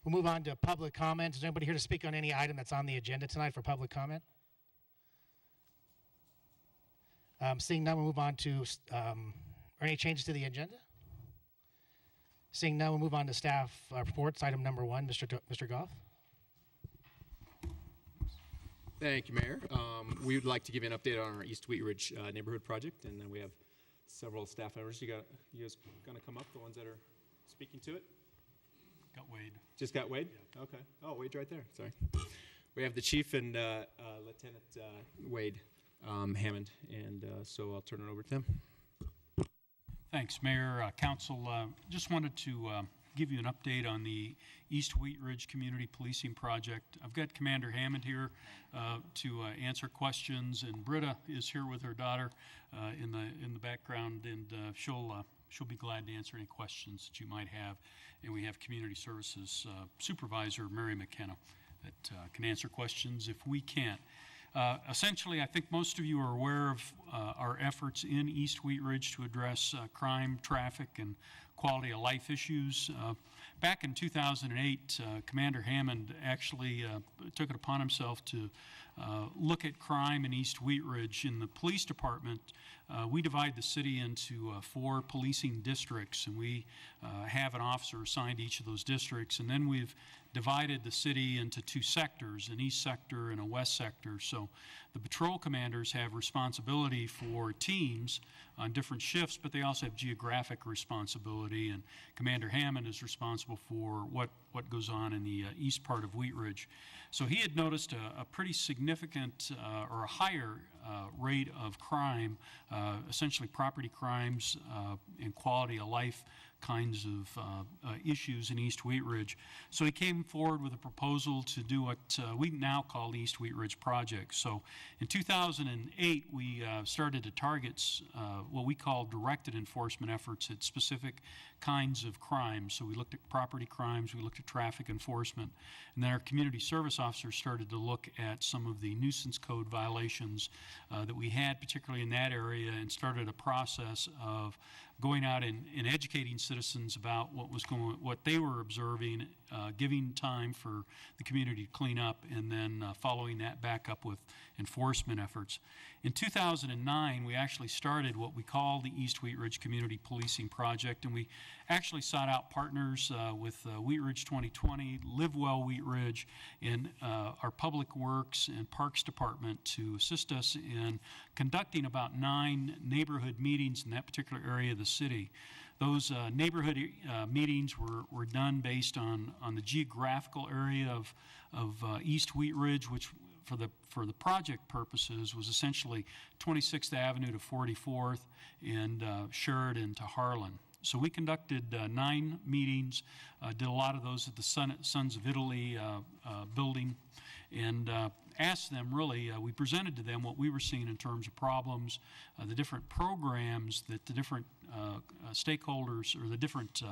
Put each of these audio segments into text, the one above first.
We'll move on to public comment. Is anybody here to speak on any item that's on the agenda tonight for public comment? Seeing none, we'll move on to, are any changes to the agenda? Seeing none, we'll move on to staff reports. Item number 1, Mr. Goff. Thank you, Mayor. We would like to give you an update on our East Wheat Ridge neighborhood project, and then we have several staff members. You guys going to come up, the ones that are speaking to it? Got Wade. Just got Wade? Yeah. Okay. Oh, Wade's right there. Sorry. We have the chief and Lieutenant Wade Hammond, and so I'll turn it over to them. Thanks, Mayor. Council, just wanted to give you an update on the East Wheat Ridge Community Policing Project. I've got Commander Hammond here to answer questions, and Britta is here with her daughter in the background, and she'll be glad to answer any questions that you might have. And we have Community Services Supervisor Mary McKenna that can answer questions if we can't. Essentially, I think most of you are aware of our efforts in East Wheat Ridge to address crime, traffic, and quality of life issues. Back in 2008, Commander Hammond actually took it upon himself to look at crime in East Wheat Ridge. In the police department, we divide the city into 4 policing districts, and we have an officer assigned to each of those districts. And then we've divided the city into 2 sectors, an east sector and a west sector. So the patrol commanders have responsibility for teams on different shifts, but they also have geographic responsibility, and Commander Hammond is responsible for what goes on in the east part of Wheat Ridge. So he had noticed a pretty significant or a higher rate of crime, essentially property crimes and quality of life kinds of issues in East Wheat Ridge. So he came forward with a proposal to do what we now call the East Wheat Ridge Project. So in 2008, we started to target what we call directed enforcement efforts at specific kinds of crimes. So we looked at property crimes, we looked at traffic enforcement, and then our community service officers started to look at some of the nuisance code violations that we had, particularly in that area, and started a process of going out and educating citizens about what they were observing, giving time for the community to clean up, and then following that back up with enforcement efforts. In 2009, we actually started what we call the East Wheat Ridge Community Policing Project, and we actually sought out partners with Wheat Ridge 2020, Live Well Wheat Ridge, and our Public Works and Parks Department to assist us in conducting about 9 neighborhood meetings in that particular area of the city. Those neighborhood meetings were done based on the geographical area of East Wheat Ridge, which for the project purposes was essentially 26th Avenue to 44th and Sheridan to Harlan. So we conducted 9 meetings, did a lot of those at the Sons of Italy building, and asked them really, we presented to them what we were seeing in terms of problems, the different programs that the different stakeholders or the different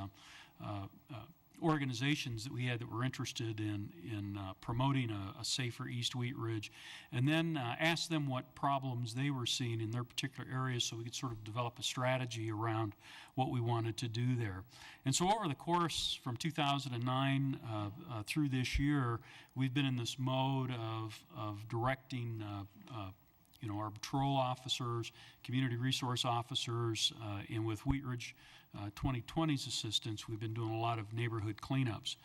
organizations that we had that were interested in promoting a safer East Wheat Ridge, and then asked them what problems they were seeing in their particular areas so we could sort of develop a strategy around what we wanted to do there. And so over the course from 2009 through this year, we've been in this mode of directing our patrol officers, community resource officers, and with Wheat Ridge 2020's assistance, we've been doing a lot of neighborhood cleanups.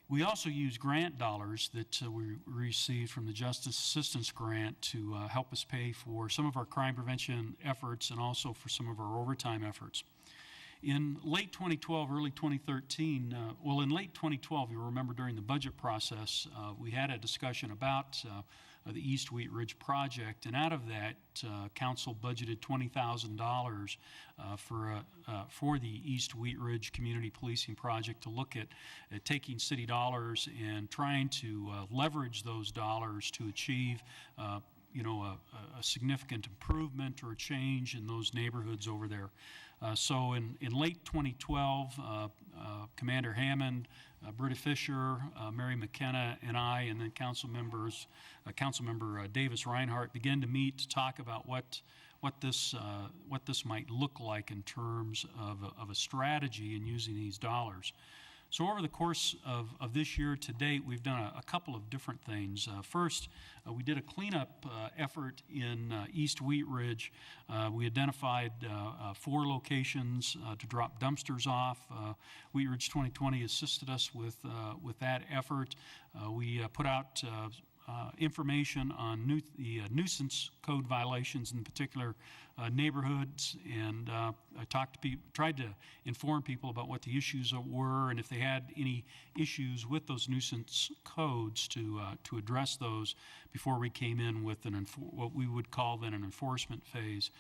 We also use grant dollars that we received from the Justice Assistance Grant to help us pay for some of our crime prevention efforts and also for some of our overtime efforts. In late 2012, early 2013, in late 2012, you'll remember during the budget process, we had a discussion about the East Wheat Ridge project, and out of that, council budgeted $20,000 for the East Wheat Ridge Community Policing Project to look at taking city dollars and trying to leverage those dollars to achieve a significant improvement or change in those neighborhoods over there. So in late 2012, Commander Hammond, Britta Fisher, Mary McKenna, and I, and then Councilmember Davis Reinhardt began to meet to talk about what this might look like in terms of a strategy in using these dollars. So over the course of this year to date, we've done a couple of different things. First, we did a cleanup effort in East Wheat Ridge. We identified 4 locations to drop dumpsters off. Wheat Ridge 2020 assisted us with that effort. We put out information on the nuisance code violations in particular neighborhoods, and I tried to inform people about what the issues were, and if they had any issues with those nuisance codes to address those before we came in with what we would call then an enforcement phase.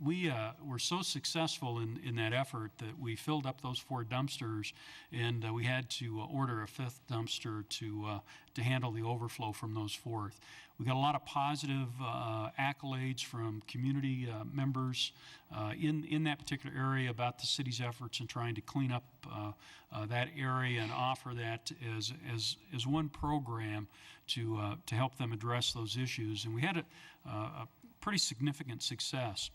We were so successful in that effort that we filled up those 4 dumpsters, and we had to order a 5th dumpster to handle the overflow from those 4th. We got a lot of positive accolades from community members in that particular area about the city's efforts in trying to clean up that area and offer that as one program to help them address those issues. And we had a pretty significant success.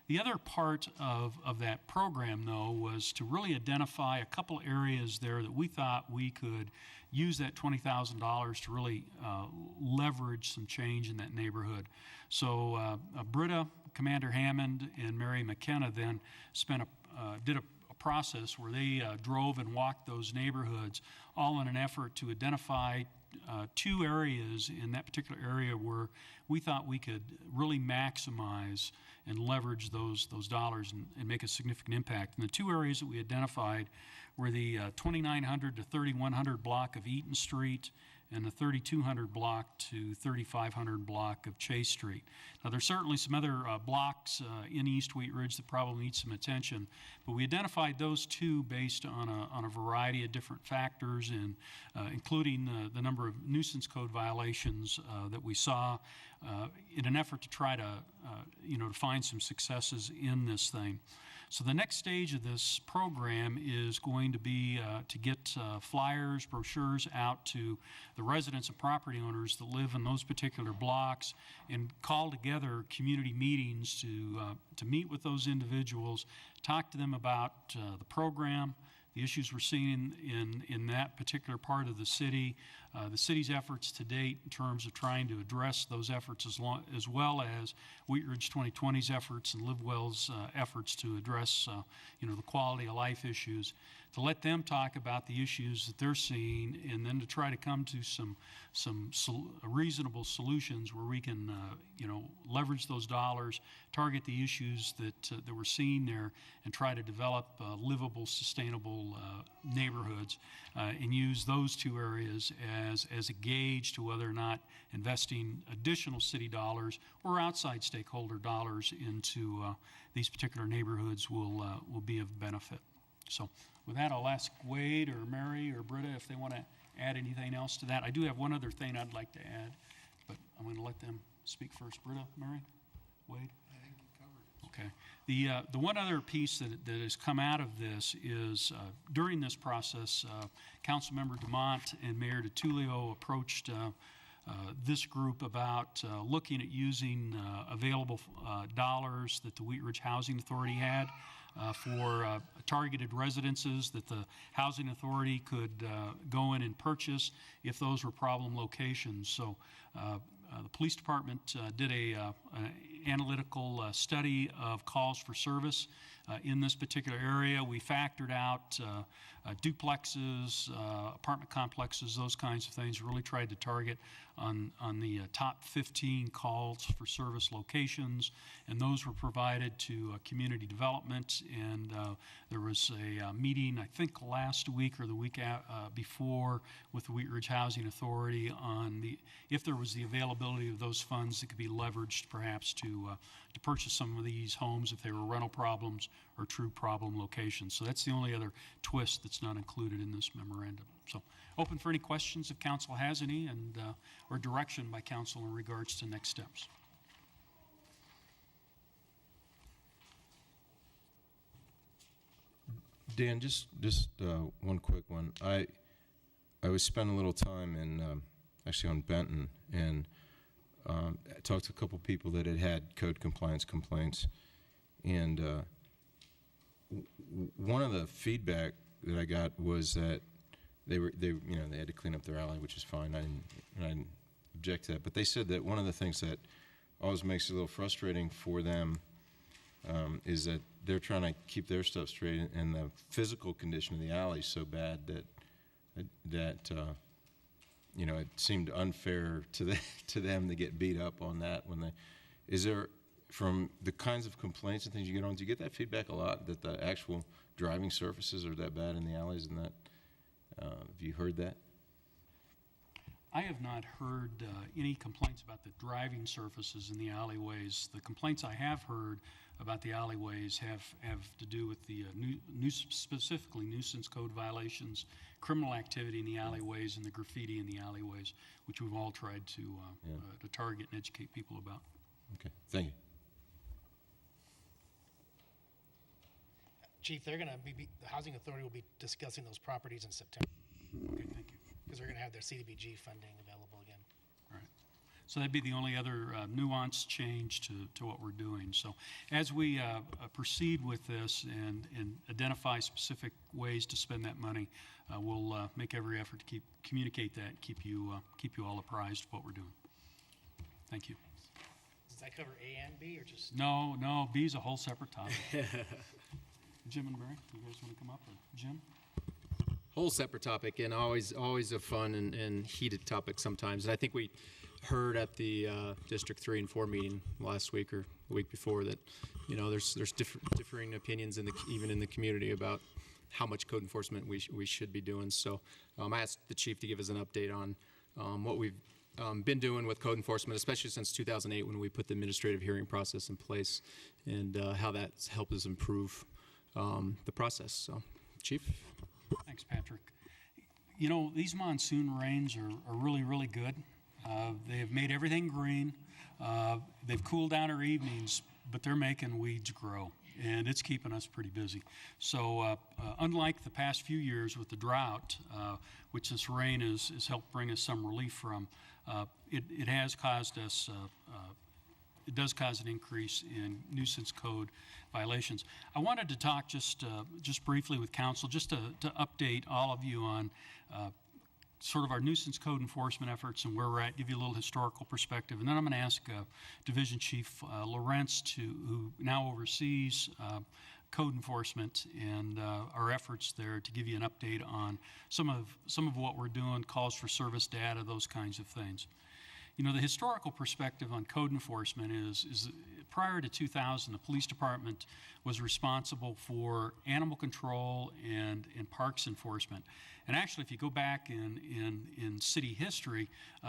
The other part of that program, though, was to really identify a couple areas there that we thought we could use that $20,000 to really leverage some change in that neighborhood. So Britta, Commander Hammond, and Mary McKenna then did a process where they drove and walked those neighborhoods, all in an effort to identify 2 areas in that particular area where we thought we could really maximize and leverage those dollars and make a significant impact. And the 2 areas that we identified were the 2900 to 3100 block of Eaton Street and the 3200 block to 3500 block of Chase Street. Now, there's certainly some other blocks in East Wheat Ridge that probably need some attention, but we identified those 2 based on a variety of different factors, and including the number of nuisance code violations that we saw in an effort to try to find some successes in this thing. So the next stage of this program is going to be to get flyers, brochures out to the residents and property owners that live in those particular blocks, and call together community meetings to meet with those individuals, talk to them about the program, the issues we're seeing in that particular part of the city's efforts to date in terms of trying to address those efforts, as well as Wheat Ridge 2020's efforts and LiveWell's efforts to address the quality of life issues, to let them talk about the issues that they're seeing, and then to try to come to some reasonable solutions where we can leverage those dollars, target the issues that we're seeing there, and try to develop livable, sustainable neighborhoods, and use those 2 areas as a gauge to whether or not investing additional city dollars or outside stakeholder dollars into these particular neighborhoods will be of benefit. So with that, I'll ask Wade or Mary or Britta if they want to add anything else to that. I do have one other thing I'd like to add, but I'm going to let them speak first. Britta, Mary, Wade? I think you covered it. Okay. The one other piece that has come out of this is during this process, Councilmember Dumont and Mayor DiTullio approached this group about looking at using available dollars that the Wheat Ridge Housing Authority had for targeted residences that the Housing Authority could go in and purchase if those were problem locations. So the police department did an analytical study of calls for service in this particular area. We factored out duplexes, apartment complexes, those kinds of things. Really tried to target on the top 15 calls for service locations, and those were provided to community development. And there was a meeting, I think last week or the week before, with the Wheat Ridge Housing Authority on if there was the availability of those funds that could be leveraged perhaps to purchase some of these homes if they were rental problems or true problem locations. So that's the only other twist that's not included in this memorandum. So open for any questions if council has any, and or direction by council in regards to next steps. Dan, just one quick one. I was spending a little time in actually on Benton, and I talked to a couple people that had code compliance complaints, and one of the feedback that I got was that they had to clean up their alley, which is fine. I didn't object to that. But they said that one of the things that always makes it a little frustrating for them is that they're trying to keep their stuff straight, and the physical condition of the alley is so bad that it seemed unfair to them to get beat up on that. Is there, from the kinds of complaints and things you get on, do you get that feedback a lot, that the actual driving surfaces are that bad in the alleys and that? Have you heard that? I have not heard any complaints about the driving surfaces in the alleyways. The complaints I have heard about the alleyways have to do with the specifically nuisance code violations, criminal activity in the alleyways, and the graffiti in the alleyways, which we've all tried to target and educate people about. Okay, thank you. Chief, they're going to the Housing Authority will be discussing those properties in September Okay, thank you. because they're going to have their CDBG funding available again. All right. So that'd be the only other nuance change to what we're doing. So as we proceed with this and identify specific ways to spend that money, we'll make every effort to communicate that and keep you all apprised of what we're doing. Thank you. Does that cover A and B or just? No, B is a whole separate topic. Jim and Mary, do you guys want to come up? Or Jim? Whole separate topic, and always a fun and heated topic sometimes. And I think we heard at the District 3 and 4 meeting last week or the week before that, there's differing opinions even in the community about how much code enforcement we should be doing. So I asked the chief to give us an update on what we've been doing with code enforcement, especially since 2008 when we put the administrative hearing process in place, and how that's helped us improve the process. So, Chief? Thanks, Patrick. These monsoon rains are really, really good. They have made everything green. They've cooled down our evenings, but they're making weeds grow, and it's keeping us pretty busy. So unlike the past few years with the drought, which this rain has helped bring us some relief from, it has caused us it does cause an increase in nuisance code violations. I wanted to talk just briefly with council, just to update all of you on sort of our nuisance code enforcement efforts and where we're at, give you a little historical perspective. And then I'm going to ask Division Chief Lawrence, who now oversees code enforcement and our efforts there, to give you an update on some of what we're doing, calls for service data, those kinds of things. The historical perspective on code enforcement is prior to 2000, the police department was responsible for animal control and parks enforcement. And actually, if you go back in city history,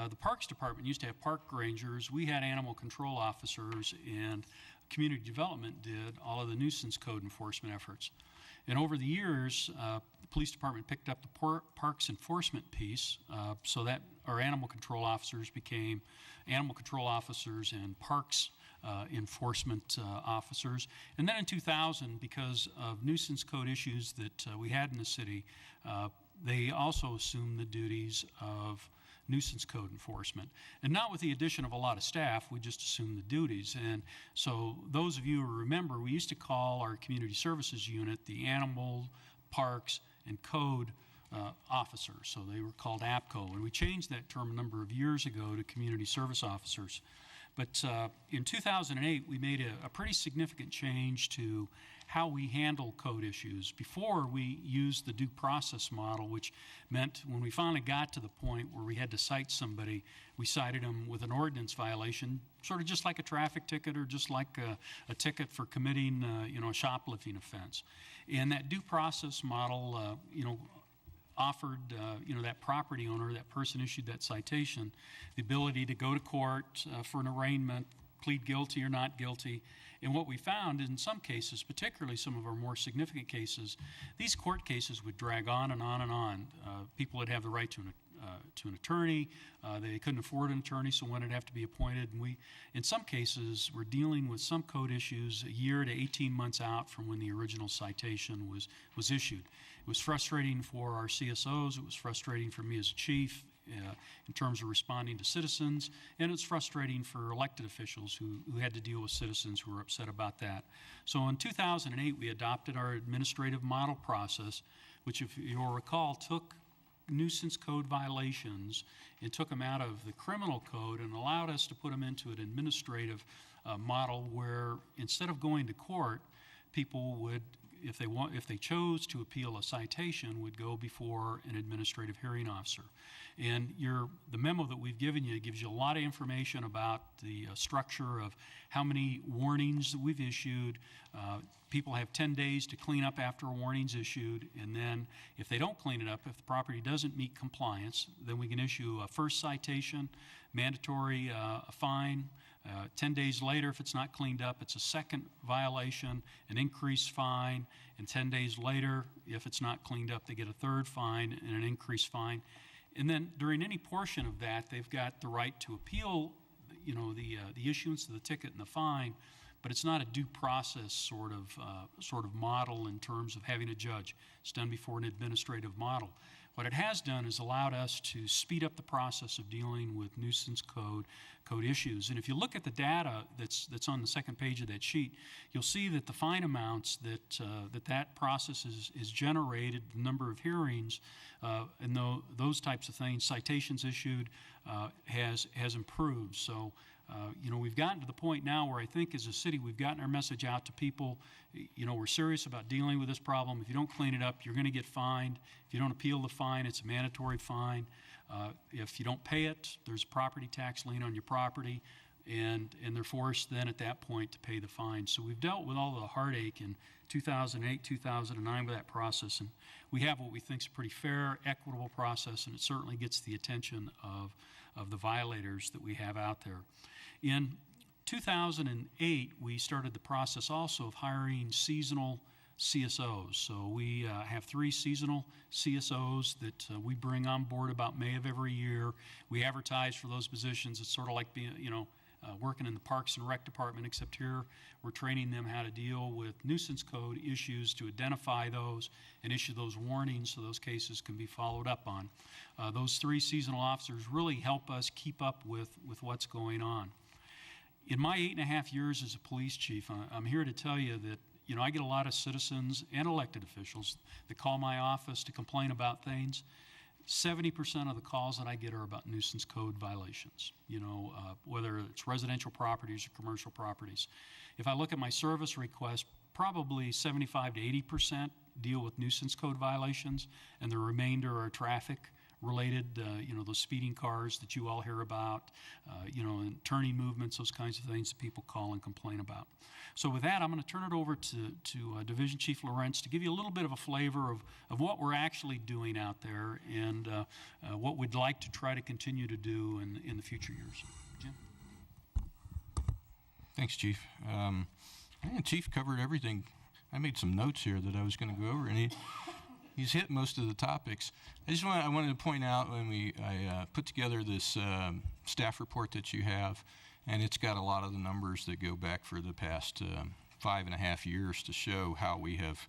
the parks department used to have park rangers. We had animal control officers, and community development did all of the nuisance code enforcement efforts. And over the years, the police department picked up the parks enforcement piece, so that our animal control officers became animal control officers and parks enforcement officers. And then in 2000, because of nuisance code issues that we had in the city, they also assumed the duties of nuisance code enforcement. And not with the addition of a lot of staff, we just assumed the duties. And so those of you who remember, we used to call our community services unit the Animal, Parks, and Code officers. So they were called APCO. And we changed that term a number of years ago to community service officers. But in 2008, we made a pretty significant change to how we handle code issues. Before, we used the due process model, which meant when we finally got to the point where we had to cite somebody, we cited them with an ordinance violation, sort of just like a traffic ticket or just like a ticket for committing a shoplifting offense. And that due process model, offered that property owner, that person issued that citation, the ability to go to court for an arraignment, plead guilty or not guilty. And what we found in some cases, particularly some of our more significant cases, these court cases would drag on and on and on. People would have the right to an attorney. They couldn't afford an attorney, so one would have to be appointed. And we, in some cases, were dealing with some code issues a year to 18 months out from when the original citation was issued. It was frustrating for our CSOs. It was frustrating for me as chief in terms of responding to citizens, and it's frustrating for elected officials who had to deal with citizens who were upset about that. So in 2008, we adopted our administrative model process, which, if you'll recall, took nuisance code violations and took them out of the criminal code and allowed us to put them into an administrative model where instead of going to court, people would, if they chose to appeal a citation, would go before an administrative hearing officer. And the memo that we've given you gives you a lot of information about the structure of how many warnings that we've issued. People have 10 days to clean up after a warning's issued, and then if they don't clean it up, if the property doesn't meet compliance, then we can issue a first citation, mandatory fine. 10 days later, if it's not cleaned up, it's a second violation, an increased fine, and 10 days later, if it's not cleaned up, they get a third fine and an increased fine. And then during any portion of that, they've got the right to appeal, the issuance of the ticket and the fine, but it's not a due process sort of model in terms of having a judge. It's done before an administrative model. What it has done is allowed us to speed up the process of dealing with nuisance code issues. And if you look at the data that's on the second page of that sheet, you'll see that the fine amounts that process is generated, the number of hearings, and those types of things, citations issued, has improved. So, we've gotten to the point now where I think as a city we've gotten our message out to people. We're serious about dealing with this problem. If you don't clean it up, you're going to get fined. If you don't appeal the fine, it's a mandatory fine. If you don't pay it, there's a property tax lien on your property, and they're forced then at that point to pay the fine. So we've dealt with all the heartache in 2008, 2009 with that process, and we have what we think is a pretty fair, equitable process, and it certainly gets the attention of the violators that we have out there. In 2008, we started the process also of hiring seasonal CSOs. So we have 3 seasonal CSOs that we bring on board about May of every year. We advertise for those positions. It's sort of like being, working in the Parks and Rec department, except here we're training them how to deal with nuisance code issues, to identify those and issue those warnings so those cases can be followed up on. Those 3 seasonal officers really help us keep up with what's going on. In my 8.5 years as a police chief, I'm here to tell you that I get a lot of citizens and elected officials that call my office to complain about things. 70% of the calls that I get are about nuisance code violations, whether it's residential properties or commercial properties. If I look at my service requests, probably 75 to 80% deal with nuisance code violations, and the remainder are traffic related, those speeding cars that you all hear about, and turning movements, those kinds of things that people call and complain about. So with that, I'm going to turn it over to Division Chief Lorenz to give you a little bit of a flavor of what we're actually doing out there and what we'd like to try to continue to do in the future years. Jim? Thanks, Chief. Chief covered everything. I made some notes here that I was going to go over, and he's hit most of the topics. I wanted to point out when I put together this staff report that you have, and it's got a lot of the numbers that go back for the past 5.5 years to show how we have,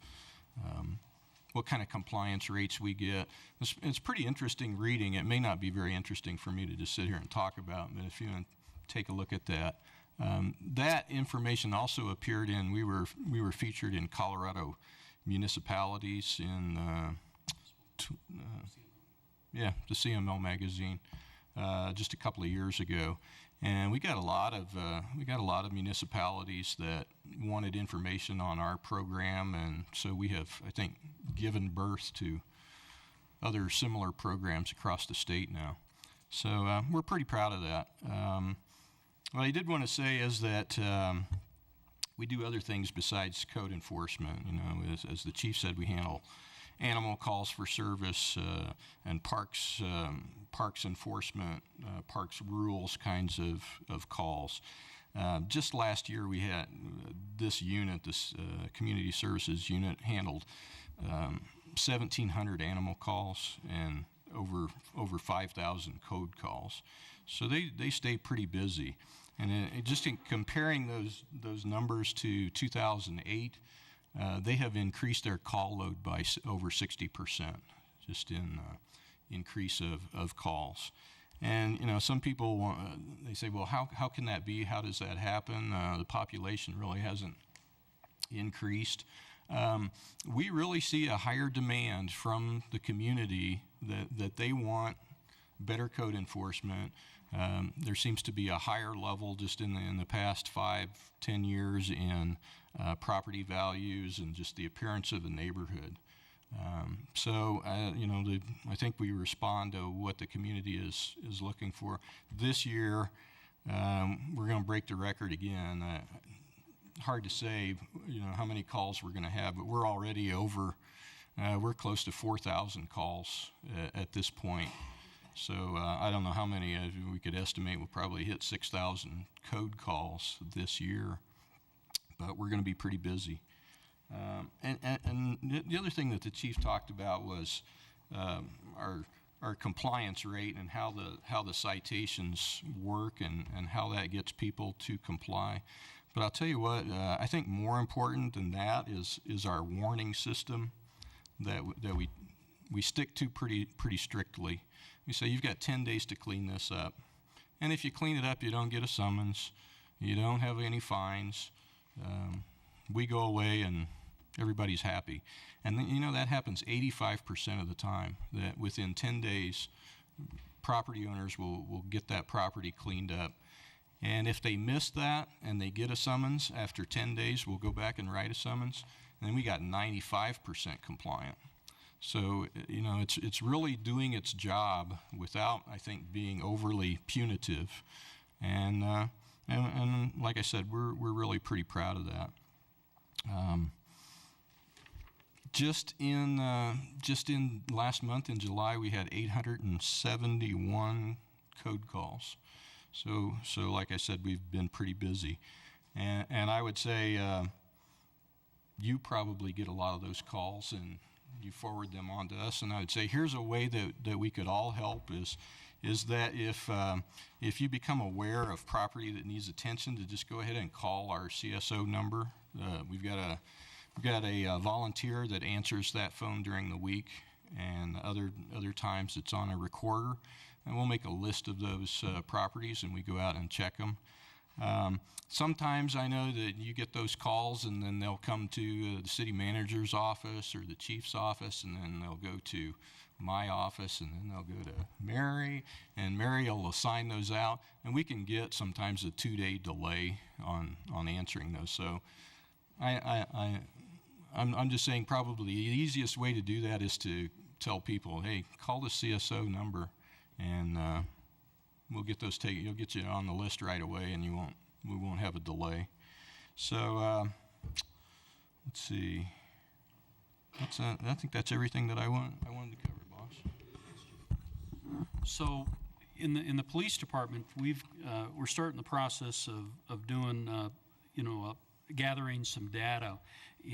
what kind of compliance rates we get. It's pretty interesting reading. It may not be very interesting for me to just sit here and talk about, but if you want to take a look at that. That information also appeared we were featured in Colorado municipalities in the CML magazine just a couple of years ago, and we got a lot of municipalities that wanted information on our program, and so we have, I think, given birth to other similar programs across the state now. So we're pretty proud of that. What I did want to say is that we do other things besides code enforcement. As the chief said, we handle animal calls for service and parks enforcement, parks rules kinds of calls. Just last year, we had this community services unit handled 1,700 animal calls and over 5,000 code calls. So they stay pretty busy. And just in comparing those numbers to 2008, they have increased their call load by over 60%, just in increase of calls. And some people they say, well, how can that be? How does that happen? The population really hasn't increased. we really see a higher demand from the community that they want better code enforcement. There seems to be a higher level just in the past 5-10 years in property values and just the appearance of the neighborhood. I think we respond to what the community is looking for. This year, we're going to break the record again. Hard to say, how many calls we're going to have, but we're already over. We're close to 4,000 calls at this point. So I don't know how many we could estimate. We'll probably hit 6,000 code calls this year, but we're going to be pretty busy. And the other thing that the chief talked about was our compliance rate and how the citations work and how that gets people to comply. But I'll tell you what, I think more important than that is our warning system that we stick to pretty strictly. We say you've got 10 days to clean this up, and if you clean it up, you don't get a summons, you don't have any fines. We go away and everybody's happy. And that happens 85% of the time, that within 10 days, property owners will get that property cleaned up. And if they miss that and they get a summons, after 10 days, we'll go back and write a summons. And then we got 95% compliant. So, it's really doing its job without, I think, being overly punitive. And like I said, we're really pretty proud of that. Just in last month in July, we had 871 code calls. So like I said, we've been pretty busy, and I would say you probably get a lot of those calls and you forward them on to us. And I would say here's a way that we could all help is that if you become aware of property that needs attention, to just go ahead and call our CSO number. We've got a volunteer that answers that phone during the week, and other times it's on a recorder, and we'll make a list of those properties and we go out and check them. Sometimes I know that you get those calls and then they'll come to the city manager's office or the chief's office, and then they'll go to my office, and then they'll go to Mary, and Mary will assign those out, and we can get sometimes a 2-day delay on answering those. So I'm just saying probably the easiest way to do that is to tell people, hey, call the CSO number, and we'll get those taken. You'll get you on the list right away, and we won't have a delay. So let's see. I think that's everything that I wanted to cover, boss. So, in the police department, we're starting the process of doing gathering some data,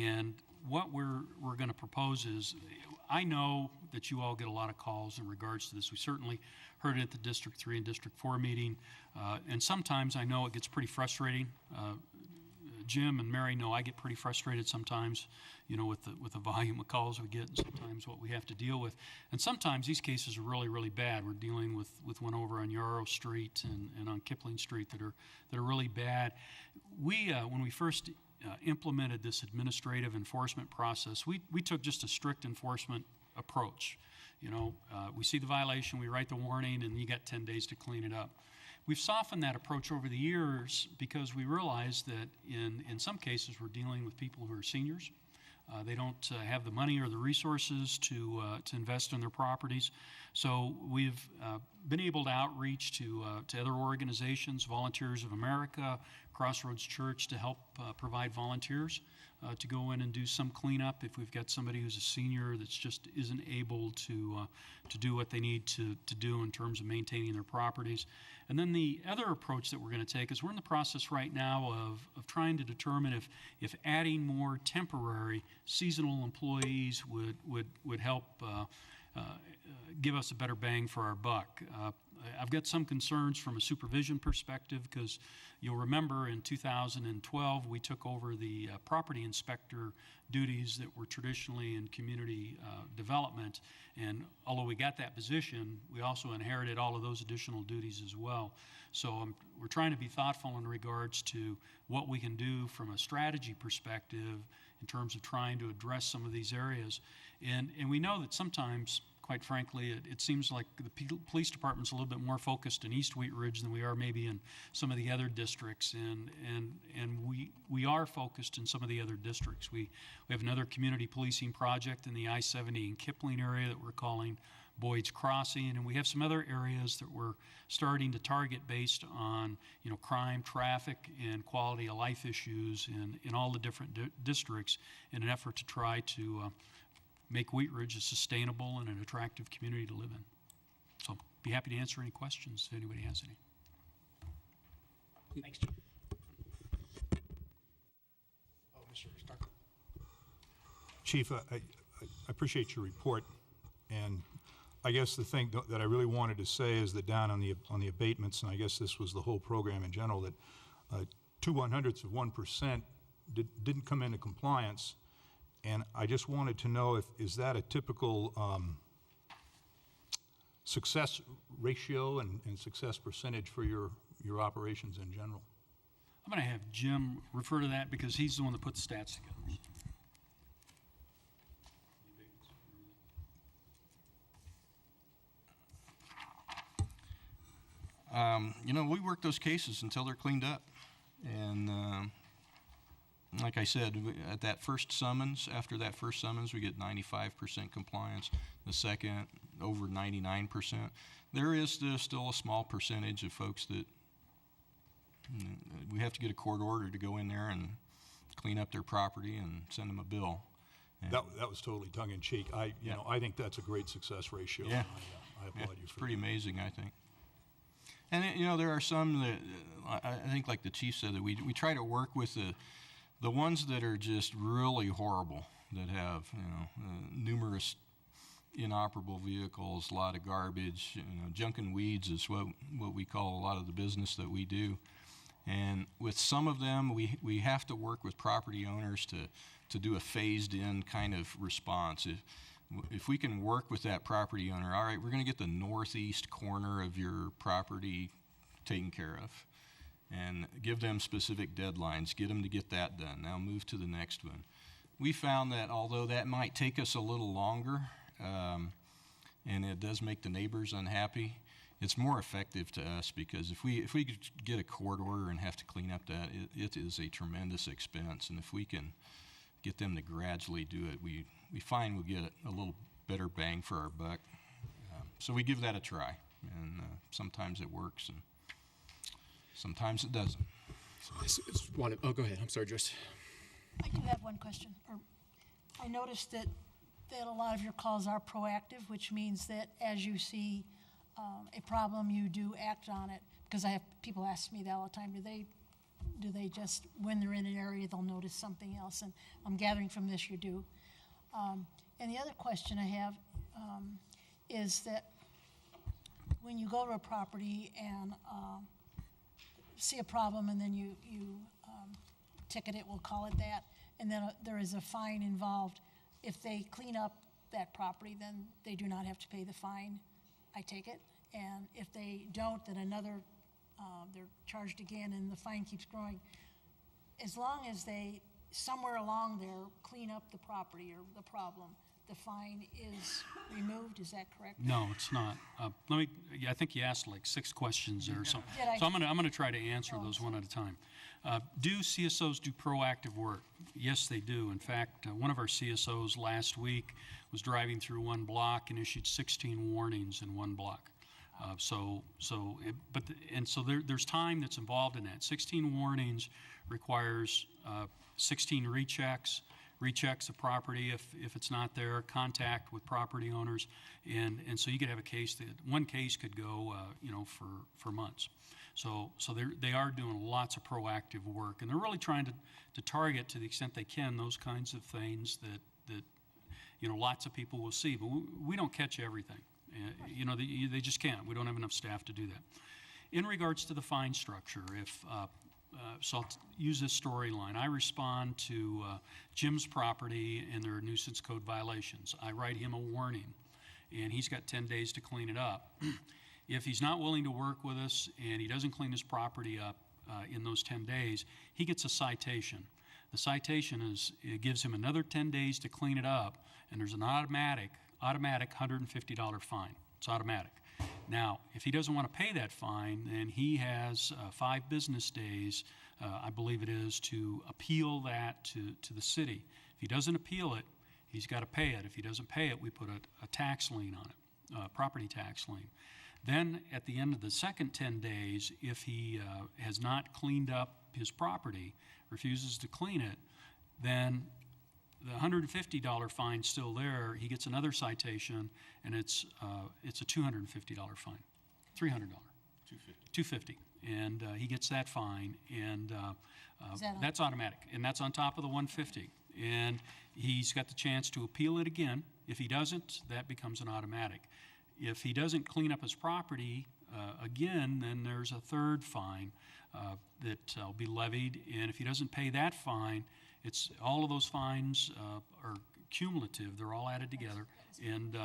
and what we're going to propose is, I know that you all get a lot of calls in regards to this. We certainly heard it at the District 3 and District 4 meeting, and sometimes I know it gets pretty frustrating. Jim and Mary know I get pretty frustrated sometimes, with the volume of calls we get, and sometimes what we have to deal with. And sometimes these cases are really, really bad. We're dealing with one over on Yarrow Street and on Kipling Street that are really bad. We, when we first implemented this administrative enforcement process, we took just a strict enforcement approach. We see the violation, we write the warning, and you got 10 days to clean it up. We've softened that approach over the years because we realize that in some cases we're dealing with people who are seniors. They don't have the money or the resources to invest in their properties. So we've been able to outreach to other organizations, Volunteers of America, Crossroads Church, to help provide volunteers to go in and do some cleanup if we've got somebody who's a senior that's just isn't able to do what they need to do in terms of maintaining their properties. And then the other approach that we're going to take is we're in the process right now of trying to determine if adding more temporary seasonal employees would help give us a better bang for our buck. I've got some concerns from a supervision perspective because you'll remember in 2012 we took over the property inspector duties that were traditionally in community development, and although we got that position, we also inherited all of those additional duties as well. So we're trying to be thoughtful in regards to what we can do from a strategy perspective in terms of trying to address some of these areas. And we know that sometimes, quite frankly, it seems like the police department's a little bit more focused in East Wheat Ridge than we are maybe in some of the other districts, and we are focused in some of the other districts. We have another community policing project in the I-70 and Kipling area that we're calling Boyd's Crossing, and we have some other areas that we're starting to target based on, you know, crime, traffic, and quality of life issues in all the different districts in an effort to try to make Wheat Ridge a sustainable and an attractive community to live in. So be happy to answer any questions if anybody has any. Thanks, Chief. Oh, Mr. Stark. Chief, I appreciate your report, and I guess the thing that I really wanted to say is that down on the abatements, and I guess this was the whole program in general, that 0.02% didn't come into compliance, and I just wanted to know is that a typical success ratio and success percentage for your operations in general? I'm going to have Jim refer to that because he's the one that put the stats together. You know, we work those cases until they're cleaned up. And like I said, at that first summons, after that first summons, we get 95% compliance. The second, over 99%. There is still a small percentage of folks that we have to get a court order to go in there and clean up their property and send them a bill. And That was totally tongue-in-cheek. You know, I think that's a great success ratio. Yeah. I applaud you it's for pretty that. amazing, I think. And you know, there are some that I think, like the chief said, that we try to work with the ones that are just really horrible, that have, you know, numerous inoperable vehicles, a lot of garbage, you know, junk and weeds is what we call a lot of the business that we do. And with some of them, we have to work with property owners to do a phased-in kind of response. If we can work with that property owner, all right, we're going to get the northeast corner of your property taken care of, and give them specific deadlines, get them to get that done. Now move to the next one. We found that although that might take us a little longer, and it does make the neighbors unhappy, it's more effective to us, because if we could get a court order and have to clean up that, it is a tremendous expense. And if we can get them to gradually do it, we find we'll get a little better bang for our buck. So we give that a try, and sometimes it works, and sometimes it doesn't. Oh, go ahead. I'm sorry, Joyce. I do have one question. I noticed that a lot of your calls are proactive, which means that as you see a problem, you do act on it. Because I have people ask me that all the time. Do they just, when they're in an area, they'll notice something else? And I'm gathering from this you do. And the other question I have is that when you go to a property and see a problem, and then you ticket it, we'll call it that, and then there is a fine involved. If they clean up that property, then they do not have to pay the fine, I take it. And if they don't, then they're charged again, and the fine keeps growing. As long as they, somewhere along there, clean up the property or the problem, the fine is removed, is that correct? No, it's not. I think you asked like 6 questions there, so Did I? I'm gonna try to answer those one at a time. Do CSOs do proactive work? Yes, they do. In fact, one of our CSOs last week was driving through one block and issued 16 warnings in one block. So there's time that's involved in that. 16 warnings requires 16 rechecks of property if it's not there, contact with property owners, and so you could have a case that one case could go for months. So they are doing lots of proactive work, and they're really trying to target, to the extent they can, those kinds of things that lots of people will see. But we don't catch everything, You know, they just can't. We don't have enough staff to do that. In regards to the fine structure, so I'll use this storyline. I respond to Jim's property and there are nuisance code violations. I write him a warning, and he's got 10 days to clean it up. If he's not willing to work with us and he doesn't clean his property up in those 10 days, he gets a citation. The citation it gives him another 10 days to clean it up, and there's an automatic $150 fine. It's automatic. Now, if he doesn't want to pay that fine, then he has 5 business days, I believe it is, to appeal that to the city. If he doesn't appeal it, he's got to pay it. If he doesn't pay it, we put a tax lien on it, property tax lien. Then at the end of the second 10 days, if he has not cleaned up his property, refuses to clean it, then the $150 fine's still there. He gets another citation, and it's a $250 fine, $300, $250, and he gets that fine, and that's automatic, and that's on top of the $150, and he's got the chance to appeal it again. If he doesn't, that becomes an automatic. If he doesn't clean up his property again, then there's a third fine that will be levied, and if he doesn't pay that fine, it's all of those fines are cumulative. They're all added together, and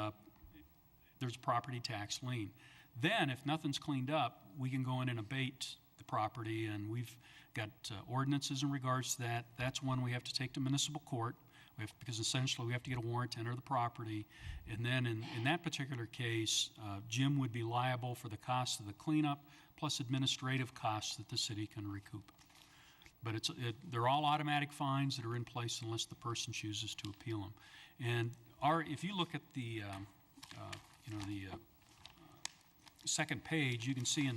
there's a property tax lien. Then, if nothing's cleaned up, we can go in and abate the property, and we've got ordinances in regards to that. That's one we have to take to municipal court. Because essentially we have to get a warrant to enter the property, and then in that particular case, Jim would be liable for the cost of the cleanup plus administrative costs that the city can recoup. But they're all automatic fines that are in place unless the person chooses to appeal them. And if you look at the second page, you can see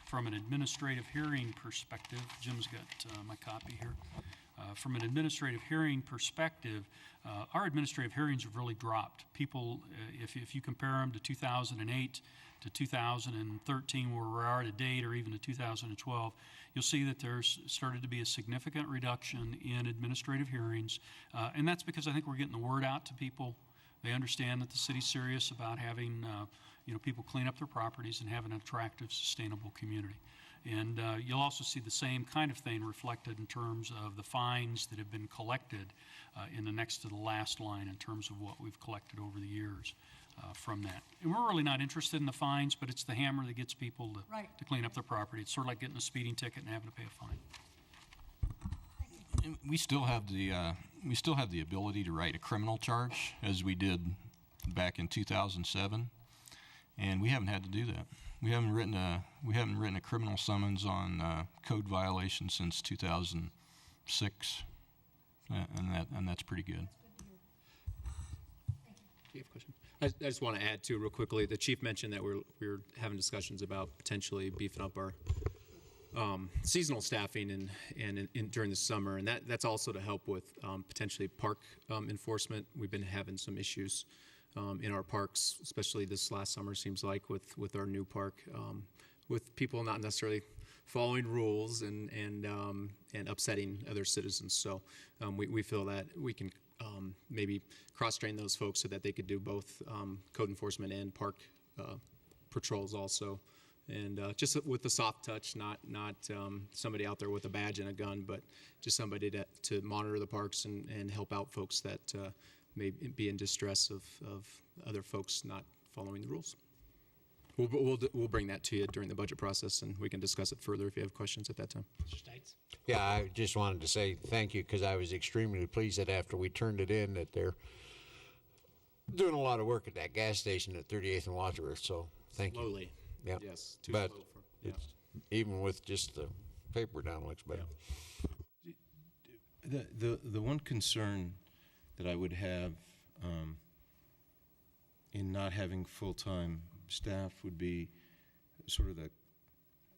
from an administrative hearing perspective, Jim's got my copy here. From an administrative hearing perspective, our administrative hearings have really dropped. People, if you compare them to 2008 to 2013, where we are to date, or even to 2012, you'll see that there's started to be a significant reduction in administrative hearings, and that's because I think we're getting the word out to people. They understand that the city's serious about having people clean up their properties and have an attractive, sustainable community. And you'll also see the same kind of thing reflected in terms of the fines that have been collected in the next to the last line in terms of what we've collected over the years from that. And we're really not interested in the fines, but it's the hammer that gets people to clean up their property. It's sort of like getting a speeding ticket and having to pay a fine. And we still have the ability to write a criminal charge, as we did back in 2007, and we haven't had to do that. We haven't written a criminal summons on code violation since 2006, and that's pretty good. Do you have a question? I just want to add too, real quickly. The chief mentioned that we're having discussions about potentially beefing up our seasonal staffing and during the summer, and that's also to help with potentially park enforcement. We've been having some issues in our parks, especially this last summer, seems like, with our new park, with people not necessarily following rules and upsetting other citizens. So we feel that we can maybe cross-train those folks so that they could do both code enforcement and park patrols also. And just with the soft touch, not somebody out there with a badge and a gun, but just somebody to monitor the parks and help out folks that may be in distress of other folks not following the rules. We'll bring that to you during the budget process, and we can discuss it further if you have questions at that time. Mr. Stites? Yeah, I just wanted to say thank you, because I was extremely pleased that after we turned it in that they're doing a lot of work at that gas station at 38th and Wadsworth, so thank you. Slowly. Yeah. Yes. Too But slow for, it's, even with just the paper down, looks better. The one concern that I would have in not having full-time staff would be sort of the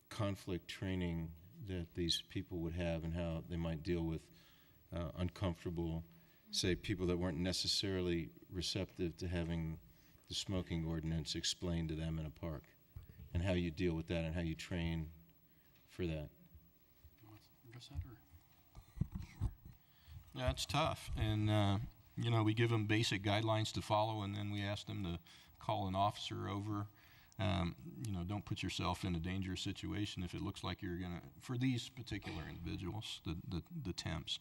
conflict training that these people would have and how they might deal with uncomfortable, say, people that weren't necessarily receptive to having the smoking ordinance explained to them in a park, and how you deal with that and how you train for that. Address that, or? Yeah, it's tough, and we give them basic guidelines to follow, and then we ask them call an officer over. Don't put yourself in a dangerous situation if it looks like you're gonna, for these particular individuals, the temps,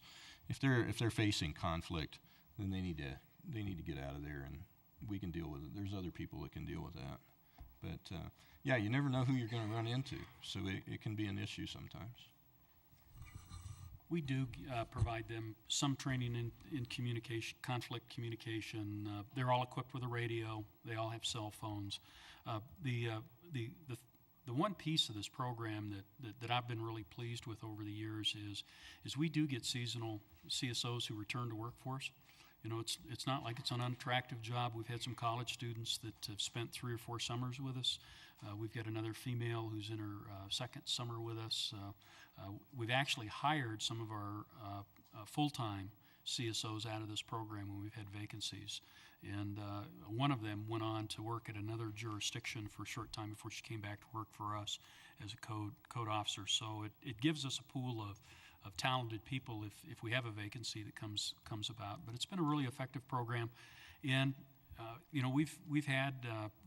if they're facing conflict, then they need to get out of there, and we can deal with it. There's other people that can deal with that. But yeah, you never know who you're going to run into, so it can be an issue sometimes. We do provide them some training in communication, conflict communication. They're all equipped with a radio. They all have cell phones. The one piece of this program that I've been really pleased with over the years is we do get seasonal CSOs who return to workforce. It's not like it's an unattractive job. We've had some college students that have spent 3 or 4 summers with us. We've got another female who's in her second summer with us. We've actually hired some of our full-time CSOs out of this program when we've had vacancies. And one of them went on to work at another jurisdiction for a short time before she came back to work for us as a code officer. So it gives us a pool of talented people if we have a vacancy that comes about. But it's been a really effective program. And we've had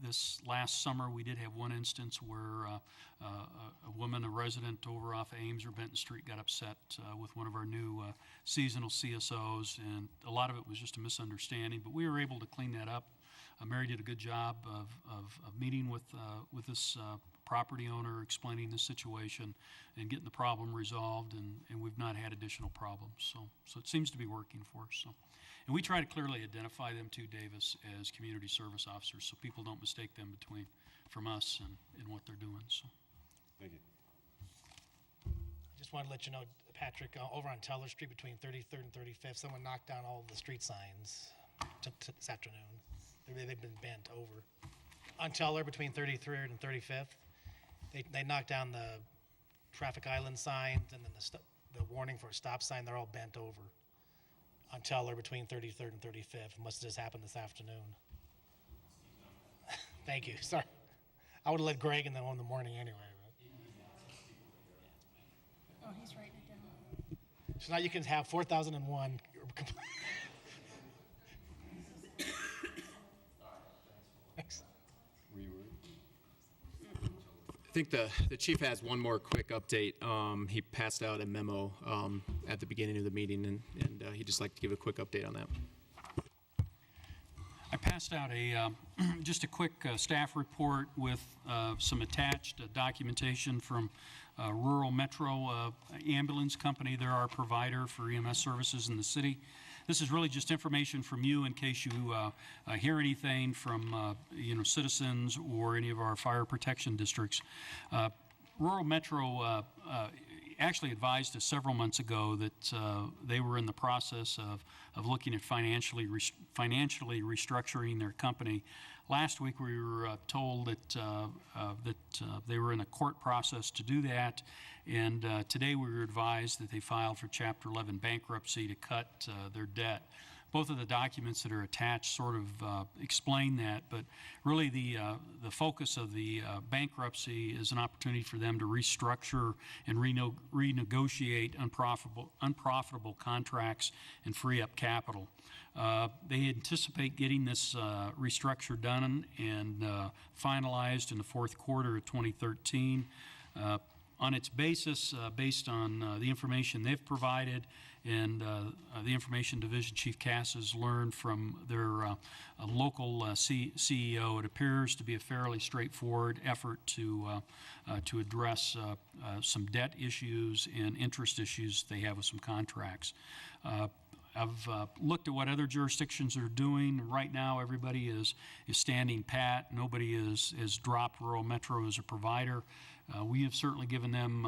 this last summer, we did have one instance where a woman, a resident over off Ames or Benton Street, got upset with one of our new seasonal CSOs, and a lot of it was just a misunderstanding, but we were able to clean that up. Mary did a good job of meeting with this property owner, explaining the situation and getting the problem resolved, and we've not had additional problems. So it seems to be working for us. So. And we try to clearly identify them too, Davis, as community service officers, so people don't mistake them from us and what they're doing. So. Thank you. I just wanted to let you know, Patrick, over on Teller Street between 33rd and 35th, someone knocked down all of the street signs this afternoon. They've been bent over. On Teller between 33rd and 35th, they knocked down the traffic island signs and then the warning for a stop sign. They're all bent over. On Teller between 33rd and 35th. Must have just happened this afternoon. Thank you. Sorry. I would have let Greg know in the morning anyway. Oh, he's writing it down. So now you can have 4001. Thanks. I think the chief has one more quick update. He passed out a memo at the beginning of the meeting, and he'd just like to give a quick update on that. I passed out just a quick staff report with some attached documentation from Rural Metro Ambulance Company. They're our provider for EMS services in the city. This is really just information from you in case you hear anything from citizens or any of our fire protection districts. Rural Metro actually advised us several months ago that they were in the process of looking at financially restructuring their company. Last week we were told that they were in a court process to do that, and today we were advised that they filed for Chapter 11 bankruptcy to cut their debt. Both of the documents that are attached sort of explain that, but really the focus of the bankruptcy is an opportunity for them to restructure and renegotiate unprofitable contracts and free up capital. They anticipate getting this restructure done and finalized in the fourth quarter of 2013. On its basis, based on the information they've provided and the Information Division Chief Cass has learned from their local CEO, it appears to be a fairly straightforward effort to address some debt issues and interest issues they have with some contracts. I've looked at what other jurisdictions are doing. Right now, everybody is standing pat. Nobody has dropped Rural Metro as a provider. We have certainly given them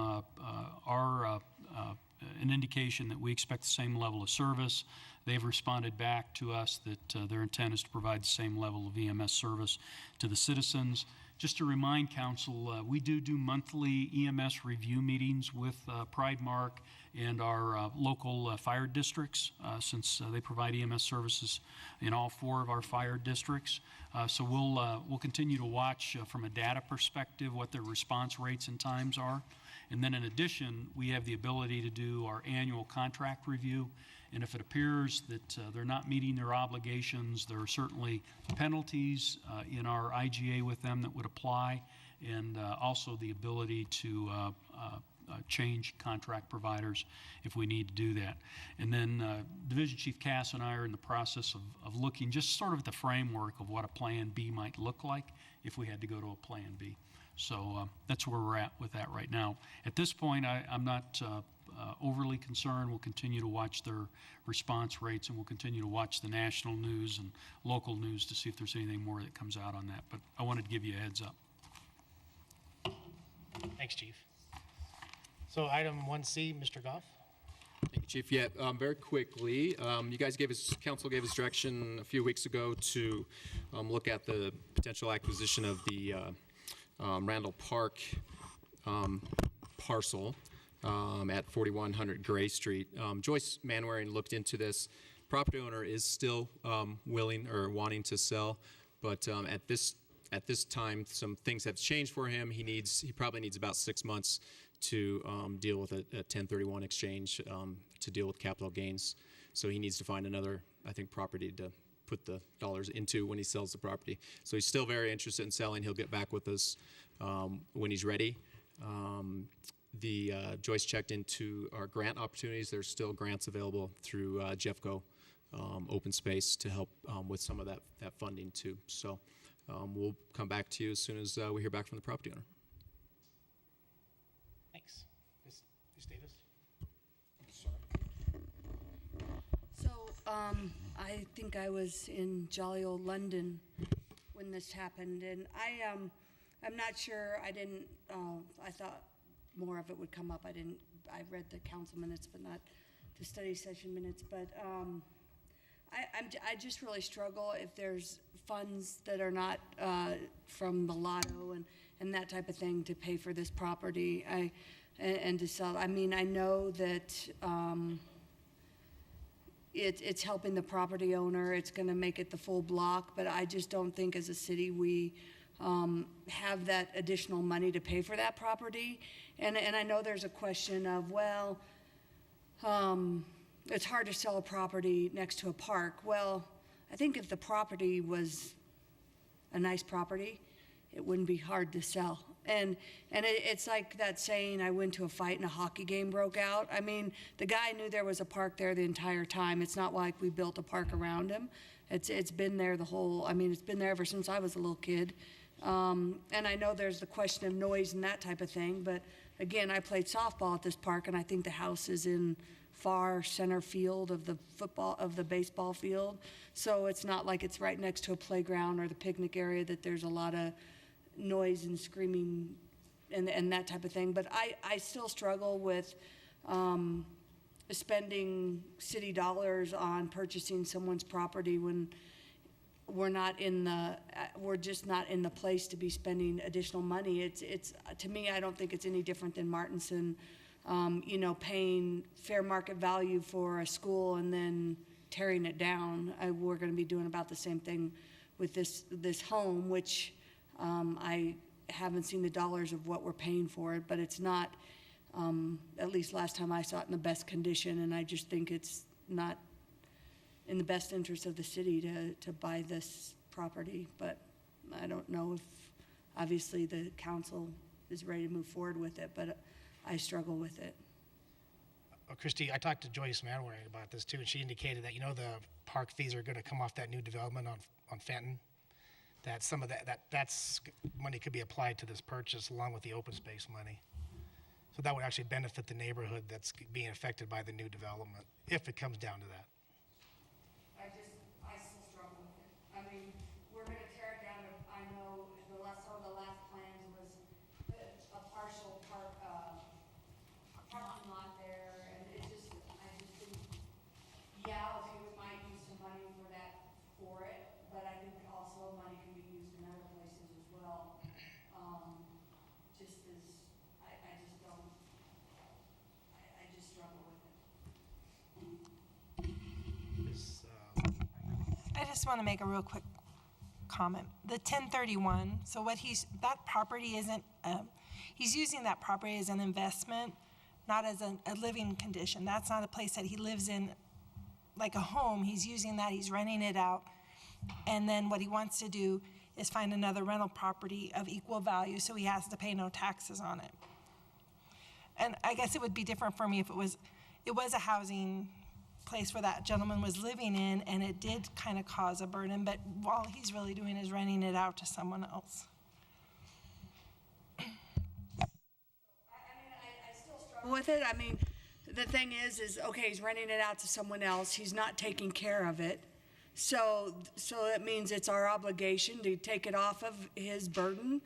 an indication that we expect the same level of service. They've responded back to us that their intent is to provide the same level of EMS service to the citizens. Just to remind Council, we do monthly EMS review meetings with Pridemark and our local fire districts, since they provide EMS services in all 4 of our fire districts. So we'll continue to watch from a data perspective what their response rates and times are. And then in addition, we have the ability to do our annual contract review. And if it appears that they're not meeting their obligations, there are certainly penalties in our IGA with them that would apply, and also the ability to change contract providers if we need to do that. And then Division Chief Cass and I are in the process of looking just sort of at the framework of what a Plan B might look like if we had to go to a Plan B. So that's where we're at with that right now. At this point, I'm not overly concerned. We'll continue to watch their response rates, and we'll continue to watch the national news and local news to see if there's anything more that comes out on that. But I wanted to give you a heads up. Thanks, Chief. So item 1C, Mr. Goff. Thank you, Chief. Yeah, very quickly, you guys council gave us direction a few weeks ago to look at the potential acquisition of the Randall Park parcel at 4100 Gray Street. Joyce Manwaring looked into this. Property owner is still willing or wanting to sell, but at this time, some things have changed for him. He probably needs about 6 months to deal with a 1031 exchange to deal with capital gains. So he needs to find another, I think, property to put the dollars into when he sells the property. So he's still very interested in selling. He'll get back with us when he's ready. Joyce checked into our grant opportunities. There's still grants available through Jeffco Open Space to help with some of that funding too. So we'll come back to you as soon as we hear back from the property owner. Thanks. Ms. Davis? So, I think I was in jolly old London when this happened, and I'm not sure, I thought more of it would come up. I read the council minutes, but not the study session minutes, but I just really struggle if there's funds that are not from the lotto and that type of thing to pay for this property and to sell. I mean, I know that it's helping the property owner. It's going to make it the full block, but I just don't think as a city we have that additional money to pay for that property. And I know there's a question of, well, it's hard to sell a property next to a park. Well, I think if the property was a nice property, it wouldn't be hard to sell. And it's like that saying, I went to a fight and a hockey game broke out. I mean, the guy knew there was a park there the entire time. It's not like we built a park around him. It's been there it's been there ever since I was a little kid. And I know there's the question of noise and that type of thing, but again, I played softball at this park, and I think the house is in far center field of the baseball field. So it's not like it's right next to a playground or the picnic area that there's a lot of noise and screaming and that type of thing. But I still struggle with spending city dollars on purchasing someone's property when we're just not in the place to be spending additional money. It's to me, I don't think it's any different than Martinson, paying fair market value for a school and then tearing it down. We're going to be doing about the same thing with this home, which I haven't seen the dollars of what we're paying for it, but it's not, at least last time I saw it, in the best condition, and I just think it's not in the best interest of the city to buy this property. But I don't know if, obviously, the council is ready to move forward with it, but I struggle with it. Christy, I talked to Joyce Manwaring about this too, and she indicated that, the park fees are going to come off that new development on Fenton, that some of that's money could be applied to this purchase along with the open space money. So that would actually benefit the neighborhood that's being affected by the new development, if it comes down to that. I still struggle with it. I mean, we're going to tear it down. I know some of the last plans was a partial parking lot there, and I just think, okay, we might use some money for it, but I think also money can be used in other places as well. I just struggle with it. I just want to make a real quick comment. The 1031, so that property isn't, he's using that property as an investment, not as a living condition. That's not a place that he lives in like a home, he's using that, he's renting it out. And then what he wants to do is find another rental property of equal value, so he has to pay no taxes on it. And I guess it would be different for me if it was a housing place where that gentleman was living in, and it did kind of cause a burden, but all he's really doing is renting it out to someone else. With it, I mean, the thing is okay, he's renting it out to someone else, he's not taking care of it. So it means it's our obligation to take it off of his burden?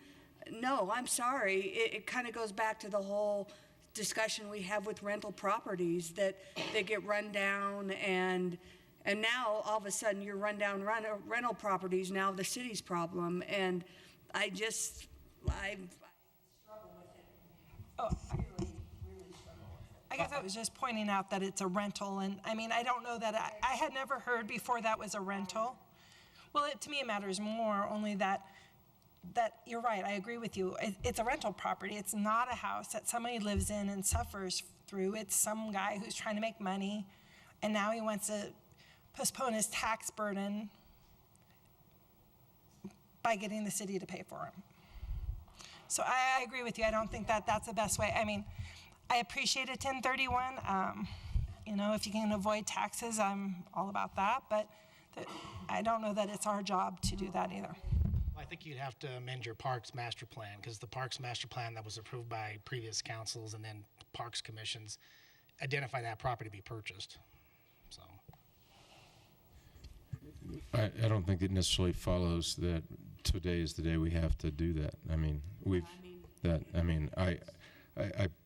No, I'm sorry. It kind of goes back to the whole discussion we have with rental properties, that they get run down, and now all of a sudden your rundown rental properties now the city's problem, and I struggle with it. Oh, I really struggle with it. I guess I was just pointing out that it's a rental, and I mean, I don't know that, I had never heard before that was a rental. Well, to me, it matters more, only that you're right, I agree with you. It's a rental property. It's not a house that somebody lives in and suffers through. It's some guy who's trying to make money, and now he wants to postpone his tax burden by getting the city to pay for him. So I agree with you. I don't think that that's the best way. I mean, I appreciate a 1031. You know, if you can avoid taxes, I'm all about that, but I don't know that it's our job to do that either. I think you'd have to amend your Parks Master Plan, because the Parks Master Plan that was approved by previous councils and then Parks Commissions identify that property to be purchased, so. I don't think it necessarily follows that today is the day we have to do that. I mean, I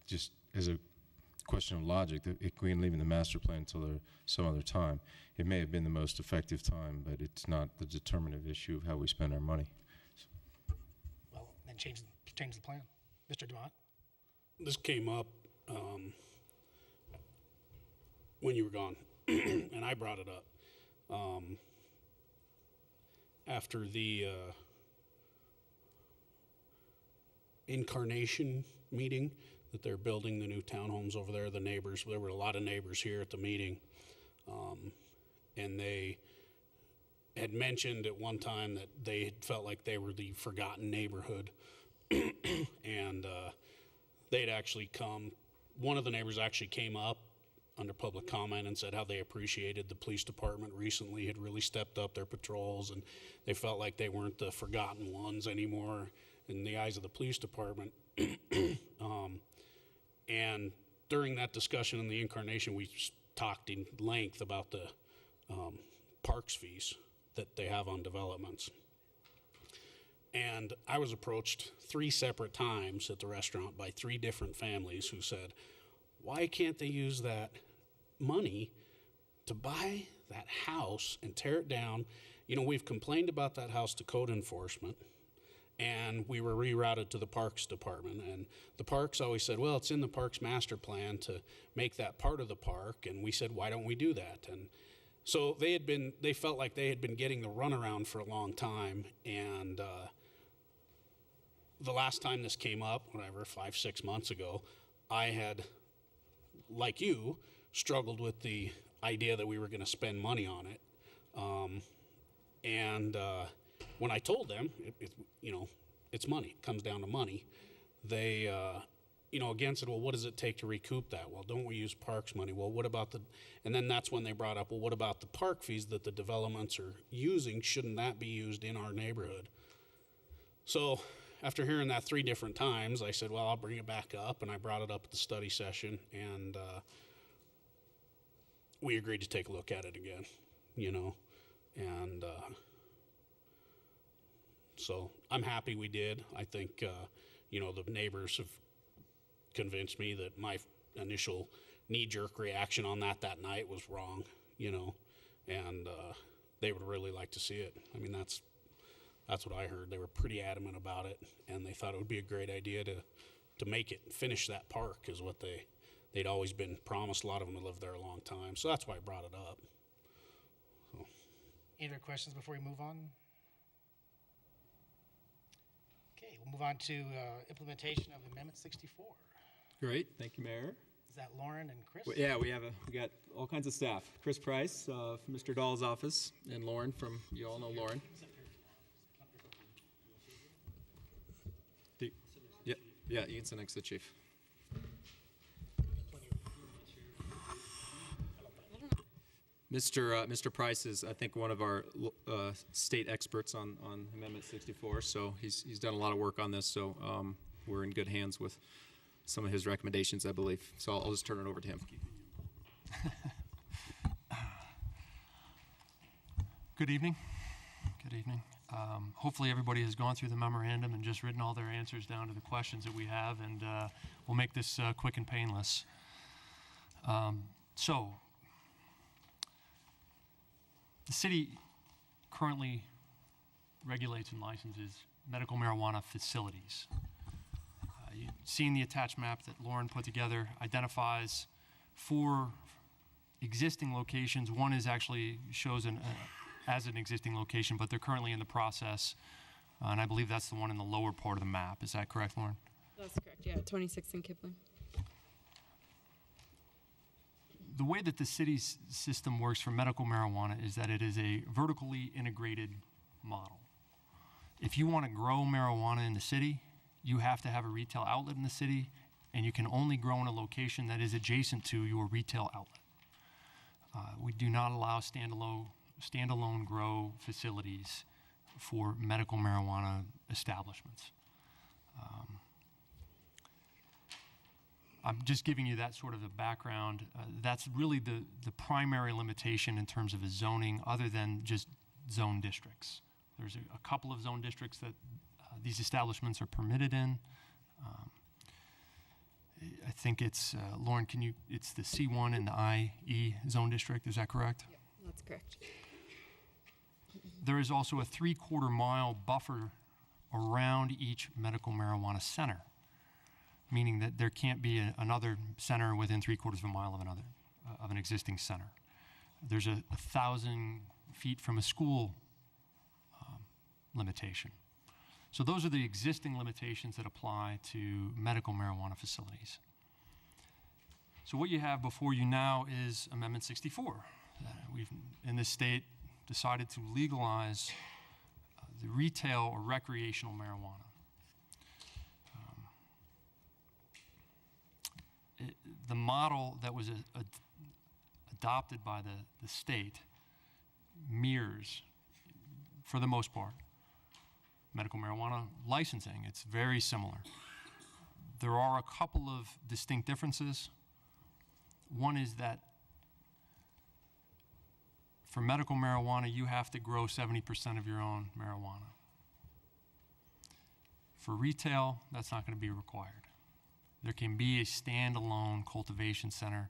just, as a question of logic, that if we can leave in the master plan until some other time, it may have been the most effective time, but it's not the determinative issue of how we spend our money. Well, then change the plan. Mr. Dumont? This came up when you were gone, and I brought it up. After the Incarnation meeting, that they're building the new townhomes over there, the neighbors, there were a lot of neighbors here at the meeting, and they had mentioned at one time that they had felt like they were the forgotten neighborhood, and they'd actually come, one of the neighbors actually came up under public comment and said how they appreciated the police department recently had really stepped up their patrols, and they felt like they weren't the forgotten ones anymore in the eyes of the police department. And during that discussion in the Incarnation, we talked in length about the parks fees that they have on developments. And I was approached 3 separate times at the restaurant by 3 different families who said, why can't they use that money to buy that house and tear it down? You know, we've complained about that house to code enforcement, and we were rerouted to the Parks Department. And the Parks always said, well, it's in the Parks Master Plan to make that part of the park. And we said, why don't we do that? And so they felt like they had been getting the runaround for a long time. And the last time this came up, 5-6 months ago, I had, like you, struggled with the idea that we were going to spend money on it. When I told them, it's money, it comes down to money, they, again said, well, what does it take to recoup that? Well, don't we use parks money? Well, what about and then that's when they brought up, well, what about the park fees that the developments are using? Shouldn't that be used in our neighborhood? So after hearing that 3 different times, I said, well, I'll bring it back up, and I brought it up at the study session, and we agreed to take a look at it again, and so I'm happy we did. I think, the neighbors have convinced me that my initial knee-jerk reaction on that night was wrong, and they would really like to see it. I mean, that's what I heard. They were pretty adamant about it, and they thought it would be a great idea to make it, finish that park is what they'd always been promised. A lot of them had lived there a long time, so that's why I brought it up. So. Any other questions before we move on? Okay, we'll move on to implementation of Amendment 64. Great, thank you, Mayor. Is that Lauren and Chris? Well, yeah, we got all kinds of staff. Chris Price from Mr. Dahl's office, and Lauren from, you all know Lauren. Yeah, you can sit next to the chief. Mr. Price is, I think, one of our state experts on Amendment 64, so he's done a lot of work on this, so we're in good hands with some of his recommendations, I believe. So I'll just turn it over to him. Good evening. Good evening. Hopefully everybody has gone through the memorandum and just written all their answers down to the questions that we have, and we'll make this quick and painless. So, the city currently regulates and licenses medical marijuana facilities. You've seen the attached map that Lauren put together, identifies 4 existing locations. One is actually shows as an existing location, but they're currently in the process, and I believe that's the one in the lower part of the map. Is that correct, Lauren? That's correct, yeah, 26th and Kipling. The way that the city's system works for medical marijuana is that it is a vertically integrated model. If you want to grow marijuana in the city, you have to have a retail outlet in the city, and you can only grow in a location that is adjacent to your retail outlet. We do not allow standalone grow facilities for medical marijuana establishments. I'm just giving you that sort of a background. That's really the primary limitation in terms of a zoning, other than just zone districts. There's a couple of zone districts that these establishments are permitted in. I think it's, Lauren, it's the C1 and the IE zone district, is that correct? Yeah, that's correct. There is also a 3/4 mile buffer around each medical marijuana center, meaning that there can't be another center within 3/4 of a mile of an existing center. There's a 1,000 feet from a school limitation. So those are the existing limitations that apply to medical marijuana facilities. So what you have before you now is Amendment 64. We've, in this state, decided to legalize the retail or recreational marijuana. The model that was adopted by the state mirrors, for the most part, medical marijuana licensing. It's very similar. There are a couple of distinct differences. One is that for medical marijuana, you have to grow 70% of your own marijuana. For retail, that's not going to be required. There can be a standalone cultivation center.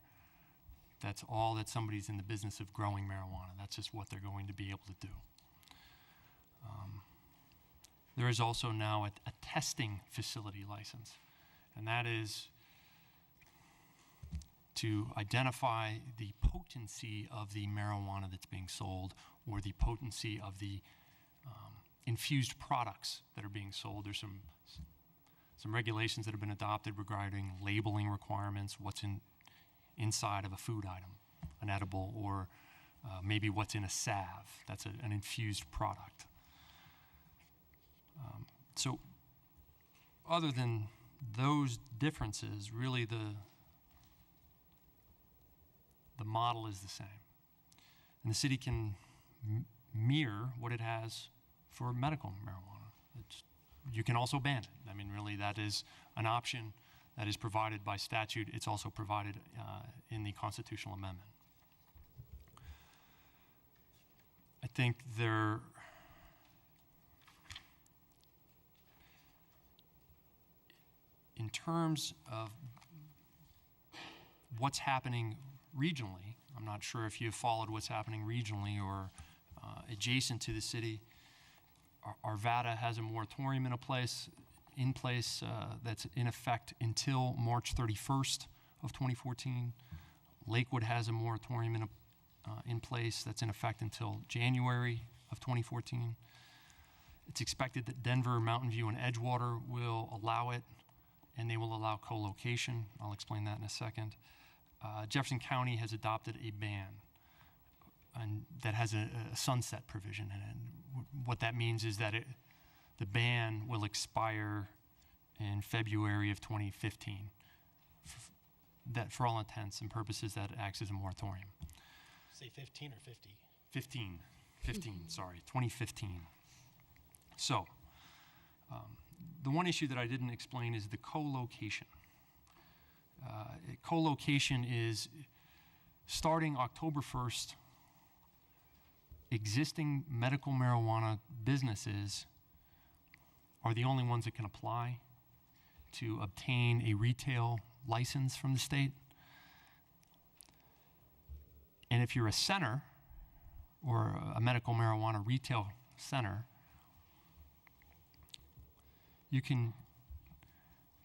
That's all that somebody's in the business of growing marijuana. That's just what they're going to be able to do. There is also now a testing facility license, and that is to identify the potency of the marijuana that's being sold, or the potency of the infused products that are being sold. There's some regulations that have been adopted regarding labeling requirements, what's inside of a food item, an edible, or maybe what's in a salve. That's an infused product. So other than those differences, really the model is the same. And the city can mirror what it has for medical marijuana. You can also ban it. I mean, really, that is an option that is provided by statute. It's also provided in the constitutional amendment. I think in terms of what's happening regionally, I'm not sure if you've followed what's happening regionally or adjacent to the city. Arvada has a moratorium in place that's in effect until March 31st of 2014. Lakewood has a moratorium in place that's in effect until January of 2014. It's expected that Denver, Mountain View, and Edgewater will allow it, and they will allow co-location. I'll explain that in a second. Jefferson County has adopted a ban and that has a sunset provision in it. What that means is that the ban will expire in February of 2015. That, for all intents and purposes, that acts as a moratorium. Say 15 or 50? 15, sorry, 2015. So, the one issue that I didn't explain is the co-location. Co-location is starting October 1st, existing medical marijuana businesses are the only ones that can apply to obtain a retail license from the state. And if you're a center or a medical marijuana retail center, you can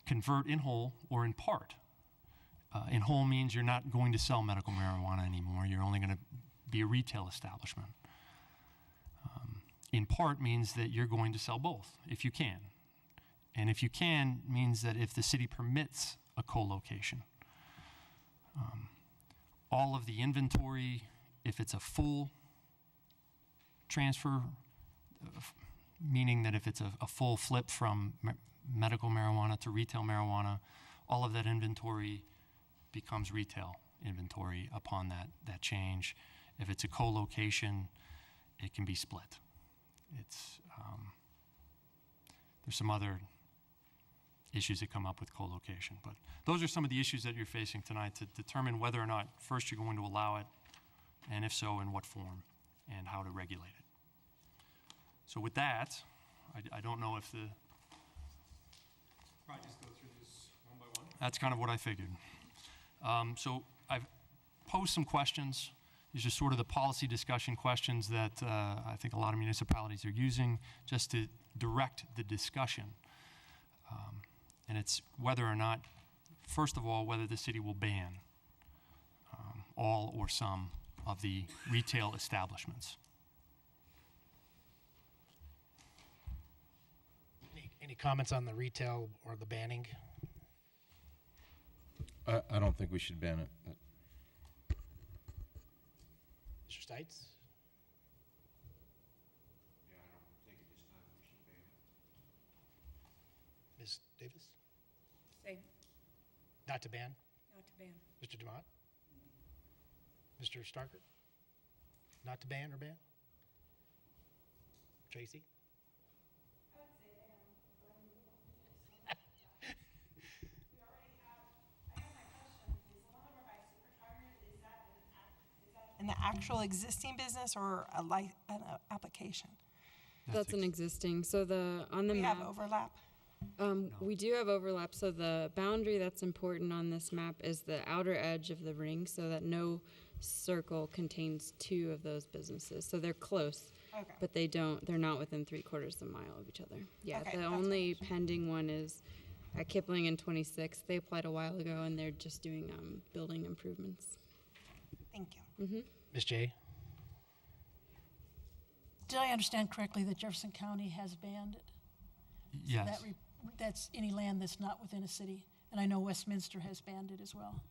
convert in whole or in part. In whole means you're not going to sell medical marijuana anymore. You're only going to be a retail establishment. In part means that you're going to sell both, if you can. And if you can, means that if the city permits a co-location, all of the inventory, if it's a full transfer, meaning that if it's a full flip from medical marijuana to retail marijuana, all of that inventory becomes retail inventory upon that change. If it's a co-location, it can be split. There's some other issues that come up with co-location, but those are some of the issues that you're facing tonight to determine whether or not first you're going to allow it, and if so, in what form, and how to regulate it. So with that, I don't know if Probably just go through this one by one. that's kind of what I figured. So I've posed some questions. These are sort of the policy discussion questions that I think a lot of municipalities are using just to direct the discussion. And it's whether or not, first of all, whether the city will ban all or some of the retail establishments. Any comments on the retail or the banning? I don't think we should ban it. Mr. Stites? Ms. Davis? Same, Not to ban? not to ban. Mr. Dumont? Mr. Starker? Not to ban or ban? Tracy? An actual existing business or an application? That's an existing. So on the We map, have overlap? we do have overlap. So the boundary that's important on this map is the outer edge of the ring, so that no circle contains two of those businesses. So they're close, Okay. but they're not within 3/4 of a mile of each other. Yeah, Okay, the that's only pending one is at Kipling and 26. They applied a while ago, and they're just doing building improvements. Thank you. Ms. J? Did I understand correctly that Jefferson County has banned it? Yes. That's any land that's not within a city, and I know Westminster has banned it as well.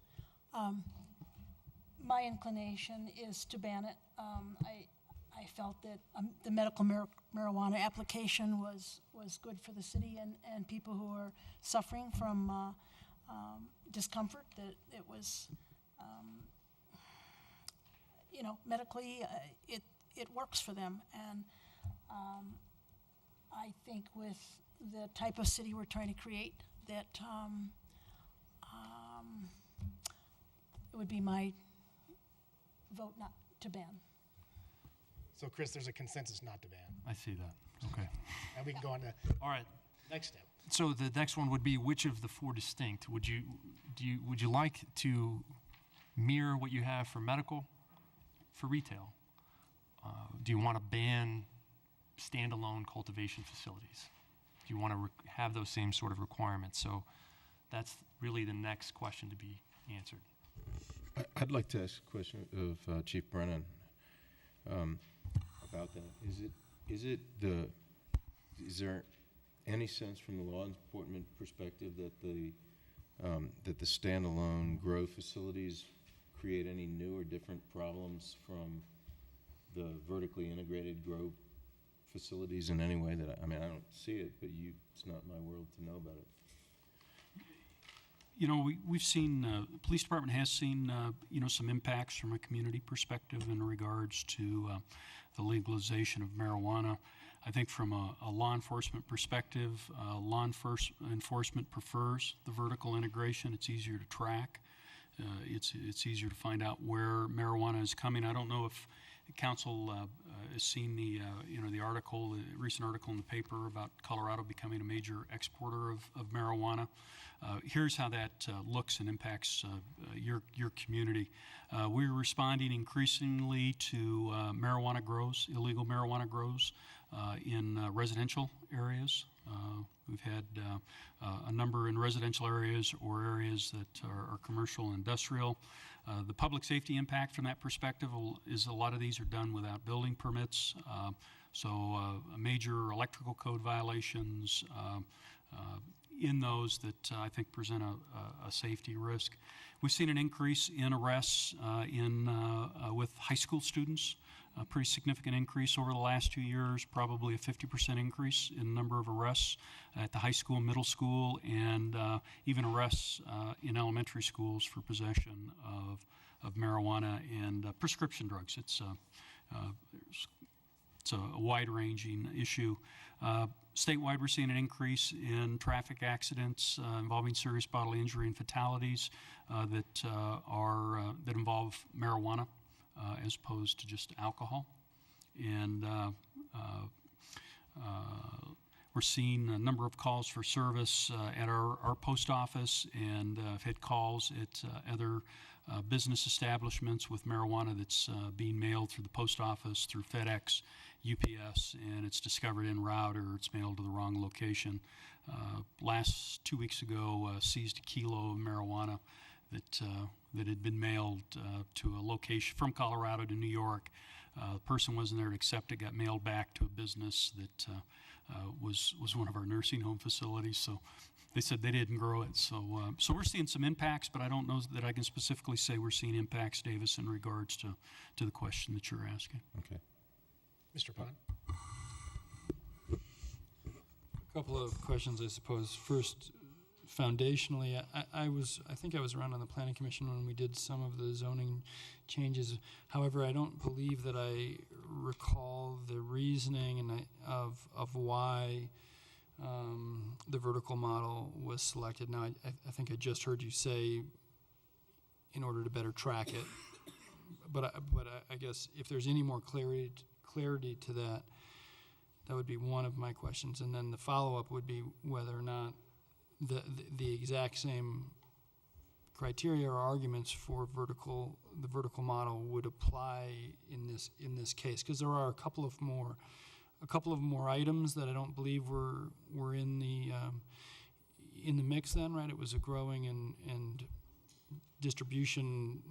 My inclination is to ban it. I felt that the medical marijuana application was good for the city and people who are suffering from discomfort, that it was, medically, it works for them. And I think with the type of city we're trying to create, that it would be my vote not to ban. So, Chris, there's a consensus not to ban. I see that. Okay. And we can go on to All right. next step. So the next one would be which of the four distinct would you like to mirror what you have for medical, for retail? Do you want to ban standalone cultivation facilities? Do you want to have those same sort of requirements? So that's really the next question to be answered. I'd like to ask a question of Chief Brennan about that. Is there any sense from the law enforcement perspective that the standalone grow facilities create any new or different problems from the vertically integrated grow facilities in any way that, I mean, I don't see it, but it's not my world to know about it. You know, we've seen, the police department has seen, you know, some impacts from a community perspective in regards to the legalization of marijuana. I think from a law enforcement perspective, law enforcement prefers the vertical integration. It's easier to track. It's easier to find out where marijuana is coming. I don't know if council has seen the you know, the article, the recent article in the paper about Colorado becoming a major exporter of marijuana. Here's how that looks and impacts your community. We're responding increasingly to marijuana grows, illegal marijuana grows in residential areas. We've had a number in residential areas or areas that are commercial and industrial. The public safety impact from that perspective is a lot of these are done without building permits. So major electrical code violations in those that I think present a safety risk. We've seen an increase in arrests with high school students. A pretty significant increase over the last 2 years, probably a 50% increase in the number of arrests at the high school, middle school, and even arrests in elementary schools for possession of marijuana and prescription drugs. It's a wide-ranging issue. Statewide, we're seeing an increase in traffic accidents involving serious bodily injury and fatalities that involve marijuana. As opposed to just alcohol. And we're seeing a number of calls for service at our post office, and I've had calls at other business establishments with marijuana that's being mailed through the post office, through FedEx, UPS, and it's discovered en route or it's mailed to the wrong location. Last 2 weeks ago, seized a kilo of marijuana that had been mailed to a location from Colorado to New York. The person wasn't there to accept it, got mailed back to a business that was one of our nursing home facilities. So they said they didn't grow it. So we're seeing some impacts, but I don't know that I can specifically say we're seeing impacts, Davis, in regards to the question that you're asking. Okay. Mr. Pond? A couple of questions, I suppose. First, foundationally, I think I was around on the Planning Commission when we did some of the zoning changes. However, I don't believe that I recall the reasoning of why the vertical model was selected. Now, I think I just heard you say in order to better track it. But I guess if there's any more clarity to that, that would be one of my questions. And then the follow-up would be whether or not the exact same criteria or arguments for the vertical model would apply in this case, because there are a couple of more items that I don't believe were in the mix then, right? It was a growing and distribution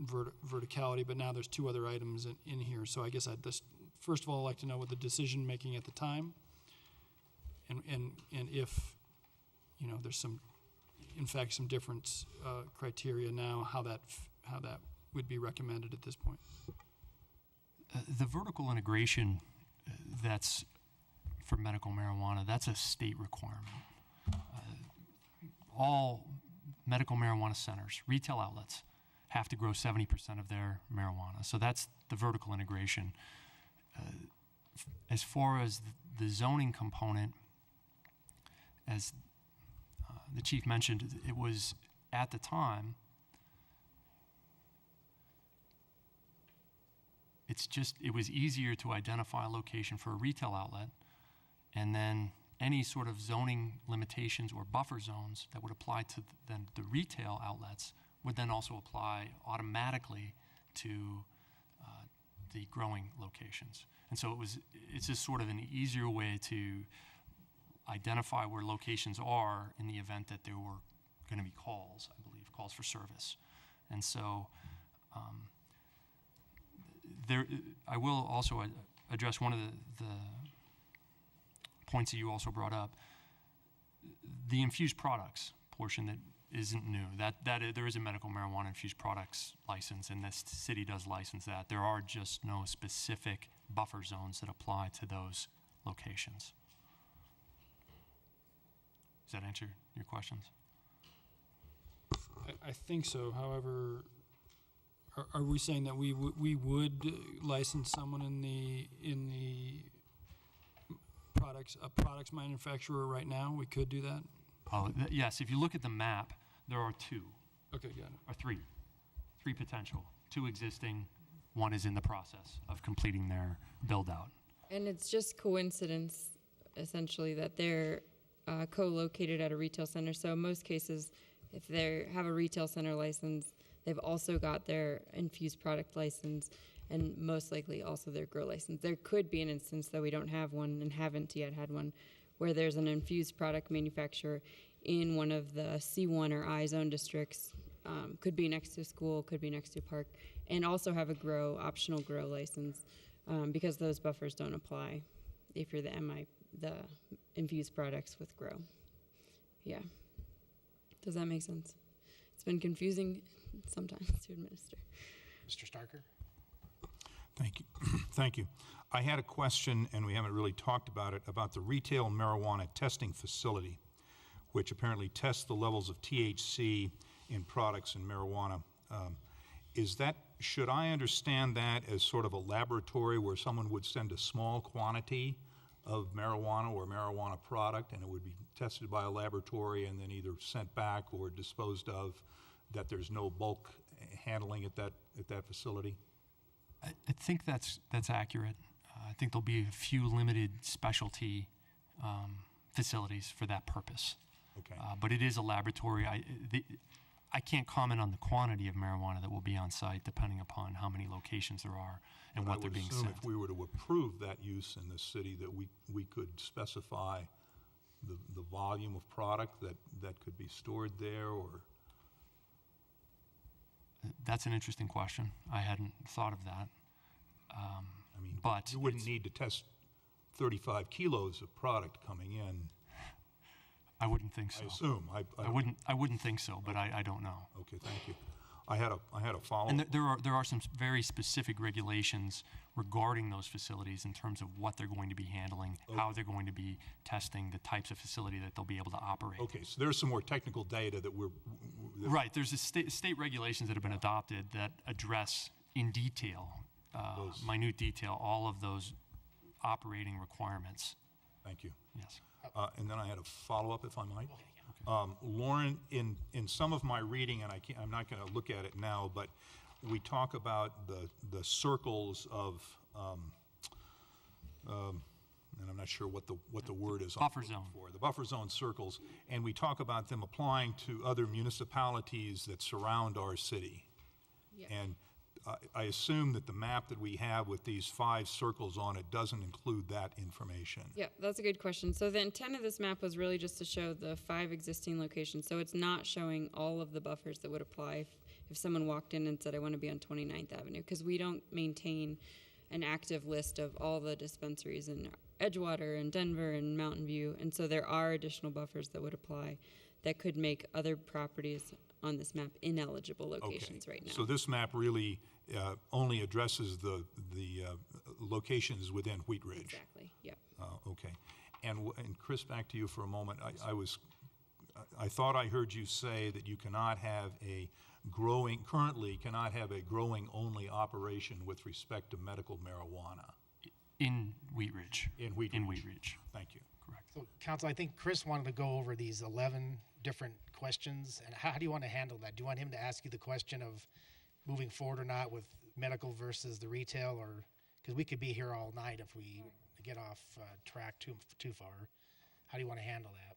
verticality, but now there's two other items in here. So I guess I'd just first of all like to know what the decision making at the time, and if there's in fact some different criteria now, how that would be recommended at this point. The vertical integration that's for medical marijuana, that's a state requirement. All medical marijuana centers, retail outlets, have to grow 70% of their marijuana. So that's the vertical integration. As far as the zoning component, as the chief mentioned, it was at the time, it was easier to identify a location for a retail outlet, and then any sort of zoning limitations or buffer zones that would apply to the retail outlets would then also apply automatically to the growing locations. And so it's just sort of an easier way to identify where locations are in the event that there were going to be calls, I believe, calls for service. And so I will also address one of the points that you also brought up, the infused products portion that isn't new. There is a medical marijuana infused products license, and this city does license that. There are just no specific buffer zones that apply to those locations. Does that answer your questions? I think so. However, are we saying that we would license someone in the products manufacturer right now? We could do that? Yes, if you look at the map, there are two. Okay, got it. Or three potential. 2 existing, 1 is in the process of completing their build-out. And it's just coincidence, essentially, that they're co-located at a retail center. So in most cases, if they have a retail center license, they've also got their infused product license, and most likely also their grow license. There could be an instance that we don't have one and haven't yet had one, where there's an infused product manufacturer in one of the C1 or I zone districts, could be next to a school, could be next to a park, and also have a optional grow license, because those buffers don't apply if you're the infused products with grow. Yeah. Does that make sense? It's been confusing sometimes to administer. Mr. Starker? Thank you. Thank you. I had a question, and we haven't really talked about it, about the retail marijuana testing facility, which apparently tests the levels of THC in products in marijuana. Should I understand that as sort of a laboratory where someone would send a small quantity of marijuana or marijuana product, and it would be tested by a laboratory and then either sent back or disposed of, that there's no bulk handling at that facility? I think that's accurate. I think there'll be a few limited specialty facilities for that purpose. Okay. But it is a laboratory. I can't comment on the quantity of marijuana that will be on site, depending upon how many locations there are and what they're being sent. I would assume if we were to approve that use in this city, that we could specify the volume of product that could be stored there, or? That's an interesting question. I hadn't thought of that. I mean, but you wouldn't need to test 35 kilos of product coming in. I wouldn't think so. I assume. I wouldn't think so, but I don't know. Okay, thank you. I had a follow-up. And there are some very specific regulations regarding those facilities in terms of what they're going to be handling, how they're going to be testing, the types of facility that they'll be able to operate. Okay, so there's some more technical data that we're... Right, there's state regulations that have been adopted that address in detail, minute detail, all of those operating requirements. Thank you. Yes. And then I had a follow-up, if I might. Lauren, in some of my reading, and I'm not going to look at it now, but we talk about the circles of, and I'm not sure what the word is. Buffer zone. The buffer zone circles, and we talk about them applying to other municipalities that surround our city. Yeah. And I assume that the map that we have with these 5 circles on it doesn't include that information. Yeah, that's a good question. So the intent of this map was really just to show the 5 existing locations. So it's not showing all of the buffers that would apply if someone walked in and said, I want to be on 29th Avenue, because we don't maintain an active list of all the dispensaries in Edgewater and Denver and Mountain View. And so there are additional buffers that would apply that could make other properties on this map ineligible locations right now. So this map really only addresses the locations within Wheat Ridge. Exactly. Yep. Okay. And Chris, back to you for a moment. I thought I heard you say that you currently cannot have a growing only operation with respect to medical marijuana. In Wheat Ridge. In Wheat Ridge. Thank you. Correct. So, Council, I think Chris wanted to go over these 11 different questions. And how do you want to handle that? Do you want him to ask you the question of moving forward or not with medical versus the retail? Or because we could be here all night if we get off track too far. How do you want to handle that?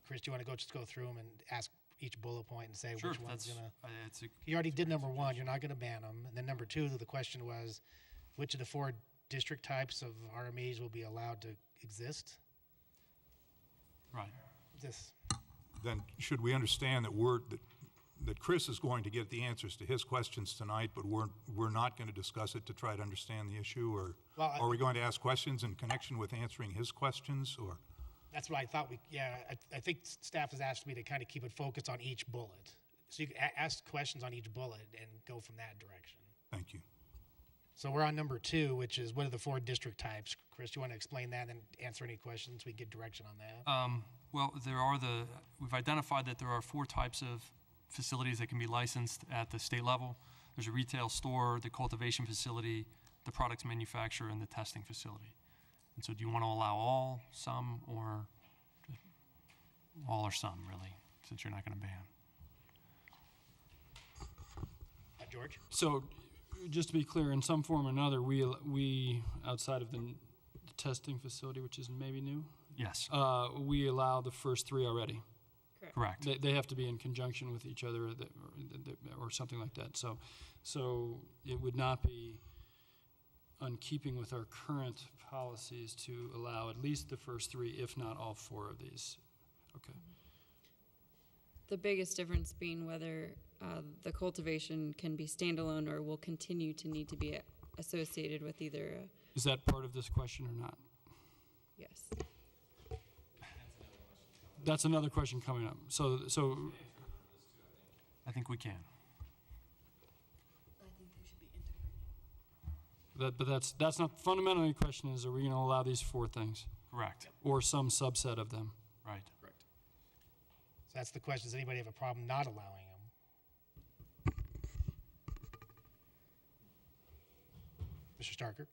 Chris, do you want to just go through them and ask each bullet point and say sure, which one's going to... You already did number 1. You're not going to ban them. And then number 2, the question was, which of the 4 district types of RMEs will be allowed to exist? Right. Then should we understand that Chris is going to get the answers to his questions tonight, but we're not going to discuss it to try to understand the issue, or are we going to ask questions in connection with answering his questions, or? That's what I thought I think staff has asked me to kind of keep it focused on each bullet. So you can ask questions on each bullet and go from that direction. Thank you. So we're on number 2, which is what are the 4 district types? Chris, do you want to explain that and answer any questions? We can get direction on that. Well, we've identified that there are 4 types of facilities that can be licensed at the state level. There's a retail store, the cultivation facility, the products manufacturer, and the testing facility. And so do you want to allow all, some, or all or some, really, since you're not going to ban? George? So, just to be clear, in some form or another, we outside of the testing facility, which is maybe new, Yes, we allow the first 3 already. correct. They have to be in conjunction with each other or something like that. So it would not be on keeping with our current policies to allow at least the first 3, if not all 4 of these. Okay. The biggest difference being whether the cultivation can be standalone or will continue to need to be associated with either Is that part of this question or not? yes. That's another question coming up. So I think we can. but that's not fundamentally the question is, are we going to allow these 4 things Correct. or some subset of them? Right. So that's the question. Does anybody have a problem not allowing them? Mr. Starker?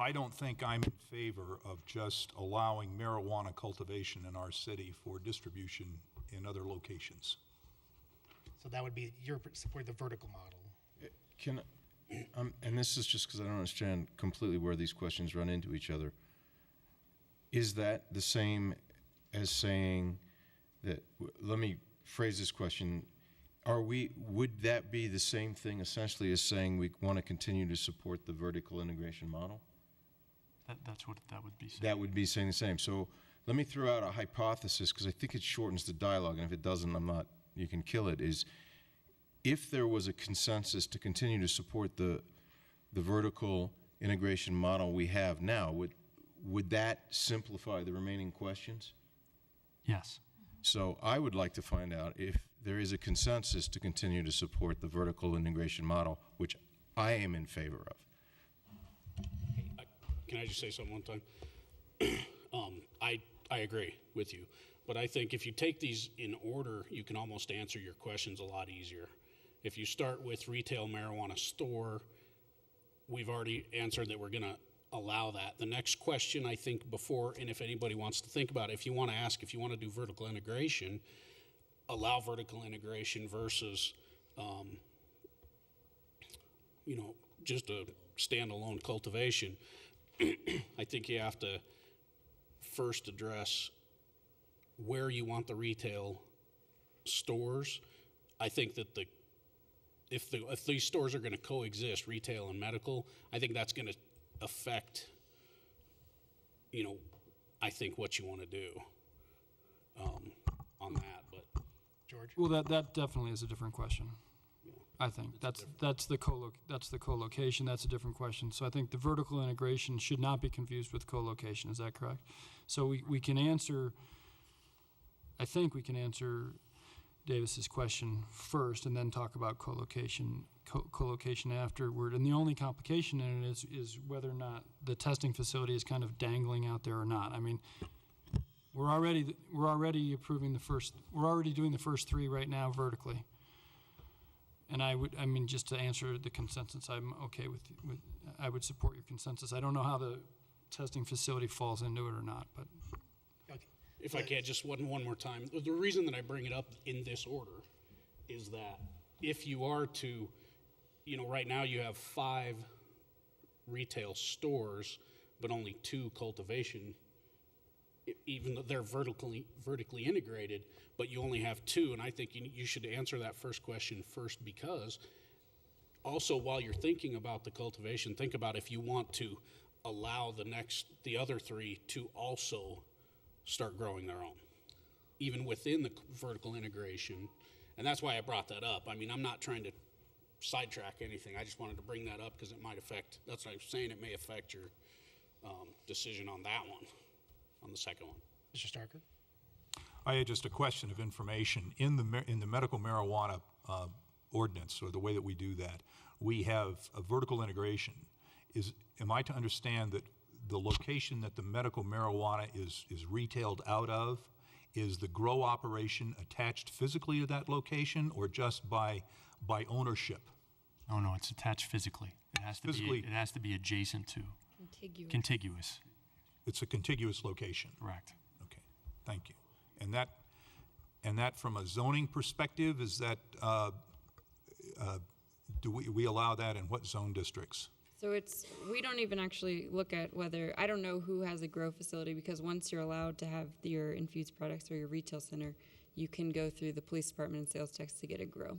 I don't think I'm in favor of just allowing marijuana cultivation in our city for distribution in other locations. So that would be your support the vertical model. And this is just because I don't understand completely where these questions run into each other. Is that the same as saying that, let me phrase this question, would that be the same thing essentially as saying we want to continue to support the vertical integration model? That's what that would be saying. That would be saying the same. So let me throw out a hypothesis because I think it shortens the dialogue, and if it doesn't, you can kill it, is if there was a consensus to continue to support the vertical integration model we have now, would that simplify the remaining questions? Yes. So I would like to find out if there is a consensus to continue to support the vertical integration model, which I am in favor of. Can I just say something one time? I agree with you, but I think if you take these in order, you can almost answer your questions a lot easier. If you start with retail marijuana store, we've already answered that we're going to allow that. The next question, I think, before, and if anybody wants to think about it, if you want to ask, if you want to do vertical integration, allow vertical integration versus, just a standalone cultivation. I think you have to first address where you want the retail stores. I think that if these stores are going to coexist, retail and medical, I think that's going to affect, I think what you want to do on that. But George? Well, that definitely is a different question. I think that's the co-location. That's a different question. So I think the vertical integration should not be confused with co-location. Is that correct? So we can answer. I think we can answer Davis's question first, and then talk about co-location afterward. And the only complication in it is whether or not the testing facility is kind of dangling out there or not. I mean, we're already approving the first. We're already doing the first 3 right now vertically. And just to answer the consensus, I'm okay with I would support your consensus. I don't know how the testing facility falls into it or not, but. Okay. if I can, just one more time. The reason that I bring it up in this order is that if you are to, right now you have 5 retail stores, but only 2 cultivation, even though they're vertically integrated, but you only have 2, and I think you should answer that first question first, because also while you're thinking about the cultivation, think about if you want to allow the other 3 to also start growing their own, even within the vertical integration. And that's why I brought that up. I mean, I'm not trying to sidetrack anything. I just wanted to bring that up because it might affect, that's what I was saying, it may affect your decision on that one. on the second one. Mr. Starker? I had just a question of information. In the medical marijuana ordinance, or the way that we do that, we have a vertical integration. Am I to understand that the location that the medical marijuana is retailed out of, is the grow operation attached physically to that location, or just by ownership? Oh, no, it's attached physically. It has to be adjacent to. Contiguous. It's a contiguous location. Correct. Okay, thank you. And that from a zoning perspective, is that, do we allow that in what zone districts? So we don't even actually look at whether, I don't know who has a grow facility, because once you're allowed to have your infused products or your retail center, you can go through the police department and sales tax to get a grow.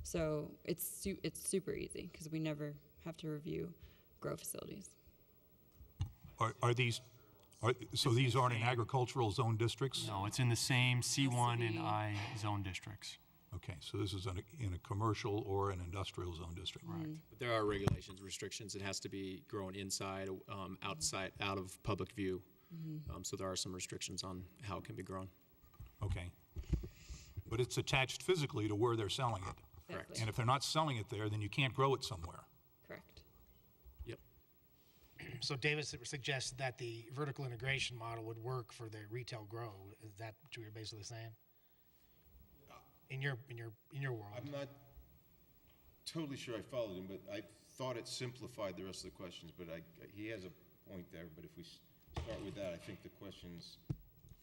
So it's super easy, because we never have to review grow facilities. So these aren't in agricultural zone districts? No, it's in the same C1 and I zone districts. Okay, so this is in a commercial or an industrial zone district. Right. But there are regulations, restrictions. It has to be grown inside, outside, out of public view. So there are some restrictions on how it can be grown. Okay. But it's attached physically to where they're selling it. Correct. And if they're not selling it there, then you can't grow it somewhere. Correct. Yep. So Davis suggests that the vertical integration model would work for the retail grow. Is that what you're basically saying? In your world? I'm not totally sure I followed him, but I thought it simplified the rest of the questions, but he has a point there, but if we start with that, I think the questions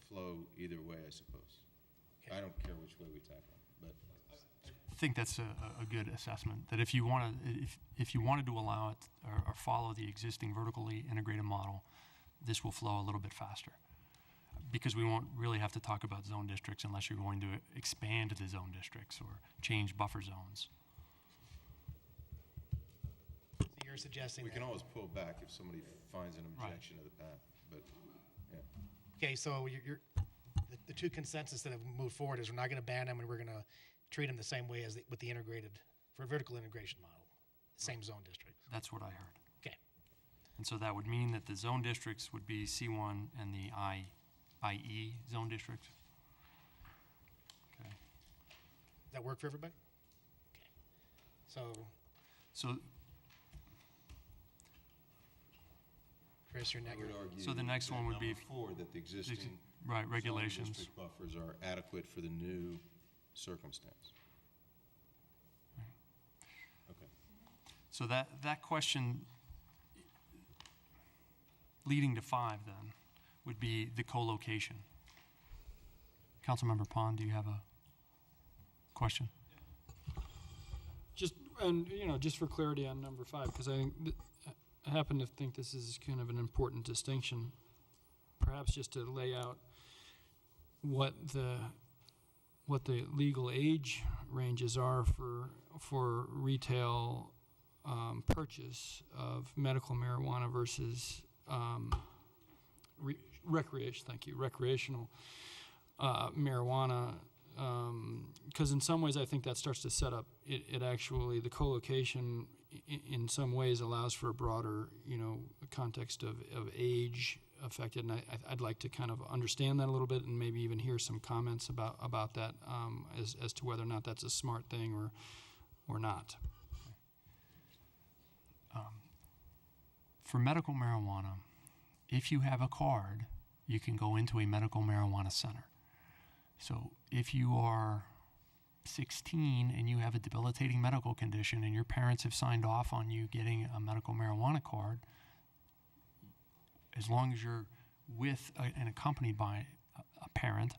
flow either way, I suppose. Okay. I don't care which way we tackle them, but. I think that's a good assessment, that if you wanted to allow it or follow the existing vertically integrated model, this will flow a little bit faster, because we won't really have to talk about zone districts unless you're going to expand the zone districts or change buffer zones. So you're suggesting we can always pull back if somebody finds an objection to the path, but yeah. Okay, so the two consensus that have moved forward is we're not going to ban them, and we're going to treat them the same way as with the integrated, for a vertical integration model, same zone districts. That's what I heard. Okay. And so that would mean that the zone districts would be C1 and the IE zone district. Okay. Does that work for everybody? Okay. So Chris, you're next. So the next one would be four, that the existing regulations district buffers are adequate for the new circumstance. Okay. So that question leading to 5 then would be the co-location. Councilmember Pond, do you have a question? Just for clarity on number 5, because I happen to think this is kind of an important distinction, perhaps just to lay out what the legal age ranges are for retail purchase of medical marijuana versus recreational marijuana, because in some ways I think that starts to set up it actually, the co-location in some ways allows for a broader context of age affected, and I'd like to kind of understand that a little bit and maybe even hear some comments about that as to whether or not that's a smart thing or not. For medical marijuana, if you have a card, you can go into a medical marijuana center. So if you are 16 and you have a debilitating medical condition and your parents have signed off on you getting a medical marijuana card, as long as you're with and accompanied by a parent,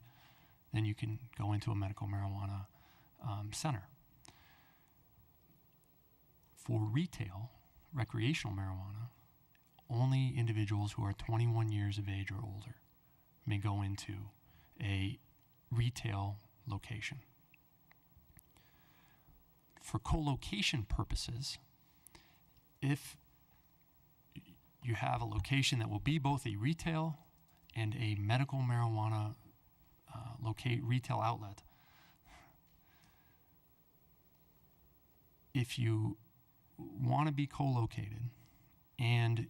then you can go into a medical marijuana center. For retail, recreational marijuana, only individuals who are 21 years of age or older may go into a retail location. For co-location purposes, if you have a location that will be both a retail and a medical marijuana retail outlet, if you want to be co-located and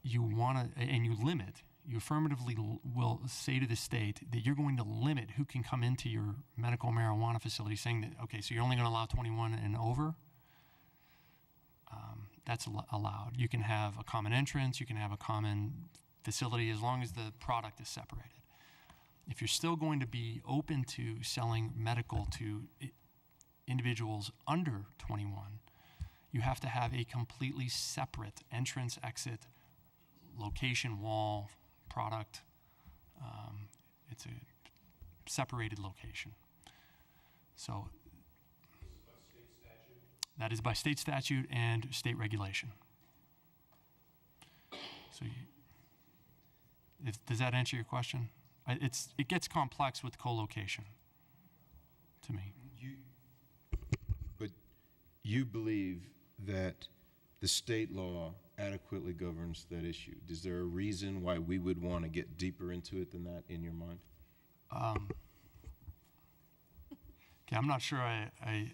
you want to, and you limit, you affirmatively will say to the state that you're going to limit who can come into your medical marijuana facility, saying that, okay, so you're only going to allow 21 and over, that's allowed. You can have a common entrance, you can have a common facility as long as the product is separated. If you're still going to be open to selling medical to individuals under 21, you have to have a completely separate entrance, exit, location, wall, product. It's a separated location. So that is by state statute and state regulation. So does that answer your question? It gets complex with co-location, to me. But you believe that the state law adequately governs that issue. Is there a reason why we would want to get deeper into it than that in your mind? Okay, I'm not sure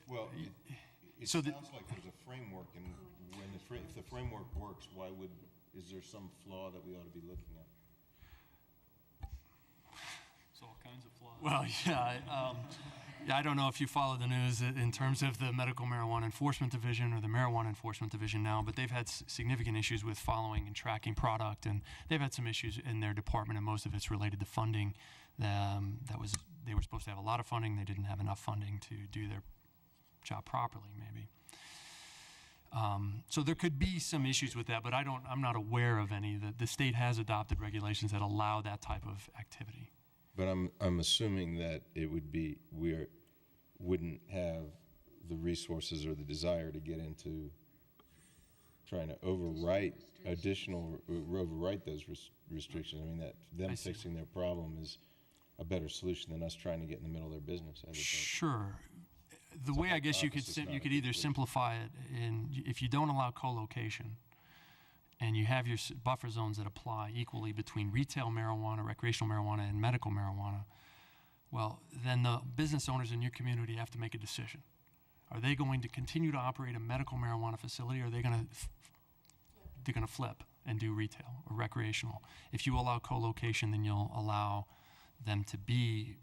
Well, it sounds like there's a framework, and if the framework works, is there some flaw that we ought to be looking at? All kinds of flaws. Well, yeah, I don't know if you follow the news in terms of the Medical Marijuana Enforcement Division or the Marijuana Enforcement Division now, but they've had significant issues with following and tracking product, and they've had some issues in their department, and most of it's related to funding. They were supposed to have a lot of funding. They didn't have enough funding to do their job properly, maybe. So there could be some issues with that, but I'm not aware of any. The state has adopted regulations that allow that type of activity. But I'm assuming that it would be wouldn't have the resources or the desire to get into trying to overwrite those restrictions. I mean, that them fixing their problem is a better solution than us trying to get in the middle of their business. I would think. Sure. The way I guess you could either simplify it in, if you don't allow co-location, and you have your buffer zones that apply equally between retail marijuana, recreational marijuana, and medical marijuana, well, then the business owners in your community have to make a decision. Are they going to continue to operate a medical marijuana facility, or are they going to flip and do retail or recreational? If you allow co-location, then you'll allow them to be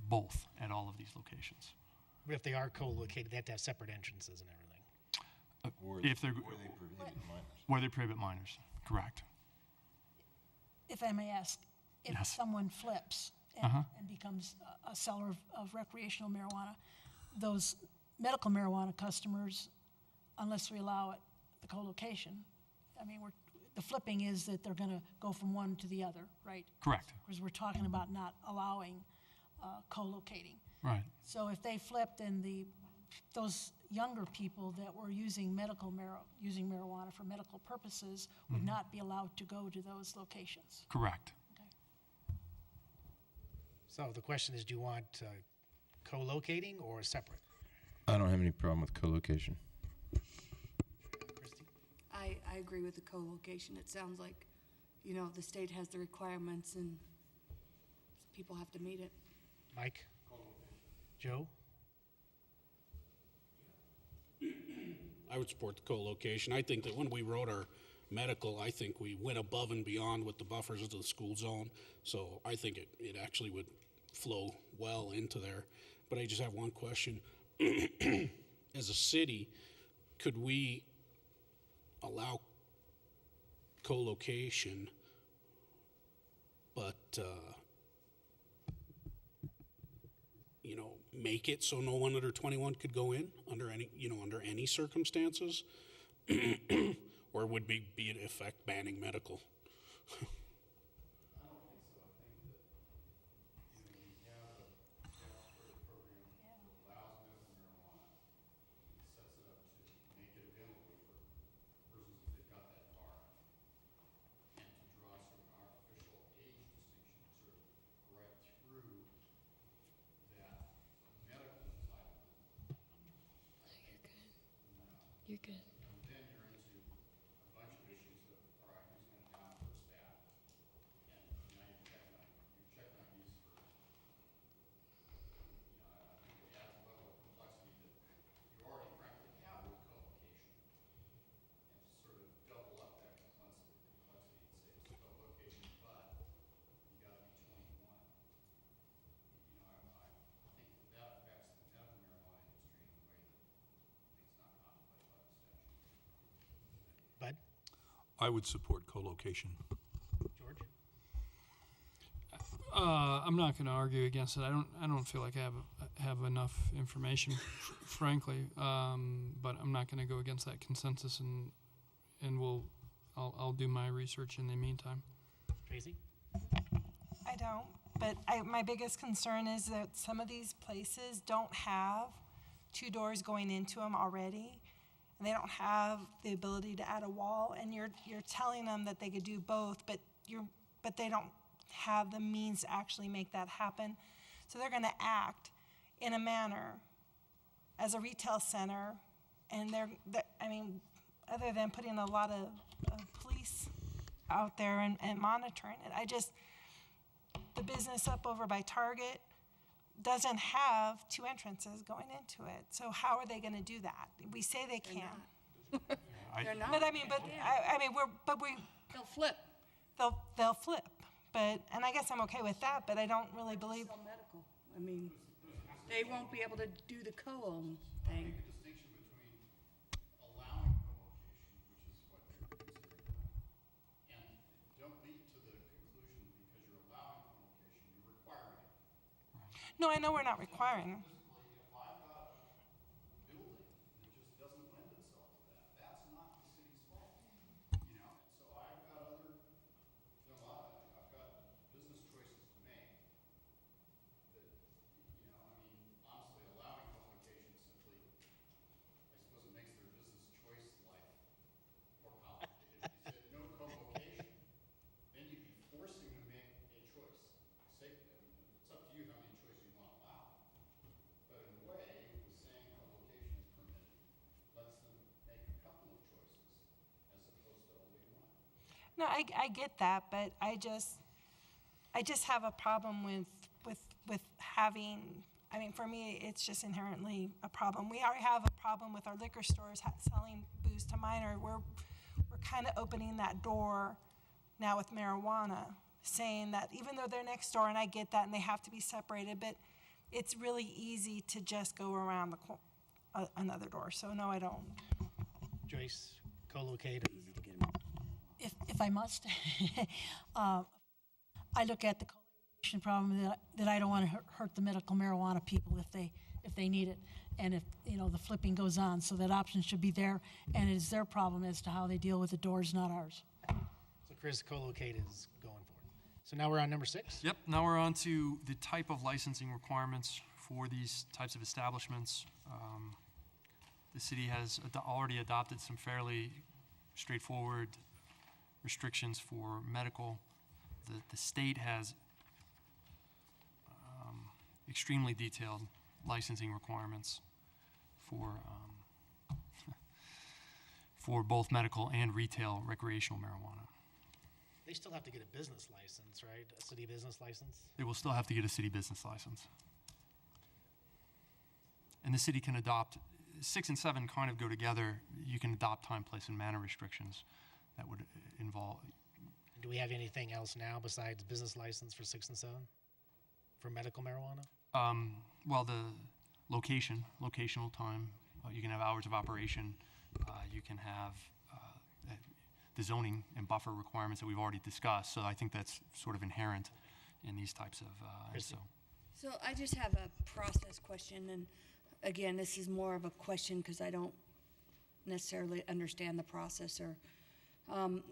both at all of these locations. But if they are co-located, they have to have separate entrances and everything. Or they prohibit minors. Or they prohibit minors, correct. If I may ask, if Yes. someone flips and becomes a seller of recreational marijuana, those medical marijuana customers, unless we allow it, the co-location, I mean, the flipping is that they're going to go from one to the other, right? Correct. Because we're talking about not allowing co-locating. Right. So if they flipped and those younger people that were using using marijuana for medical purposes would not be allowed to go to those locations. Correct. Okay. So the question is, do you want co-locating or separate? I don't have any problem with co-location. Christy? I agree with the co-location. It sounds like, the state has the requirements and people have to meet it. Mike? Joe? I would support the co-location. I think that when we wrote our medical, I think we went above and beyond with the buffers of the school zone. So I think it actually would flow well into there. But I just have one question. As a city, could we allow co-location, but make it so no one under 21 could go in under any circumstances, or would be in effect banning medical? You're good. And then you're into a bunch of issues of, all right, who's going to count for staff? I would support co-location. George? I'm not going to argue against it. I don't feel like I have enough information, frankly. But I'm not going to go against that consensus, and I'll do my research in the meantime. Tracy? I don't, but my biggest concern is that some of these places don't have 2 doors going into them already, and they don't have the ability to add a wall, and you're telling them that they could do both, but they don't have the means to actually make that happen. So they're going to act in a manner as a retail center, and other than putting a lot of police out there and monitoring it, the business up over by Target doesn't have 2 entrances going into it. So how are they going to do that? We say they can. They're not. But They'll flip. They'll flip. And I guess I'm okay with that, but I don't really believe. Sell medical. I mean, they won't be able to do the co-own thing. No, I know we're not requiring. No, I get that, but I just have a problem with having. I mean, for me, it's just inherently a problem. We already have a problem with our liquor stores selling booze to minor. We're kind of opening that door now with marijuana, saying that even though they're next door, and I get that, and they have to be separated, but it's really easy to just go around another door. So no, I don't. Joyce, co-located. If I must, I look at the co-location problem that I don't want to hurt the medical marijuana people if they need it, and if the flipping goes on. So that option should be there, and it is their problem as to how they deal with the doors, not ours. So Chris, co-located is going forward. So now we're on number 6. Yep, now we're on to the type of licensing requirements for these types of establishments. The city has already adopted some fairly straightforward restrictions for medical. The state has extremely detailed licensing requirements for both medical and retail recreational marijuana. They still have to get a business license, right? A city business license? They will still have to get a city business license. And the city can adopt, 6 and 7 kind of go together. You can adopt time, place, and manner restrictions that would involve. Do we have anything else now besides business license for 6 and 7 for medical marijuana? Well, the locational time. You can have hours of operation. You can have the zoning and buffer requirements that we've already discussed. So I think that's sort of inherent in these types of. So I just have a process question, and again, this is more of a question because I don't necessarily understand the process.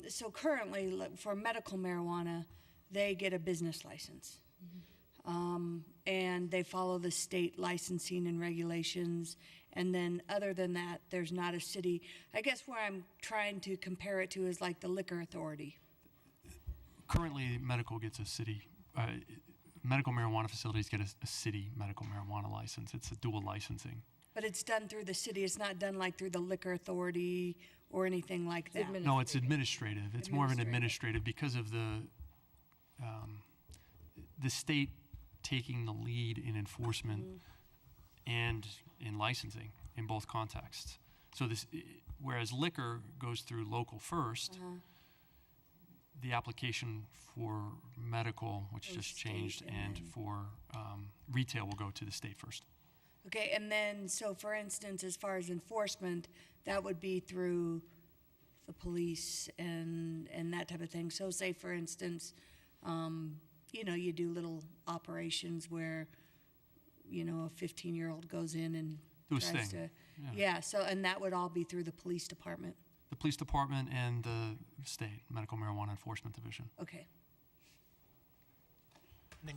So currently, for medical marijuana, they get a business license. And they follow the state licensing and regulations. And then other than that, there's not a city. I guess where I'm trying to compare it to is like the liquor authority. Currently, medical gets a city, medical marijuana facilities get a city medical marijuana license. It's a dual licensing. But it's done through the city. It's not done like through the liquor authority or anything like that. No, it's administrative. It's more of an administrative because of the state taking the lead in enforcement and in licensing in both contexts. So whereas liquor goes through local first, the application for medical, which just changed, and for retail will go to the state first. Okay, and then, so for instance, as far as enforcement, that would be through the police and that type of thing. So say, for instance, you know, you do little operations where, you know, a 15-year-old goes in and Do a tries sting. to, yeah, so, and that would all be through the police department. The police department and the state medical marijuana enforcement division. Okay. And then,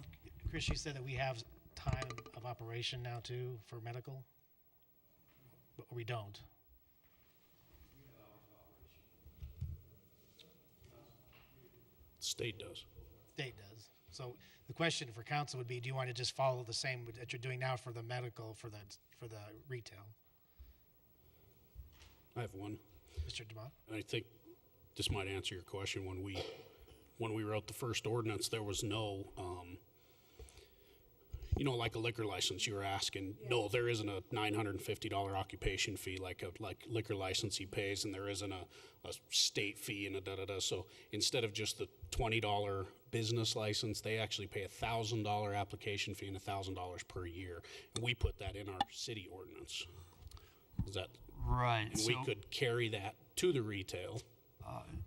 Chris, you said that we have time of operation now too for medical? But we don't. State does. State does. So the question for council would be, do you want to just follow the same that you're doing now for the medical, for the retail? I have one. Mr. Demott? And I think this might answer your question. When we wrote the first ordinance, there was no, you know, like a liquor license, you were asking. Yeah. No, there isn't a $950 occupation fee like liquor licensee pays, and there isn't a state fee and a da-da-da. So instead of just the $20 business license, they actually pay a $1,000 application fee and $1,000 per year. And we put that in our city ordinance. Is that right? And we could carry that to the retail.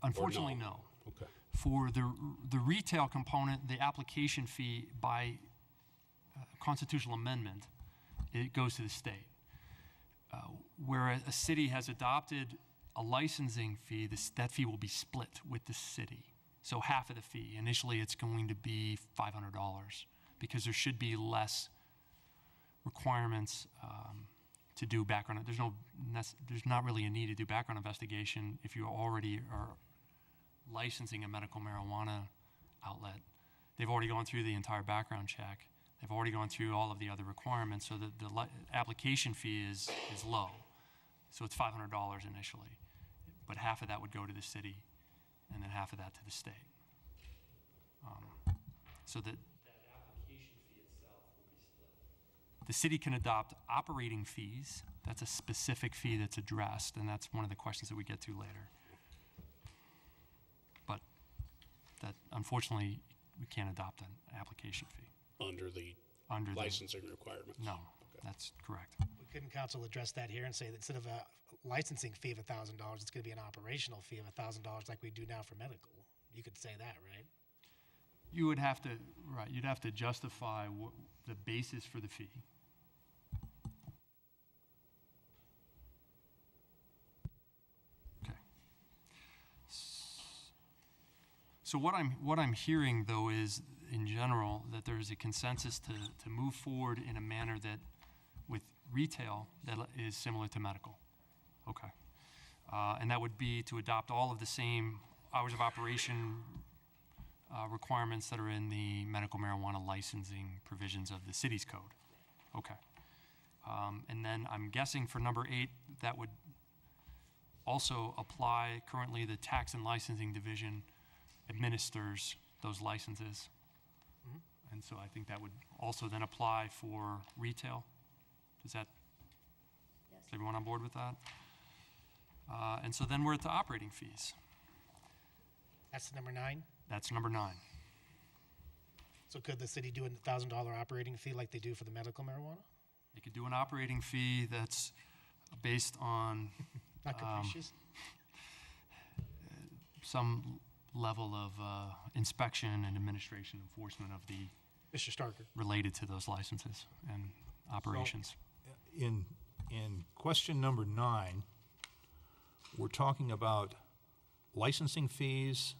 Unfortunately, no. Okay. For the retail component, the application fee by constitutional amendment, it goes to the state. Where a city has adopted a licensing fee, that fee will be split with the city. So half of the fee. Initially, it's going to be $500 because there should be less requirements to do background. There's not really a need to do background investigation if you already are licensing a medical marijuana outlet. They've already gone through the entire background check. They've already gone through all of the other requirements, so the application fee is low. So it's $500 initially, but half of that would go to the city, and then half of that to the state. So that application fee itself will be split. The city can adopt operating fees. That's a specific fee that's addressed, and that's one of the questions that we get to later. But that, unfortunately, we can't adopt an application fee. Under the licensing requirements. No, that's correct. Couldn't council address that here and say that instead of a licensing fee of $1,000, it's going to be an operational fee of $1,000 like we do now for medical? You could say that, right? You would have to, right, you'd have to justify the basis for the fee. Okay. So what I'm hearing, though, is in general that there is a consensus to move forward in a manner that with retail that is similar to medical. Okay. And that would be to adopt all of the same hours of operation requirements that are in the medical marijuana licensing provisions of the city's code. Okay. And then I'm guessing for number 8, that would also apply. Currently, the tax and licensing division administers those licenses. And so I think that would also then apply for retail. Is everyone on board with that? And so then we're at the operating fees. That's number 9? That's number 9. So could the city do a $1,000 operating fee like they do for the medical marijuana? They could do an operating fee that's based on Not capricious? Some level of inspection and administration enforcement of the Mr. Starker. related to those licenses and operations. So, in question number 9, we're talking about licensing fees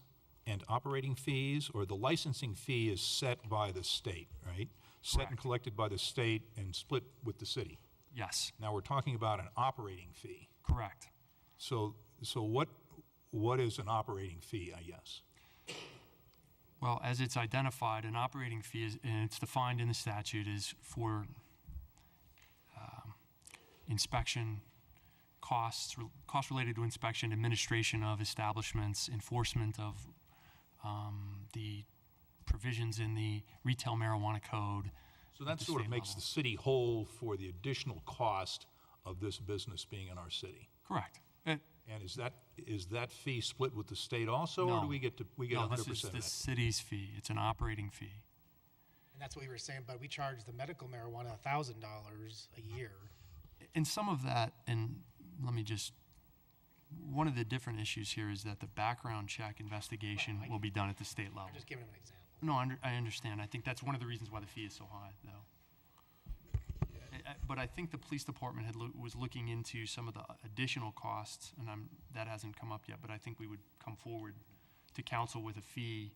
and operating fees, or the licensing fee is set by the state, right? Set Correct. and collected by the state and split with the city. Yes, Now we're talking about an operating fee. correct. So what is an operating fee, I guess? Well, as it's identified, an operating fee is, and it's defined in the statute, is for inspection costs related to inspection, administration of establishments, enforcement of the provisions in the retail marijuana code. So that at the sort of state makes level. the city whole for the additional cost of this business being in our city. Correct. And is that fee split with the state also, or No. do we get 100% No, this is of the that? city's fee. It's an operating fee. And that's what we were saying, but we charge the medical marijuana $1,000 a year. And some of that, and let me just one of the different issues here is that the background check investigation will be done at the state level. I'm just giving him an example. No, I understand. I think that's one of the reasons why the fee is so high, though. But I think the police department was looking into some of the additional costs, and that hasn't come up yet, but I think we would come forward to council with a fee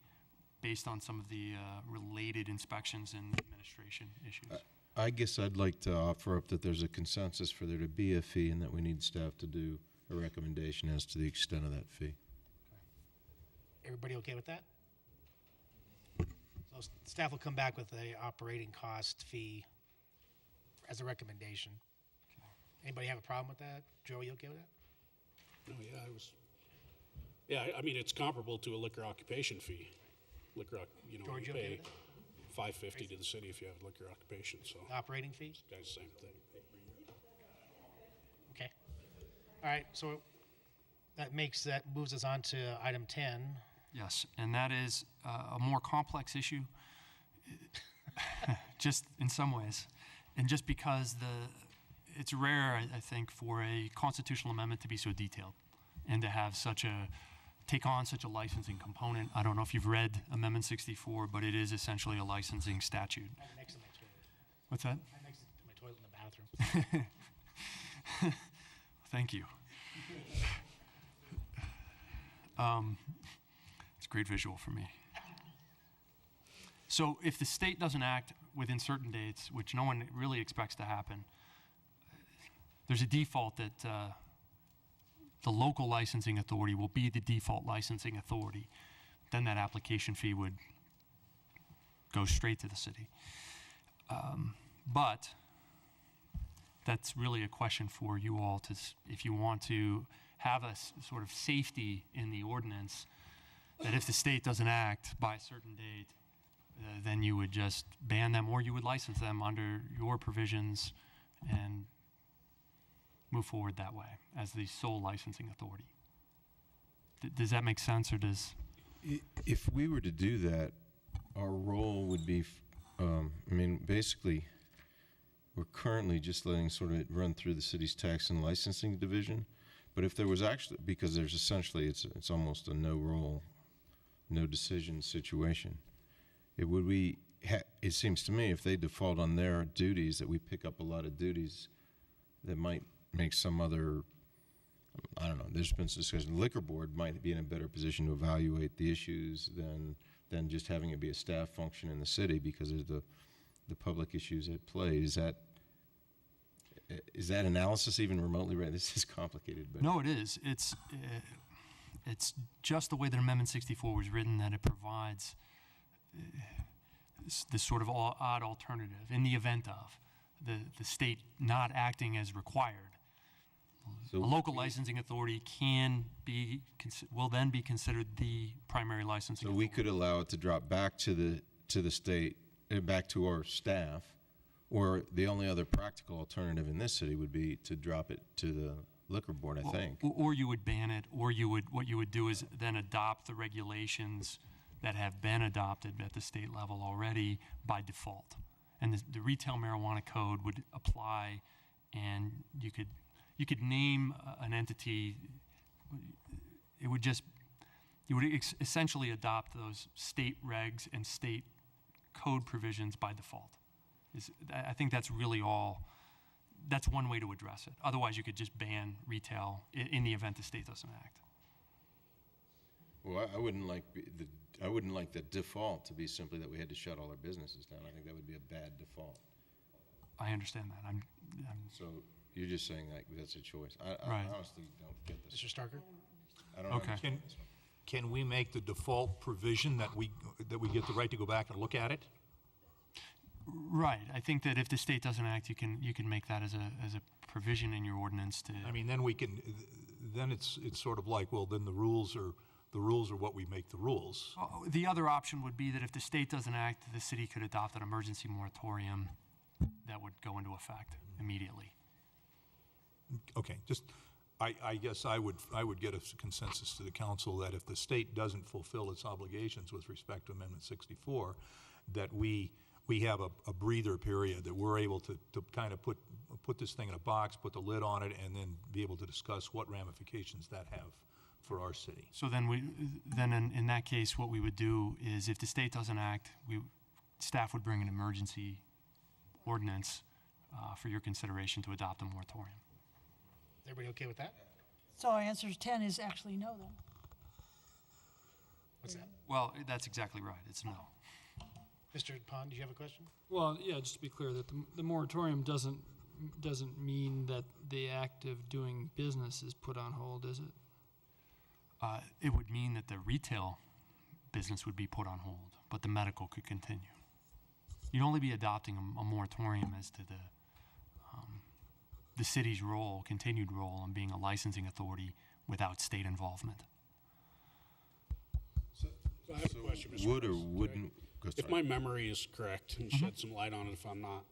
based on some of the related inspections and administration issues. I guess I'd like to offer up that there's a consensus for there to be a fee and that we need staff to do a recommendation as to the extent of that fee. Everybody okay with that? So staff will come back with a operating cost fee as a recommendation. Anybody have a problem with that? Joe, you okay with that? Oh, yeah, I mean, it's comparable to a liquor occupation fee. George, you you okay pay with $5.50 to the city if you have liquor occupation, so. Operating fee? Guys, same thing. Okay. All right, so that moves us on to item 10. Yes, and that is a more complex issue, just in some ways. And just because it's rare, I think, for a constitutional amendment to be so detailed and to have take on such a licensing component. I don't know if you've read Amendment 64, but it is essentially a licensing statute. I'm next to my toilet. What's that? I'm next to my toilet in the bathroom. Thank you. It's a great visual for me. So if the state doesn't act within certain dates, which no one really expects to happen, there's a default that the local licensing authority will be the default licensing authority. Then that application fee would go straight to the city. But that's really a question for you all if you want to have a sort of safety in the ordinance that if the state doesn't act by a certain date, then you would just ban them or you would license them under your provisions and move forward that way as the sole licensing authority. Does that make sense, or does? If we were to do that, our role would be, basically, we're currently just letting sort of it run through the city's tax and licensing division. But if there was actually, because there's essentially, it's almost a no role, no decision situation. It seems to me if they default on their duties, that we pick up a lot of duties that might make some other, I don't know, there's been some discussion. The liquor board might be in a better position to evaluate the issues than just having it be a staff function in the city because of the public issues at play. Is that analysis even remotely right? This is complicated. But No, it is. It's just the way that Amendment 64 was written that it provides this sort of odd alternative in the event of the state not acting as required. So a local licensing authority will then be considered the primary licensing authority. We could allow it to drop back to the state, back to our staff, or the only other practical alternative in this city would be to drop it to the liquor board, I think. Or you would ban it, or what you would do is then adopt the regulations that have been adopted at the state level already by default. And the retail marijuana code would apply, and you could name an entity. You would essentially adopt those state regs and state code provisions by default. I think that's really that's one way to address it. Otherwise, you could just ban retail in the event the state doesn't act. Well, I wouldn't like the default to be simply that we had to shut all our businesses down. I think that would be a bad default. I understand that. So you're just saying that that's a choice. I Right. honestly don't get this. Mr. Starker? I don't Okay. understand. Can we make the default provision that we get the right to go back and look at it? Right. I think that if the state doesn't act, you can make that as a provision in your ordinance to. I mean, then it's sort of like, well, then the rules are what we make the rules. The other option would be that if the state doesn't act, the city could adopt an emergency moratorium that would go into effect immediately. Okay, I guess I would get a consensus to the council that if the state doesn't fulfill its obligations with respect to Amendment 64, that we we have a breather period, that we're able to kind of put this thing in a box, put the lid on it, and then be able to discuss what ramifications that have for our city. So then in that case, what we would do is if the state doesn't act, staff would bring an emergency ordinance for your consideration to adopt a moratorium. Is everybody okay with that? So our answer to 10 is actually no then. What's that? Well, that's exactly right. It's no. Mr. Pond, do you have a question? Well, yeah, just to be clear, that the moratorium doesn't mean that the act of doing business is put on hold, is it? It would mean that the retail business would be put on hold, but the medical could continue. You'd only be adopting a moratorium as to the city's role, continued role in being a licensing authority without state involvement. So I have a question, Mr. Would or Price. wouldn't? If my memory is correct, and shed some light on it if I'm not,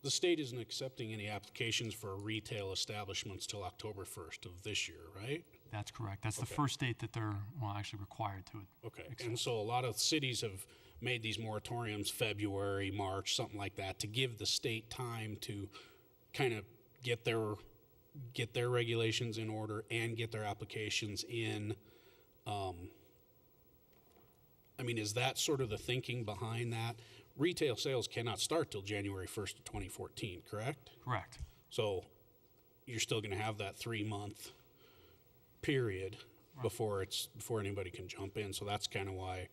the state isn't accepting any applications for retail establishments till October 1st of this year, right? That's correct. That's the Okay. first date that they're actually required to. Okay, and so a lot of cities have made these moratoriums February, March, something like that, to give the state time to kind of get their regulations in order and get their applications in. I mean, is that sort of the thinking behind that? Retail sales cannot start till January 1st of 2014, correct? Correct. So you're still going to have that 3-month period before anybody can jump in. So that's kind of why.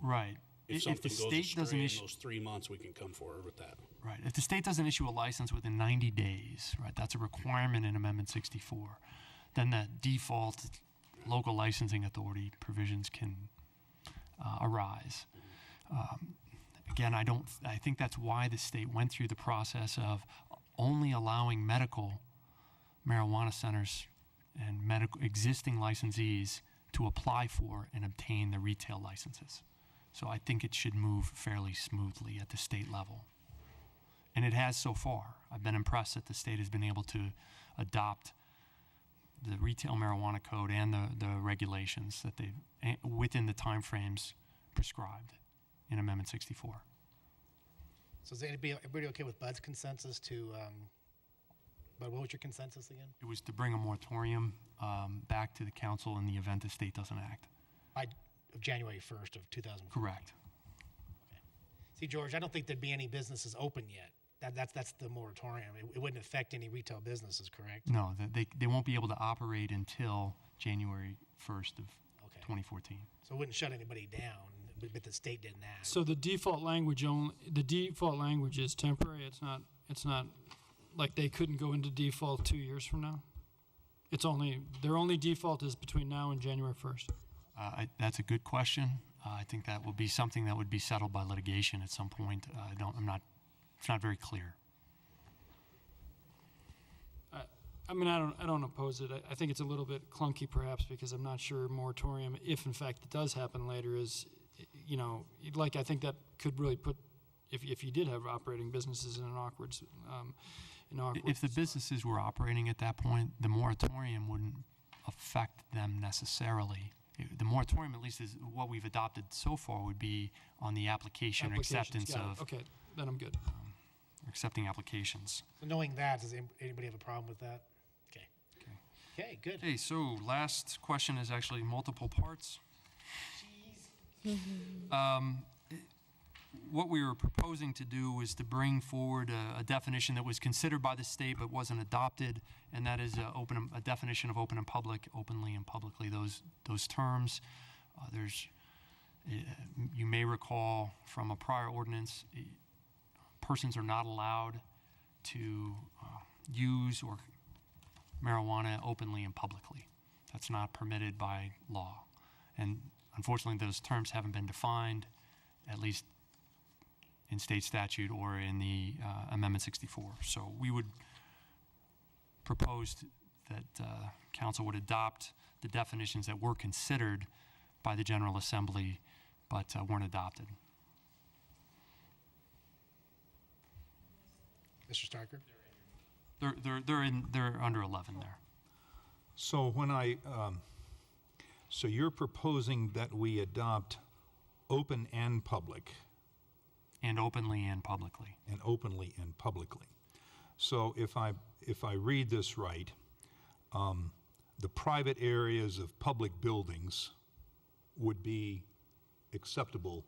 Right. If If the something goes state doesn't astray in issue, those 3 months, we can come forward with that. right, if the state doesn't issue a license within 90 days, right, that's a requirement in Amendment 64, then the default local licensing authority provisions can arise. Again, I think that's why the state went through the process of only allowing medical marijuana centers and existing licensees to apply for and obtain the retail licenses. So I think it should move fairly smoothly at the state level. And it has so far. I've been impressed that the state has been able to adopt the retail marijuana code and the regulations that they've, within the timeframes prescribed in Amendment 64. So is everybody okay with Bud's consensus to, Bud, what was your consensus again? It was to bring a moratorium back to the council in the event the state doesn't act. By January 1st of 2014? Correct. Okay. See, George, I don't think there'd be any businesses open yet. That's the moratorium. It wouldn't affect any retail businesses, correct? No, they won't be able to operate until January 1st of 2014. So it wouldn't shut anybody down, but the state didn't act. So the default language is temporary. It's not like they couldn't go into default 2 years from now. Their only default is between now and January 1st. That's a good question. I think that will be something that would be settled by litigation at some point. It's not very clear. I mean, I don't oppose it. I think it's a little bit clunky perhaps because I'm not sure moratorium, if in fact it does happen later, is, I think that could really put, if you did have operating businesses in an awkward If the businesses were operating at that point, the moratorium wouldn't affect them necessarily. The moratorium, at least is what we've adopted so far, would be on the application or acceptance got it. of. Okay, then I'm good. Accepting applications. So knowing that, does anybody have a problem with that? Okay. Okay, good. Okay, so last question is actually multiple parts. What we were proposing to do was to bring forward a definition that was considered by the state but wasn't adopted, and that is a definition of open and public, openly and publicly, those terms. You may recall from a prior ordinance, persons are not allowed to use or marijuana openly and publicly. That's not permitted by law. And unfortunately, those terms haven't been defined, at least in state statute or in the Amendment 64. So we would propose that council would adopt the definitions that were considered by the General Assembly but weren't adopted. Mr. Starker? They're under 11 there. So so you're proposing that we adopt open and public And openly and publicly. And openly and publicly. So if I read this right, the private areas of public buildings would be acceptable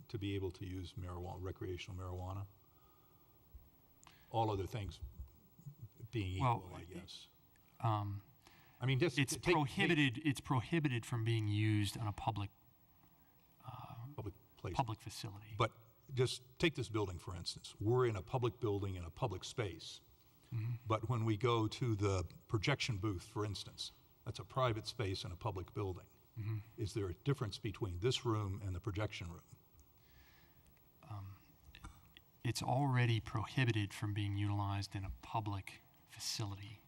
to be able to use marijuana, recreational marijuana? All other things being equal, I guess. I mean, just it's prohibited. It's prohibited from being used on a public place. Public facility. But just take this building, for instance. We're in a public building in a public space. But when we go to the projection booth, for instance, that's a private space in a public building. Is there a difference between this room and the projection room? It's already prohibited from being utilized in a public facility.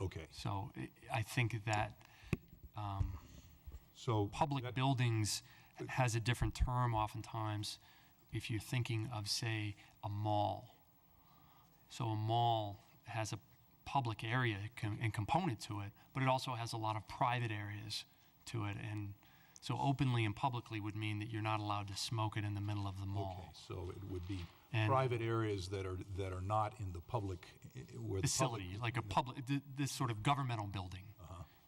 Okay. So I think that so public buildings has a different term oftentimes if you're thinking of, say, a mall. So a mall has a public area and component to it, but it also has a lot of private areas to it. And so openly and publicly would mean that you're not allowed to smoke it in the middle of the mall. Okay, so it would be And private areas that are not in the public, where facility, the like a public, this sort of governmental building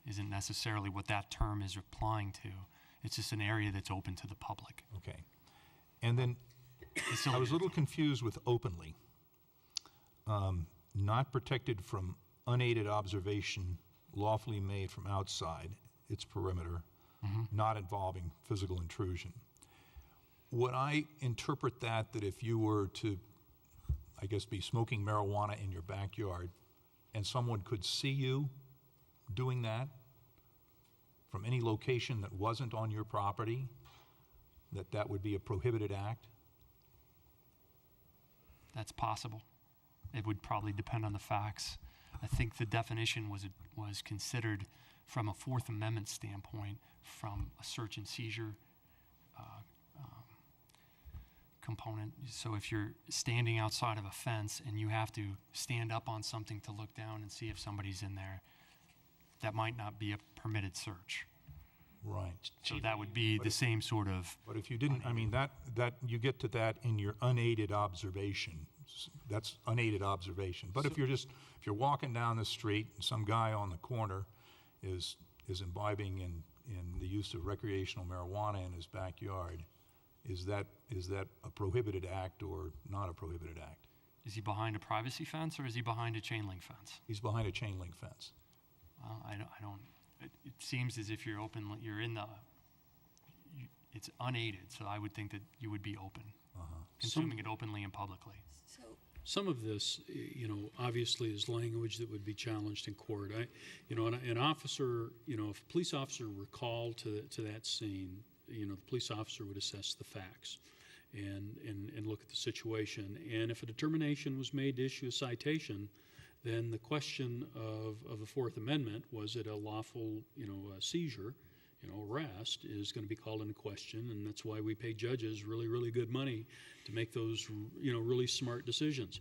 isn't necessarily what that term is applying to. It's just an area that's open to the public. Okay. And then I was a little confused with openly. Not protected from unaided observation, lawfully made from outside its perimeter, not involving physical intrusion. Would I interpret that if you were to, I guess, be smoking marijuana in your backyard and someone could see you doing that from any location that wasn't on your property, that would be a prohibited act? That's possible. It would probably depend on the facts. I think the definition was considered from a Fourth Amendment standpoint, from a search and seizure component. So if you're standing outside of a fence and you have to stand up on something to look down and see if somebody's in there, that might not be a permitted search. Right. So that would be the same sort of. But if you didn't, I mean, that you get to that in your unaided observation. That's unaided observation. But if you're walking down the street and some guy on the corner is imbibing in the use of recreational marijuana in his backyard, is that a prohibited act or not a prohibited act? Is he behind a privacy fence or is he behind a chain link fence? He's behind a chain link fence. I don't. It seems as if you're open. You're in the. It's unaided, so I would think that you would be open, consuming it openly and publicly. Some of this, obviously is language that would be challenged in court. An officer, if a police officer were called to that scene, the police officer would assess the facts and look at the situation. And if a determination was made to issue a citation, then the question of the Fourth Amendment, was it a lawful, seizure, arrest, is going to be called into question, and that's why we pay judges really, really good money to make those, really smart decisions.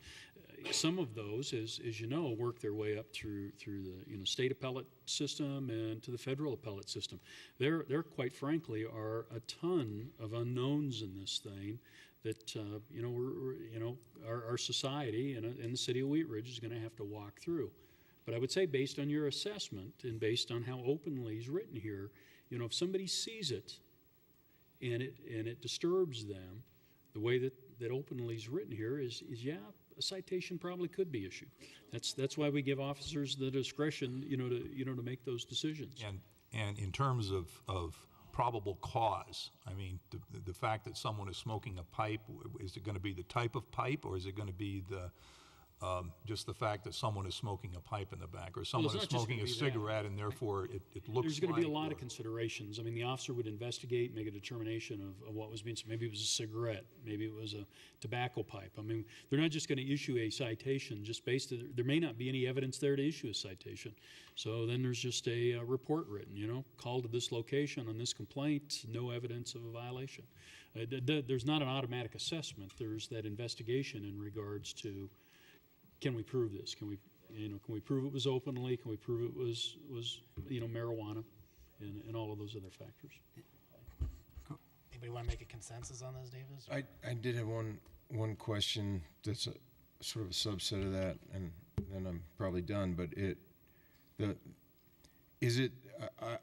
Some of those, as you know, work their way up through the state appellate system and to the federal appellate system. There quite frankly are a ton of unknowns in this thing that our society and the city of Wheat Ridge is going to have to walk through. But I would say, based on your assessment and based on how openly it's written here, if somebody sees it and it disturbs them, the way that openly is written here is a citation probably could be issued. That's why we give officers the discretion, to make those decisions. And in terms of probable cause, I mean, the fact that someone is smoking a pipe, is it going to be the type of pipe, or is it going to be just the fact that someone is smoking a pipe in the back, or someone is smoking a cigarette and therefore it looks There's going like, to be a lot of considerations. I mean, the officer would investigate, make a determination of what was being said. Maybe it was a cigarette, maybe it was a tobacco pipe. I mean, they're not just going to issue a citation just based on, there may not be any evidence there to issue a citation. So then there's just a report written, call to this location on this complaint, no evidence of a violation. There's not an automatic assessment. There's that investigation in regards to, can we prove this? Can we prove it was openly? Can we prove it was marijuana, and all of those other factors? Anybody want to make a consensus on this, Davis? I did have one question that's sort of a subset of that, and then I'm probably done. But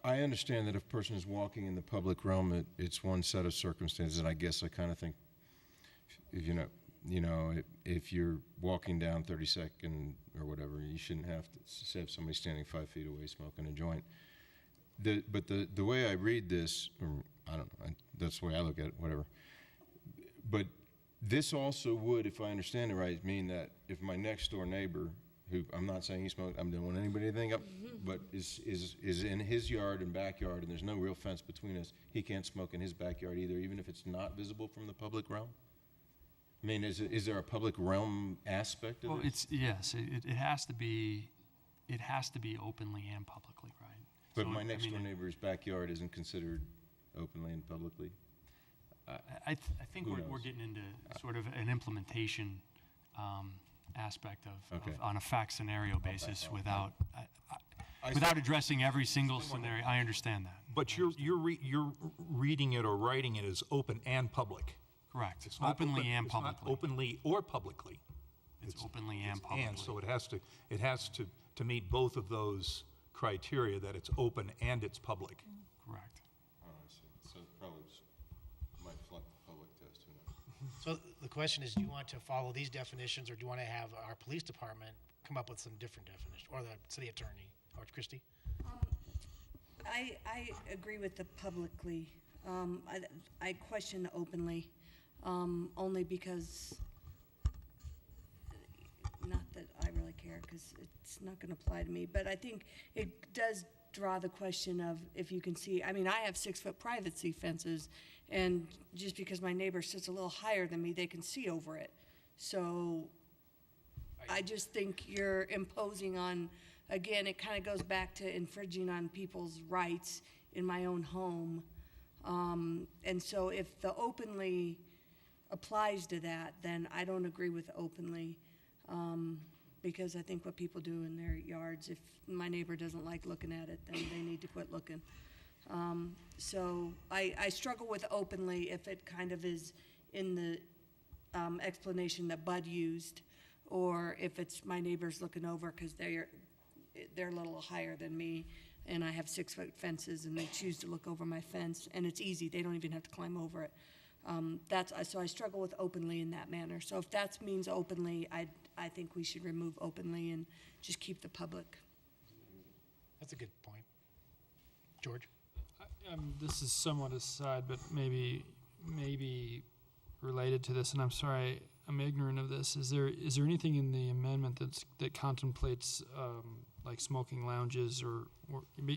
I understand that if a person is walking in the public realm, it's one set of circumstances, and I guess I kind of think, if if you're walking down 32nd or whatever, you shouldn't have to have somebody standing 5 feet away smoking a joint. But the way I read this, or I don't know, that's the way I look at it, whatever. But this also would, if I understand it right, mean that if my next door neighbor, who I'm not saying he smoked, I don't want anybody to think up, but is in his yard and backyard, and there's no real fence between us, he can't smoke in his backyard either, even if it's not visible from the public realm? I mean, is there a public realm aspect of it? Yes, it has to be openly and publicly, right? But So, my next door neighbor's backyard isn't considered openly and publicly? I think we're getting into sort of an implementation aspect of on a fact scenario basis without addressing every single scenario. I understand that. But you're reading it or writing it as open and public. Correct. It's not Openly open- and it's not publicly. openly or publicly. It's openly and publicly. And so it has to meet both of those criteria, that it's open and it's public. Correct. Oh, I see. So it probably might flunk the public test, who knows? So the question is, do you want to follow these definitions, or do you want to have our police department come up with some different definition, or the city attorney, or Christie? I agree with the publicly. I question the openly, only because, not that I really care, because it's not going to apply to me, but I think it does draw the question of if you can see. I mean, I have 6-foot privacy fences, and just because my neighbor sits a little higher than me, they can see over it. So I just think you're imposing on, again, it kind of goes back to infringing on people's rights in my own home. And so if the openly applies to that, then I don't agree with openly, because I think what people do in their yards, if my neighbor doesn't like looking at it, then they need to quit looking. So I struggle with openly if it kind of is in the explanation that Bud used, or if it's my neighbors looking over because they're a little higher than me, and I have 6-foot fences, and they choose to look over my fence, and it's easy. They don't even have to climb over it. So I struggle with openly in that manner. So if that means openly, I think we should remove openly and just keep the public. That's a good point. George? This is somewhat aside, but maybe related to this, and I'm sorry, I'm ignorant of this. Is there anything in the amendment that contemplates like smoking lounges or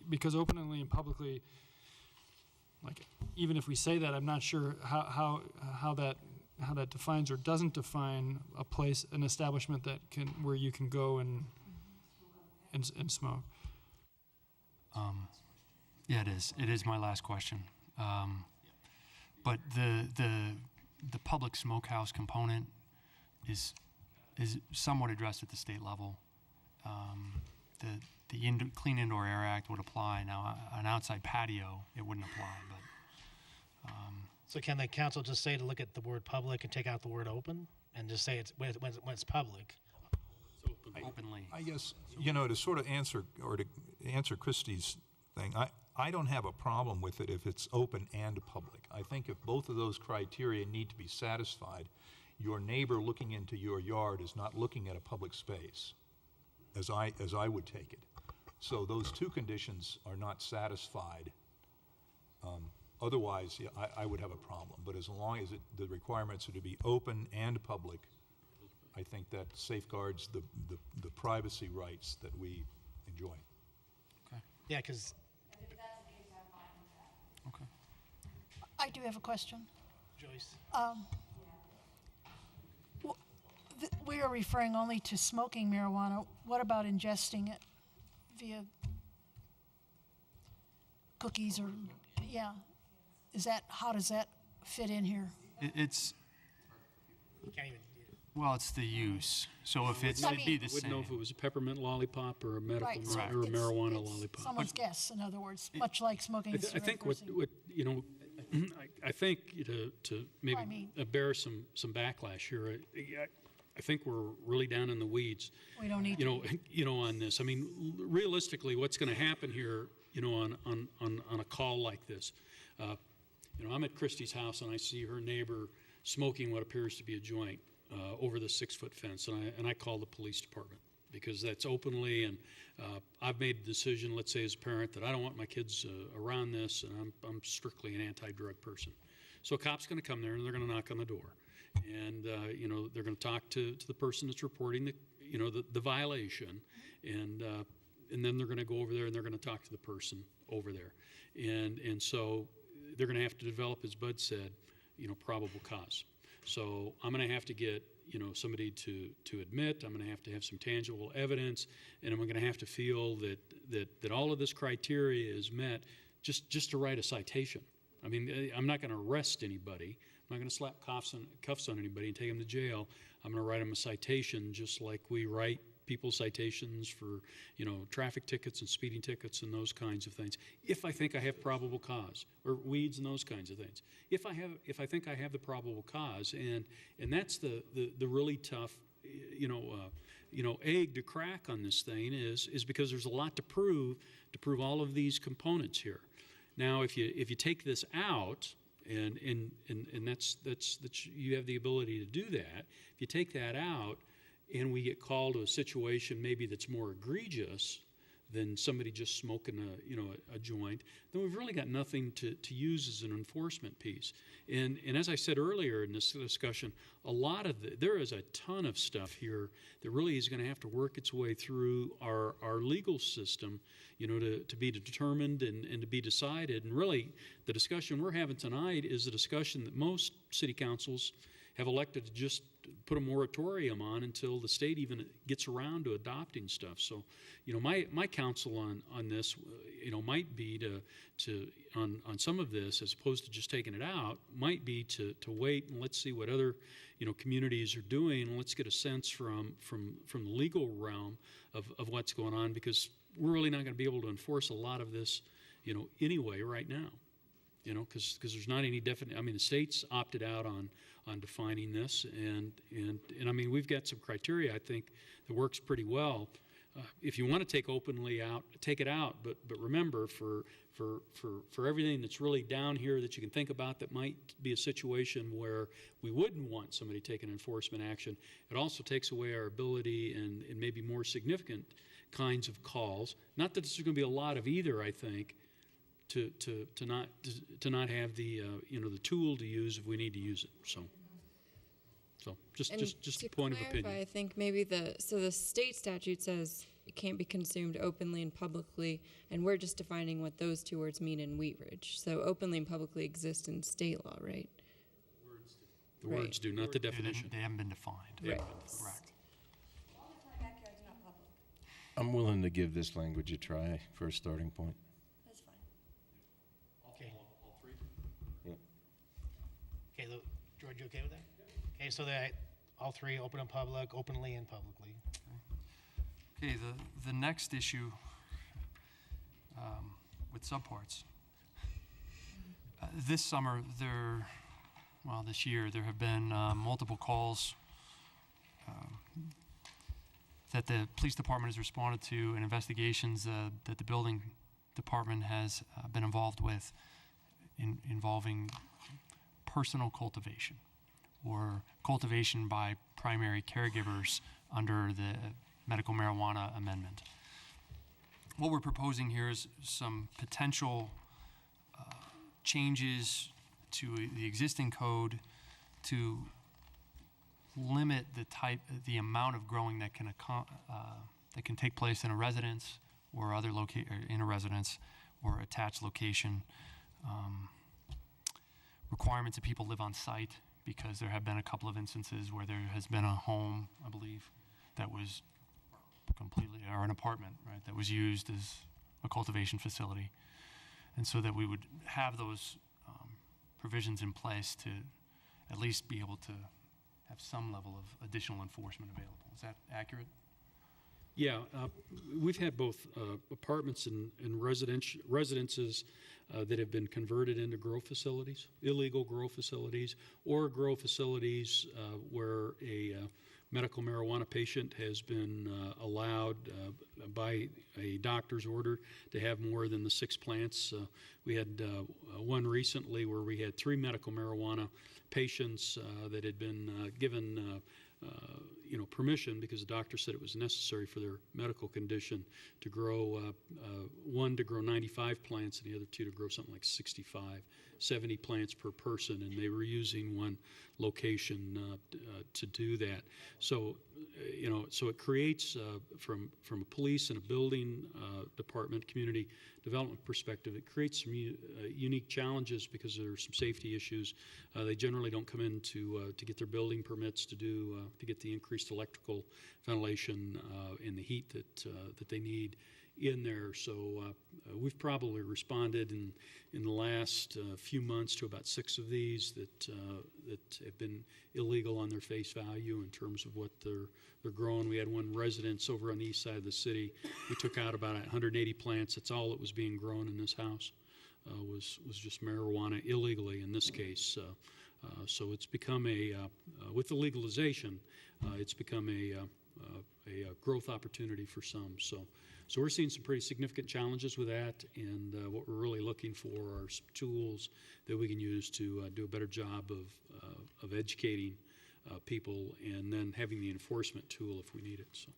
because openly and publicly, like even if we say that, I'm not sure how that defines or doesn't define a place, an establishment where you can go and smoke. Yeah, it is. It is my last question. But the public smokehouse component is somewhat addressed at the state level. The Clean Indoor Air Act would apply. Now, an outside patio, it wouldn't apply. But So can the council just say to look at the word public and take out the word open, and just say it's when it's public? Openly. I guess, to sort of answer Christie's thing, I don't have a problem with it if it's open and public. I think if both of those criteria need to be satisfied, your neighbor looking into your yard is not looking at a public space, as I would take it. So those two conditions are not satisfied. Otherwise, yeah, I would have a problem. But as long as the requirements are to be open and public, I think that safeguards the privacy rights that we enjoy. Okay. Yeah, because. Okay. I do have a question. Joyce. We are referring only to smoking marijuana. What about ingesting it via cookies or, yeah? How does that fit in here? It's, You can't even. well, it's the use. So if it'd be the Wouldn't know same. if it was a peppermint lollipop or a medical Right, so or a it's- marijuana it's lollipop. Someone's guess, in other words, much like smoking I a cigarette think person. what I think to maybe I mean- bear some backlash here, I think we're really down in the weeds. We don't need On this. I mean, realistically, what's going to happen here, on a call like this? I'm at Christie's house and I see her neighbor smoking what appears to be a joint over the 6-foot fence, and I call the police department because that's openly, and I've made a decision, let's say as a parent, that I don't want my kids around this, and I'm strictly an anti-drug person. So a cop's going to come there and they're going to knock on the door. And, they're going to talk to the person that's reporting the violation. And then they're going to go over there and they're going to talk to the person over there. And so they're going to have to develop, as Bud said, probable cause. So I'm going to have to get, somebody to admit, I'm going to have some tangible evidence, and I'm going to have to feel that all of this criteria is met just to write a citation. I mean, I'm not going to arrest anybody. I'm not going to slap cuffs on anybody and take them to jail. I'm going to write them a citation just like we write people citations for, traffic tickets and speeding tickets and those kinds of things. If I think I have probable cause, or weeds and those kinds of things. If I think I have the probable cause, and that's the really tough, egg to crack on this thing is because there's a lot to prove all of these components here. Now, if you take this out, and that's you have the ability to do that. If you take that out, and we get called to a situation maybe that's more egregious than somebody just smoking a joint, then we've really got nothing to use as an enforcement piece. And as I said earlier in this discussion, there is a ton of stuff here that really is going to have to work its way through our legal system, to be determined and to be decided. And really, the discussion we're having tonight is a discussion that most city councils have elected to just put a moratorium on until the state even gets around to adopting stuff. So, my counsel on this, might be to on some of this, as opposed to just taking it out, might be to wait and let's see what other, communities are doing, and let's get a sense from the legal realm of what's going on, because we're really not going to be able to enforce a lot of this, anyway right now. Because there's not any definite. I mean, the state's opted out on defining this, and I mean, we've got some criteria I think that works pretty well. If you want to take openly out, take it out. But remember, for everything that's really down here that you can think about that might be a situation where we wouldn't want somebody taking enforcement action, it also takes away our ability and maybe more significant kinds of calls. Not that there's going to be a lot of either, I think. To not have the the tool to use if we need to use it. So just a point of opinion. I think maybe the state statute says it can't be consumed openly and publicly, and we're just defining what those two words mean in Wheat Ridge. So openly and publicly exist in state law, right? The words do, not the definition. They haven't been defined. Right. Correct. I'm willing to give this language a try for a starting point. That's fine. Okay. All three? Yeah. Okay, George, you okay with that? Okay, so that all three, open and public, openly and publicly. Okay, the next issue with subparts. This summer, this year, there have been multiple calls that the police department has responded to, and investigations that the building department has been involved with involving personal cultivation or cultivation by primary caregivers under the medical marijuana amendment. What we're proposing here is some potential changes to the existing code to limit the amount of growing that can take place in a residence or in a residence or attached location. Requirements that people live on site, because there have been a couple of instances where there has been a home, I believe, that was completely, or an apartment, right, that was used as a cultivation facility. And so that we would have those provisions in place to at least be able to have some level of additional enforcement available. Is that accurate? Yeah, we've had both apartments and residences that have been converted into grow facilities, illegal grow facilities, or grow facilities where a medical marijuana patient has been allowed by a doctor's order to have more than the 6 plants. We had one recently where we had 3 medical marijuana patients that had been given permission because the doctor said it was necessary for their medical condition to grow, one to grow 95 plants and the other 2 to grow something like 70 plants per person, and they were using one location to do that. So, so it creates, from a police and a building department, community development perspective, it creates some unique challenges because there are some safety issues. They generally don't come in to get their building permits to get the increased electrical ventilation and the heat that they need in there. So we've probably responded in the last few months to about 6 of these that have been illegal on their face value in terms of what they're growing. We had one residence over on the east side of the city. We took out about 180 plants. That's all that was being grown in this house. Was just marijuana illegally in this case. So it's become with the legalization, it's become a growth opportunity for some. So we're seeing some pretty significant challenges with that, and what we're really looking for are some tools that we can use to do a better job of educating people, and then having the enforcement tool if we need it. So.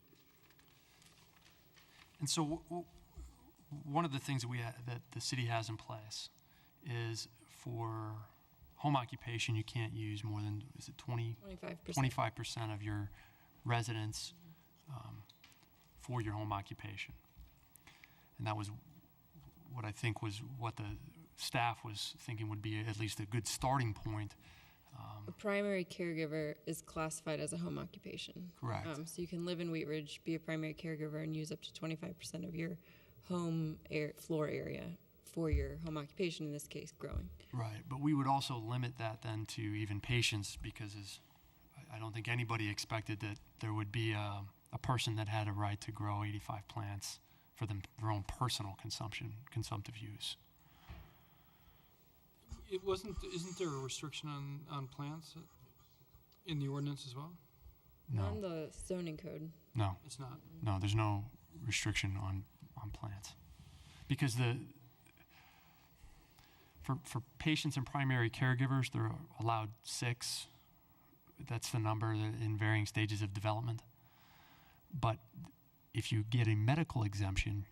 And so one of the things that the city has in place is for home occupation, you can't use more than, is it 25% of your residence for your home occupation. And that was what I think was what the staff was thinking would be at least a good starting point. A primary caregiver is classified as a home occupation. Correct. So you can live in Wheat Ridge, be a primary caregiver, and use up to 25% of your home floor area for your home occupation, in this case, growing. Right, but we would also limit that then to even patients, because I don't think anybody expected that there would be a person that had a right to grow 85 plants for their own personal consumptive use. Isn't there a restriction on plants in the ordinance as well? No. On the zoning code. No. It's not? No, there's no restriction on plants. Because for patients and primary caregivers, they're allowed 6. That's the number in varying stages of development. But if you get a medical exemption,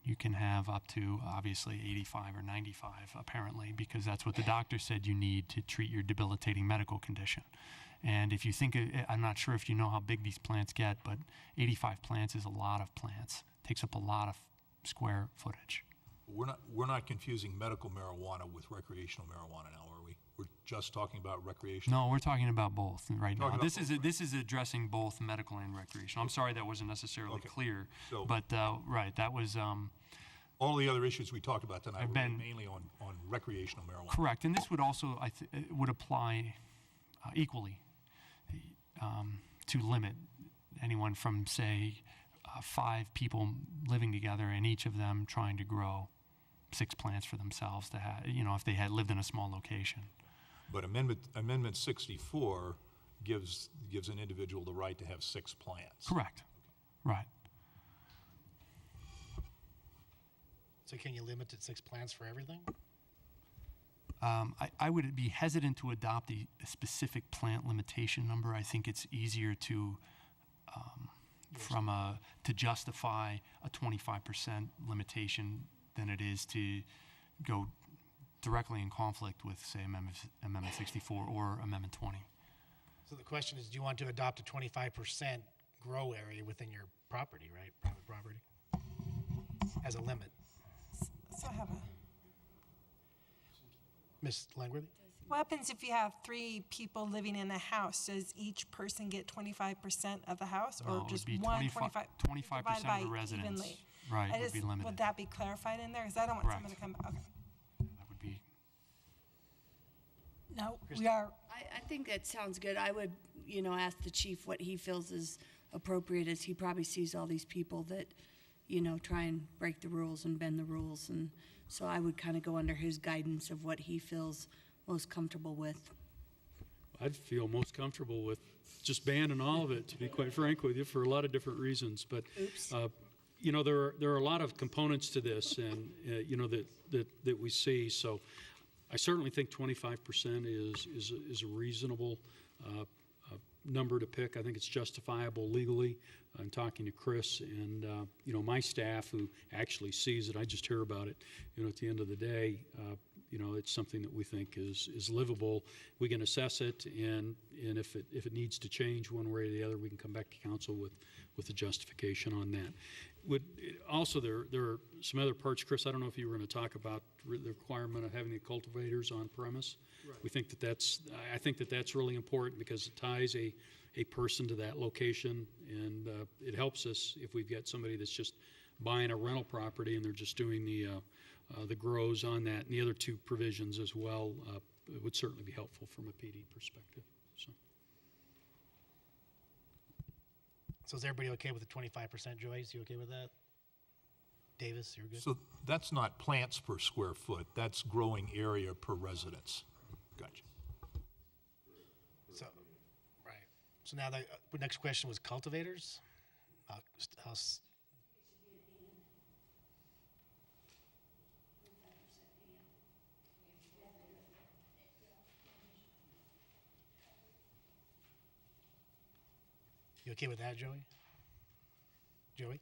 you can have up to, obviously, 85 or 95, apparently, because that's what the doctor said you need to treat your debilitating medical condition. And if you think, I'm not sure if you know how big these plants get, but 85 plants is a lot of plants. It takes up a lot of square footage. We're not confusing medical marijuana with recreational marijuana now, are we? We're just talking about recreational? No, we're talking about both right now. This is addressing both medical and recreational. I'm sorry that wasn't necessarily clear, but right, that was... all the other issues we talked about tonight were mainly on recreational marijuana. Correct, and this would also, would apply equally to limit anyone from, say, 5 people living together and each of them trying to grow 6 plants for themselves to have, if they had lived in a small location. But Amendment 64 gives an individual the right to have 6 plants. Correct. Okay. Right. So can you limit it to 6 plants for everything? I would be hesitant to adopt a specific plant limitation number. I think it's easier to justify a 25% limitation than it is to go directly in conflict with, say, Amendment 64 or Amendment 20. So the question is, do you want to adopt a 25% grow area within your property, right? Private property? As a limit. So I have a... Ms. Langworthy? What happens if you have 3 people living in a house? Does each person get 25% of the house, or just one 25% of the residents? Evenly? Right, would be limited. Would that be clarified in there? Because I don't want someone to come back. Okay. That would be. No, we are. I think that sounds good. I would, ask the chief what he feels is appropriate as he probably sees all these people that, you know, try and break the rules and bend the rules. And so I would kind of go under his guidance of what he feels most comfortable with. I'd feel most comfortable with just banning all of it, to be quite frank with you, for a lot of different reasons. But, you know, there are a lot of components to this, and you know, that we see. So, I certainly think 25% is a reasonable number to pick. I think it's justifiable legally. I'm talking to Chris and you know, my staff who actually sees it. I just hear about it. You know, at the end of the day, you know, it's something that we think is livable. We can assess it, and if it needs to change one way or the other, we can come back to council with a justification on that. Also, there are some other parts, Chris. I don't know if you were going to talk about the requirement of having the cultivators on premise. Right. We think I think that's really important because it ties a person to that location, and it helps us if we've got somebody that's just buying a rental property and they're just doing the grows on that. And the other two provisions as well, it would certainly be helpful from a PD perspective. So is everybody okay with the 25%, Joyce? You okay with that? Davis, you're good? So that's not plants per square foot, that's growing area per residence. Gotcha. So, right. So now the next question was cultivators? You okay with that, Joey? Joey?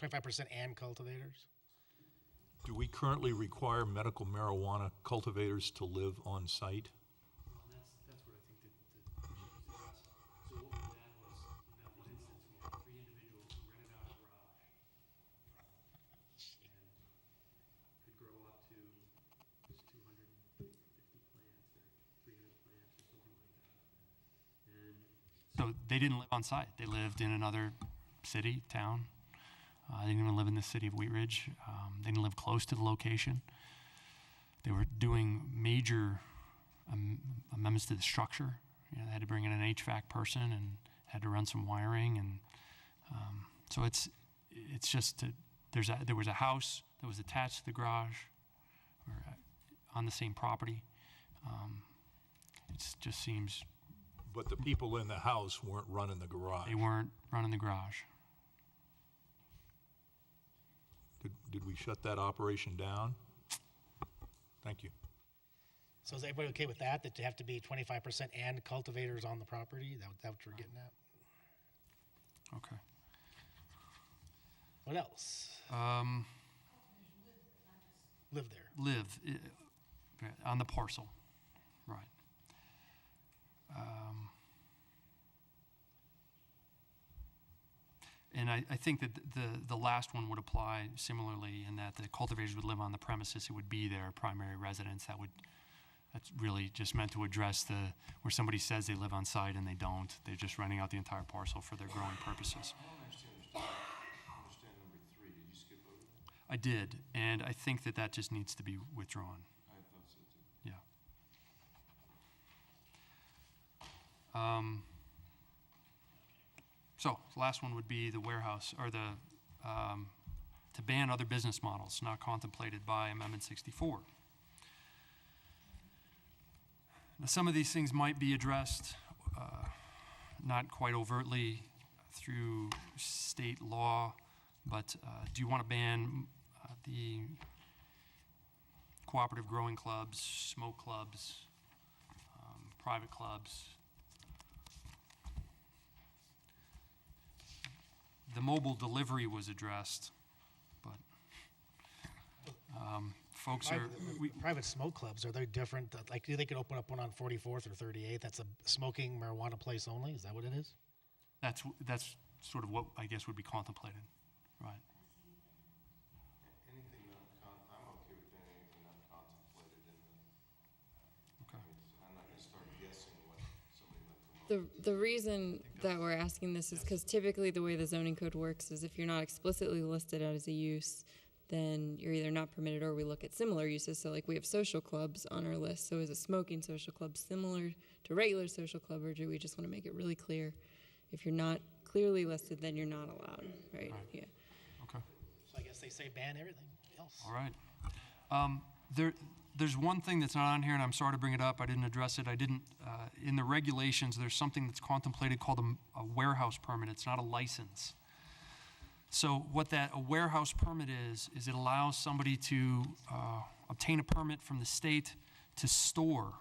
25% and cultivators? Do we currently require medical marijuana cultivators to live on site? That's what I think that so what we had was, in that one instance, we had 3 individuals who rented out a garage and could grow up to 250 plants or 300 plants or something like that. And so they didn't live on site. They lived in another city, town. They didn't even live in the city of Wheat Ridge. They didn't live close to the location. They were doing major amendments to the structure. You know, they had to bring in an HVAC person and had to run some wiring, and so it's just there was a house that was attached to the garage, or on the same property. It just seems. But the people in the house weren't running the garage. They weren't running the garage. Did we shut that operation down? Thank you. So is everybody okay with that you have to be 25% and cultivators on the property? That what you're getting at? Okay. What else? Live there. Live on the parcel, right. And I think that the last one would apply similarly in that the cultivators would live on the premises. It would be their primary residence. That's really just meant to address where somebody says they live on site and they don't. They're just renting out the entire parcel for their growing purposes. I understand number 3. Did you skip over that? I did, and I think that just needs to be withdrawn. I thought so too. Yeah. So the last one would be the warehouse, or to ban other business models not contemplated by Amendment 64. Now, some of these things might be addressed, not quite overtly through state law, but do you want to ban the cooperative growing clubs, smoke clubs, private clubs? The mobile delivery was addressed, but folks are... Private smoke clubs, are they different? Like, they could open up one on 44th or 38th. That's a smoking marijuana place only? Is that what it is? That's sort of what I guess would be contemplated, right? I'm okay with anything not contemplated in the... Okay. I'm not going to start guessing what somebody might come up with. The reason that we're asking this is because typically the way the zoning code works is if you're not explicitly listed as a use, then you're either not permitted or we look at similar uses. So like we have social clubs on our list. So is a smoking social club similar to regular social club, or do we just want to make it really clear if you're not clearly listed, then you're not allowed, right? Yeah. Okay. So I guess they say ban everything else. All right. There's one thing that's not on here, and I'm sorry to bring it up. I didn't address it. I didn't, in the regulations, there's something that's contemplated called a warehouse permit. It's not a license. So what a warehouse permit is it allows somebody to obtain a permit from the state to store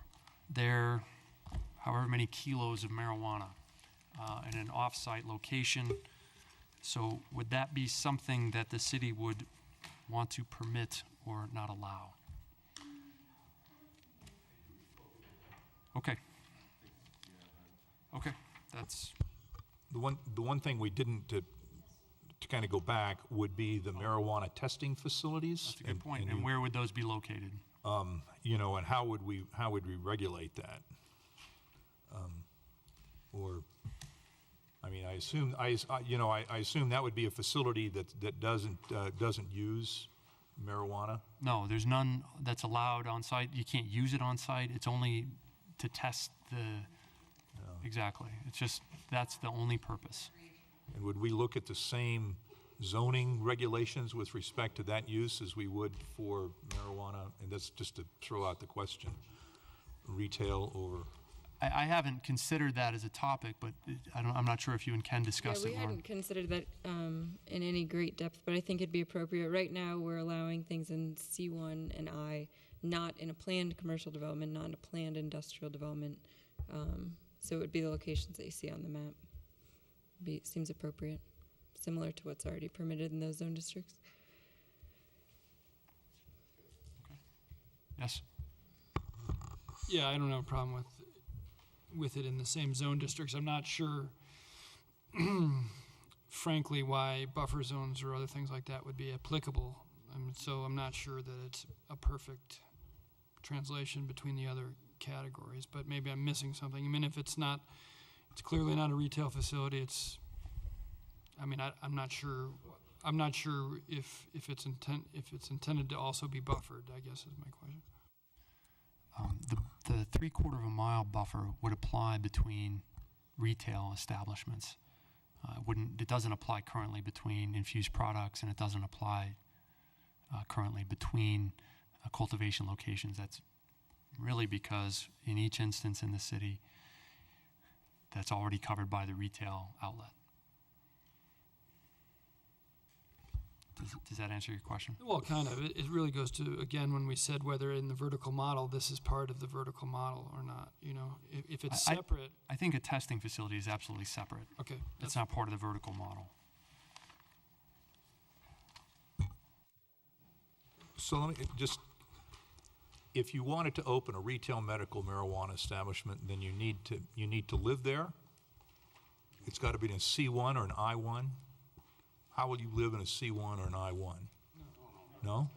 their however many kilos of marijuana in an off-site location. So would that be something that the city would want to permit or not allow? Okay. Okay, that's. The one thing we didn't, to kind of go back, would be the marijuana testing facilities. That's a good point. And where would those be located? You know, and how would we regulate that? Or, I mean, I assume that would be a facility that doesn't use marijuana. No, there's none that's allowed on site. You can't use it on site. It's only to test exactly. It's just, that's the only purpose. And would we look at the same zoning regulations with respect to that use as we would for marijuana? And that's just to throw out the question, retail or? I haven't considered that as a topic, but I'm not sure if you and Ken discussed Yeah, it we more. hadn't considered that in any great depth, but I think it'd be appropriate. Right now, we're allowing things in C1 and I, not in a planned commercial development, not in a planned industrial development. So it would be the locations that you see on the map. Seems appropriate, similar to what's already permitted in those zone districts. Yes? Yeah, I don't have a problem with it in the same zone districts. I'm not sure, frankly, why buffer zones or other things like that would be applicable. So I'm not sure that it's a perfect translation between the other categories, but maybe I'm missing something. I mean, if it's clearly not a retail facility. I'm not sure. I'm not sure if it's intended to also be buffered, I guess is my question. The 3/4 of a mile buffer would apply between retail establishments. It doesn't apply currently between infused products, and it doesn't apply currently between cultivation locations. That's really because in each instance in the city, that's already covered by the retail outlet. Does that answer your question? Well, kind of. It really goes to, again, when we said whether in the vertical model this is part of the vertical model or not. You know, if it's separate. I think a testing facility is absolutely separate. Okay. It's not part of the vertical model. So let me just, if you wanted to open a retail medical marijuana establishment, then you need to live there. It's got to be in a C1 or an I1. How will you live in a C1 or an I1? No?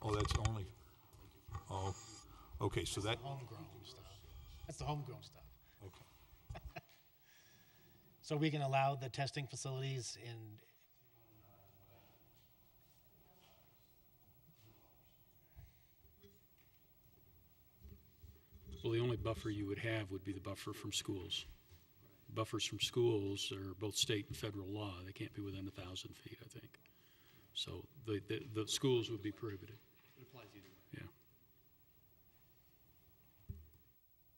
Oh, that's only. Oh, okay. So that. Homegrown stuff. That's the homegrown stuff. Okay. So we can allow the testing facilities in. Well, the only buffer you would have would be the buffer from schools. Buffers from schools are both state and federal law. They can't be within 1,000 feet, I think. So the schools would be prohibited. It applies either way. Yeah.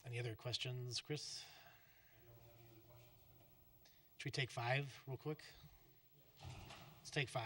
Any other questions, Chris? Should we take 5 real quick? Let's take 5.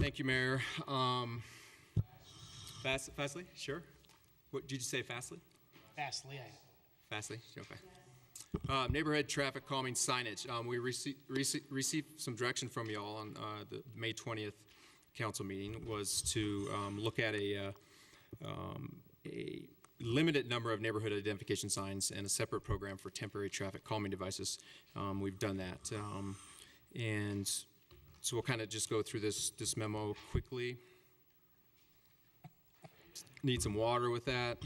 Thank you, Mayor. Fastly? Sure. What did you say, Fastly? Fastly, Fastly? Okay. Neighborhood traffic calming signage. We received some direction from y'all on the May 20th council meeting was to look at a limited number of neighborhood identification signs and a separate program for temporary traffic calming devices. We've done that. And so we'll kind of just go through this memo quickly. Need some water with that.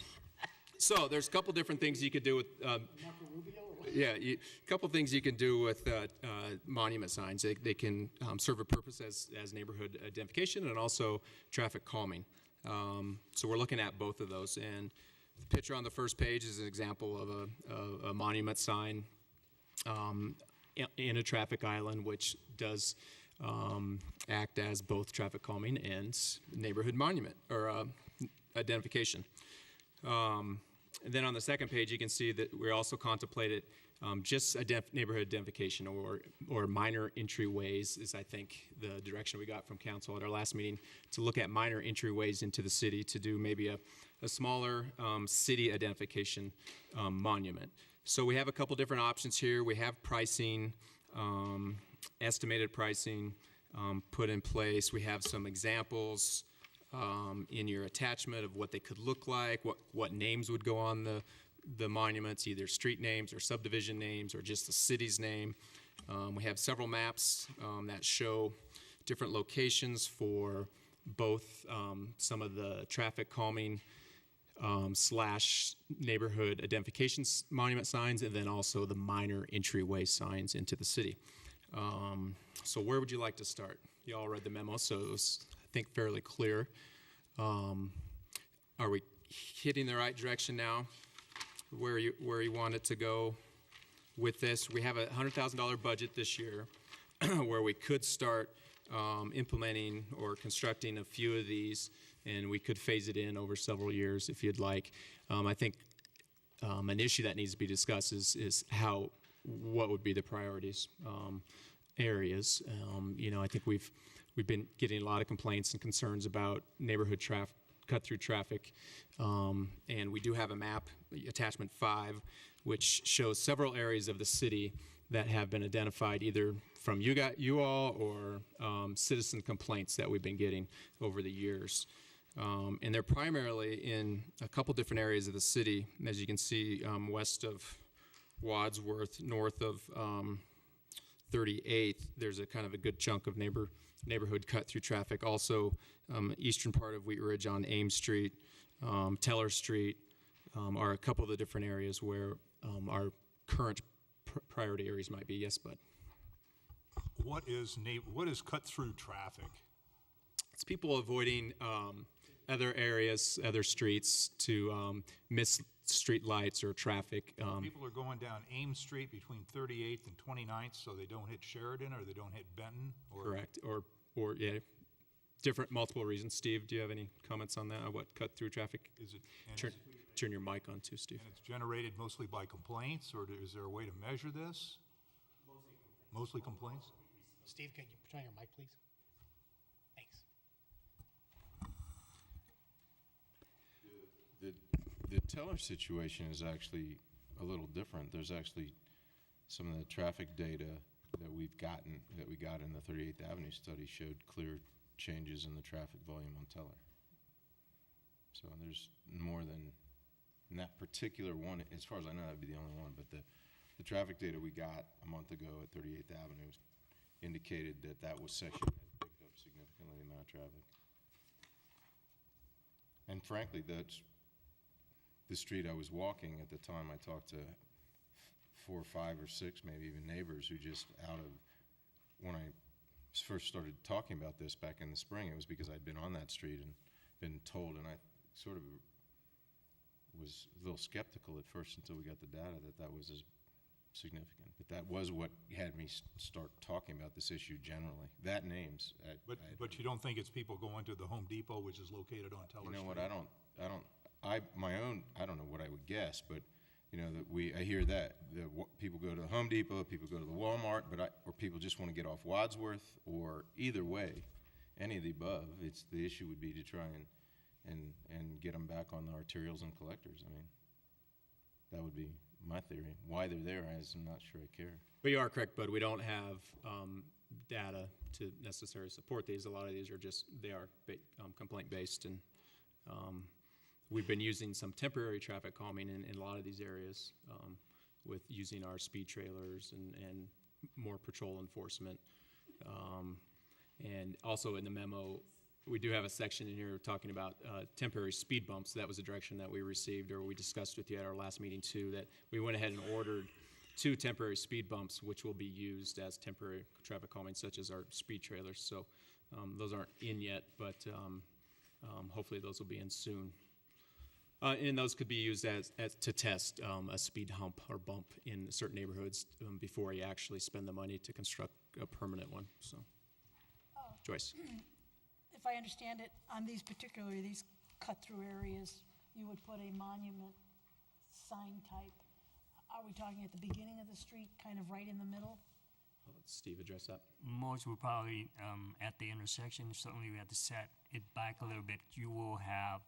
So there's a couple different things you could do with, a couple things you can do with monument signs. They can serve a purpose as neighborhood identification and also traffic calming. So we're looking at both of those. And the picture on the first page is an example of a monument sign in a traffic island, which does act as both traffic calming and neighborhood monument or identification. And then on the second page, you can see that we also contemplated just neighborhood identification or minor entryways is, I think, the direction we got from council at our last meeting, to look at minor entryways into the city to do maybe a smaller city identification monument. So we have a couple different options here. We have pricing, estimated pricing put in place. We have some examples in your attachment of what they could look like, what names would go on the monuments, either street names or subdivision names or just the city's name. We have several maps that show different locations for both some of the traffic calming / neighborhood identification monument signs, and then also the minor entryway signs into the city. So where would you like to start? You all read the memo, so it was, I think, fairly clear. Are we hitting the right direction now? Where you want it to go with this? We have a $100,000 budget this year where we could start implementing or constructing a few of these, and we could phase it in over several years if you'd like. I think an issue that needs to be discussed is what would be the priorities areas. I think we've been getting a lot of complaints and concerns about neighborhood cut-through traffic, and we do have a map, attachment 5, which shows several areas of the city that have been identified either from you all or citizen complaints that we've been getting over the years. And they're primarily in a couple different areas of the city. As you can see, west of Wadsworth, north of 38th, there's a kind of a good chunk of neighborhood cut-through traffic. Also, eastern part of Wheat Ridge on Ames Street, Teller Street are a couple of the different areas where our current priority areas might be. Yes, Bud? What is cut-through traffic? It's people avoiding other areas, other streets to miss street lights or traffic. People are going down Ames Street between 38th and 29th so they don't hit Sheridan or they don't hit Benton? Correct. Or multiple reasons. Steve, do you have any comments on that? What cut-through traffic? Turn your mic on too, Steve. And it's generated mostly by complaints, or is there a way to measure this? Mostly complaints? Steve, can you turn on your mic, please? Thanks. The Teller situation is actually a little different. There's actually some of the traffic data that we got in the 38th Avenue study showed clear changes in the traffic volume on Teller. So there's more than in that particular one. As far as I know, that'd be the only one. But the traffic data we got a month ago at 38th Avenue indicated that was section had picked up significantly the amount of traffic. And frankly, the street I was walking at the time, I talked to 4 or 5 or 6, maybe even neighbors who just when I first started talking about this back in the spring, it was because I'd been on that street and been told, and I sort of was a little skeptical at first until we got the data that was as significant. But that was what had me start talking about this issue generally. That names. But you don't think it's people going to the Home Depot, which is located on Teller Street? You know what? I don't know what I would guess, but I hear that people go to the Home Depot, people go to the Walmart, or people just want to get off Wadsworth, or either way, any of the above. The issue would be to try and get them back on the arterials and collectors. I mean, that would be my theory. Why they're there, I'm not sure I care. But you are correct, Bud. We don't have data to necessarily support these. A lot of these are just, they are complaint-based, and we've been using some temporary traffic calming in a lot of these areas with using our speed trailers and more patrol enforcement. And also in the memo, we do have a section in here talking about temporary speed bumps. That was a direction that we received, or we discussed with you at our last meeting too, that we went ahead and ordered 2 temporary speed bumps, which will be used as temporary traffic calming, such as our speed trailers. So those aren't in yet, but hopefully those will be in soon. And those could be used as to test a speed hump or bump in certain neighborhoods before you actually spend the money to construct a permanent one. So, Joyce. If I understand it, on these cut-through areas, you would put a monument sign type. Are we talking at the beginning of the street, kind of right in the middle? I'll let Steve address that. Most will probably at the intersection. Certainly, we have to set it back a little bit. You will have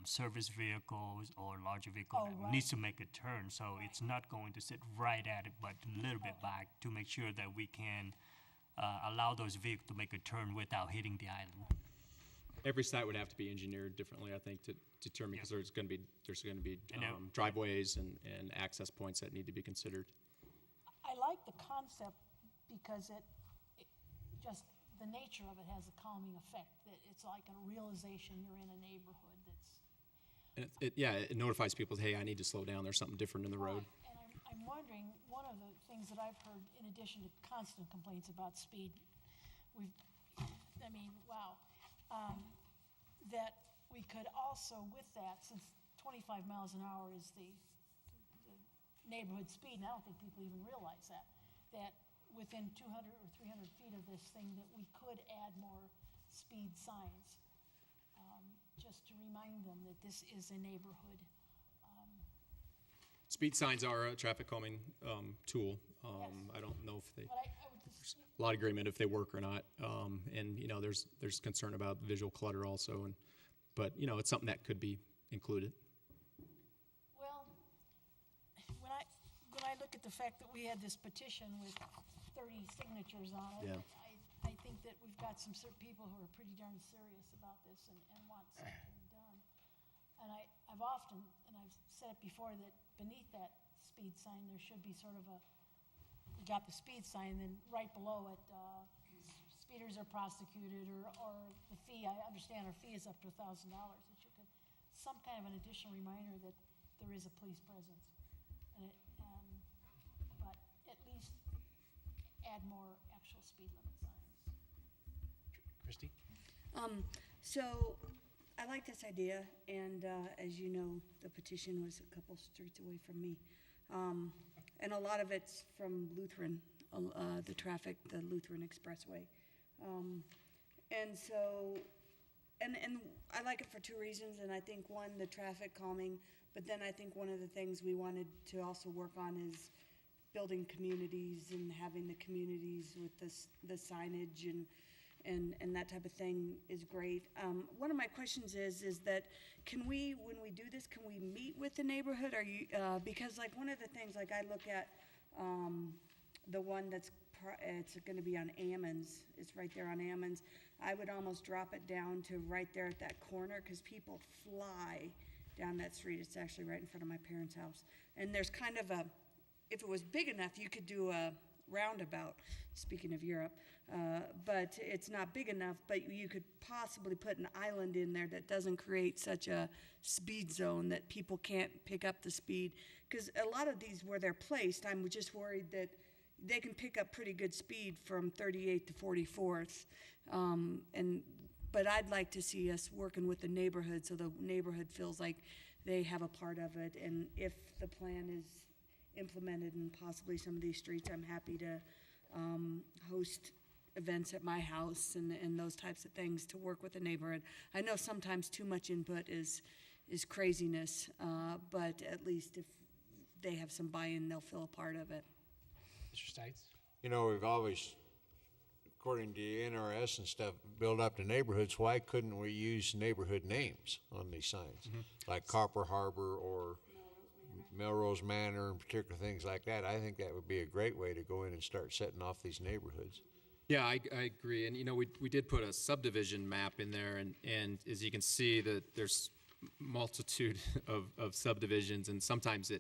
service vehicles or larger vehicle that needs to make a turn, so it's not going to sit right at it, but a little bit back to make sure that we can allow those vehicles to make a turn without hitting the island. Every site would have to be engineered differently, I think, to determine, because there's going to be driveways and access points that need to be considered. I like the concept because it just, the nature of it has a calming effect. That it's like a realization you're in a neighborhood that's. And it notifies people, hey, I need to slow down. There's something different in the road. And I'm wondering, one of the things that I've heard, in addition to constant complaints about speed, that we could also, with that, since 25 miles an hour is the neighborhood speed, and I don't think people even realize that within 200 or 300 feet of this thing, that we could add more speed signs, just to remind them that this is a neighborhood. Speed signs are a traffic calming tool. Yes. I don't know if they, there's a lot of agreement if they work or not. And there's concern about visual clutter also. But it's something that could be included. Well, when I look at the fact that we had this petition with 30 signatures on it, Yeah. I think that we've got some certain people who are pretty darn serious about this and want something done. And I've often, and I've said it before, that beneath that speed sign, there should be sort of you got the speed sign, then right below it, speeders are prosecuted, or the fee, I understand our fee is up to $1,000, that you could, some kind of an additional reminder that there is a police presence. But at least add more actual speed limit signs. Christy? So I like this idea, and as you know, the petition was a couple streets away from me. And a lot of it's from Lutheran, the Lutheran Expressway. And so, and I like it for 2 reasons, and I think one, the traffic calming, but then I think one of the things we wanted to also work on is building communities and having the communities with the signage and that type of thing is great. One of my questions is that can we, when we do this, can we meet with the neighborhood? Are you because like one of the things, like I look at the one that's it's going to be on Ammons. It's right there on Ammons. I would almost drop it down to right there at that corner because people fly down that street. It's actually right in front of my parents' house. And there's kind of if it was big enough, you could do a roundabout, speaking of Europe, but it's not big enough, but you could possibly put an island in there that doesn't create such a speed zone that people can't pick up the speed. Because a lot of these, where they're placed, I'm just worried that they can pick up pretty good speed from 38th to 44th. But I'd like to see us working with the neighborhood so the neighborhood feels like they have a part of it. And if the plan is implemented in possibly some of these streets, I'm happy to host events at my house and those types of things to work with the neighborhood. I know sometimes too much input is craziness, but at least if they have some buy-in, they'll feel a part of it. Mr. Stites? We've always according to the NRS and stuff, build up the neighborhoods, why couldn't we use neighborhood names on these signs? Like Copper Harbor or Melrose Manor and particular things like that. I think that would be a great way to go in and start setting off these neighborhoods. Yeah, I agree. And, we did put a subdivision map in there, and as you can see, that there's multitude of subdivisions, and sometimes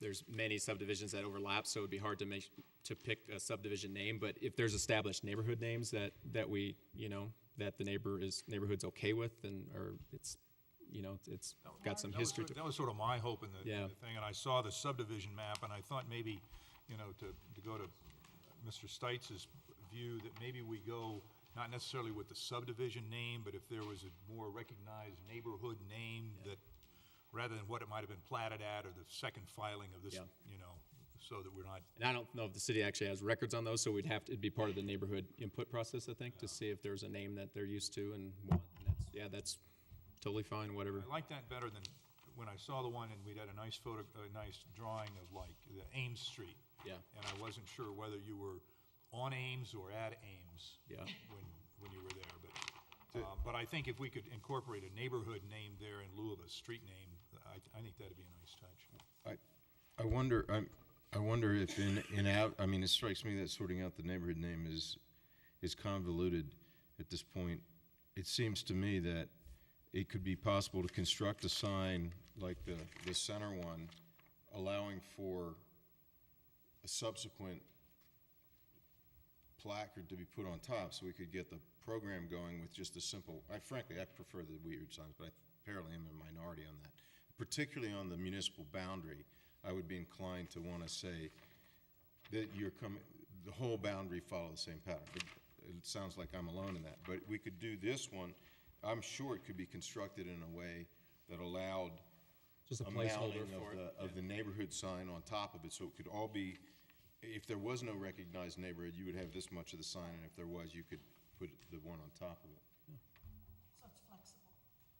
there's many subdivisions that overlap, so it'd be hard to pick a subdivision name. But if there's established neighborhood names that we, that the neighborhood's okay with, or it's got some history. That was sort of my hope in the thing, and I saw the subdivision map, and I thought maybe, to go to Mr. Steitz's view, that maybe we go not necessarily with the subdivision name, but if there was a more recognized neighborhood name that, rather than what it might have been platted at, or the second filing of this, so that we're not. And I don't know if the city actually has records on those, so it'd be part of the neighborhood input process, I think, to see if there's a name that they're used to and want. And that's totally fine, whatever. I like that better than when I saw the one and we'd had a nice nice drawing of like the Ames Street. Yeah. And I wasn't sure whether you were on Ames or at Ames. Yeah. When you were there, but I think if we could incorporate a neighborhood name there in lieu of a street name, I think that'd be a nice touch. I wonder if it strikes me that sorting out the neighborhood name is convoluted at this point. It seems to me that it could be possible to construct a sign like the center one, allowing for a subsequent placard to be put on top, so we could get the program going with just a simple. Frankly, I prefer the Wheat Ridge signs, but I apparently am a minority on that. Particularly on the municipal boundary, I would be inclined to want to say that the whole boundary follow the same pattern. It sounds like I'm alone in that, but we could do this one. I'm sure it could be constructed in a way that allowed just a placeholder of the neighborhood sign on top of it, so it could all be. If there was no recognized neighborhood, you would have this much of the sign, and if there was, you could put the one on top of it. So it's flexible.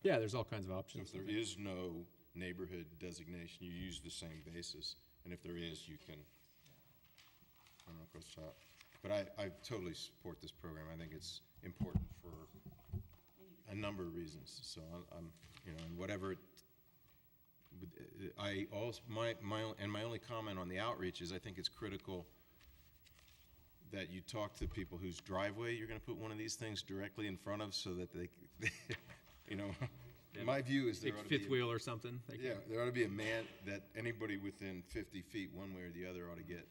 Yeah, there's all kinds of options. So if there is no neighborhood designation, you use the same basis, and if there is, you can, I don't know, across the top. But I totally support this program. I think it's important for a number of reasons. So I'm and whatever my only comment on the outreach is I think it's critical that you talk to people whose driveway you're going to put one of these things directly in front of, so that they my view is there big ought to be fifth wheel or something. There ought to be a man that anybody within 50 feet, one way or the other, ought to get,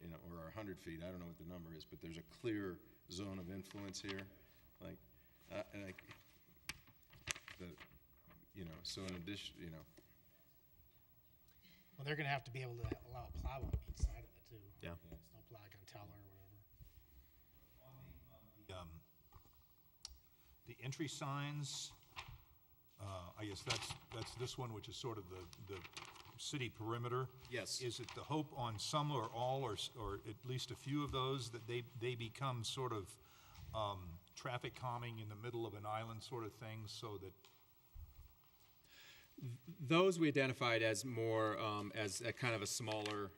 or 100 feet. I don't know what the number is, but there's a clear zone of influence here, So in addition, Well, they're going to have to be able to allow a plow on each side of it too. Yeah. Snowplow can tell or whatever. The entry signs, I guess that's this one, which is sort of the city perimeter. Yes. Is it the hope on some or all, or at least a few of those, that they become sort of traffic calming in the middle of an island sort of thing, so that? Those we identified as more as a kind of a smaller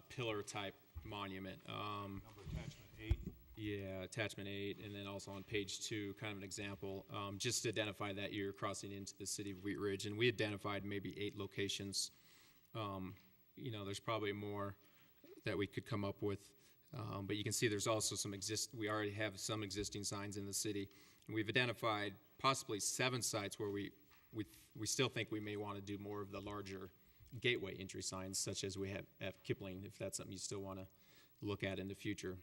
pillar type monument. Number attachment 8. Yeah, attachment 8, and then also on page 2, kind of an example, just to identify that you're crossing into the city of Wheat Ridge, and we identified maybe 8 locations. There's probably more that we could come up with, but you can see there's also we already have some existing signs in the city, and we've identified possibly 7 sites where we still think we may want to do more of the larger gateway entry signs, such as we have at Kipling, if that's something you still want to look at in the future.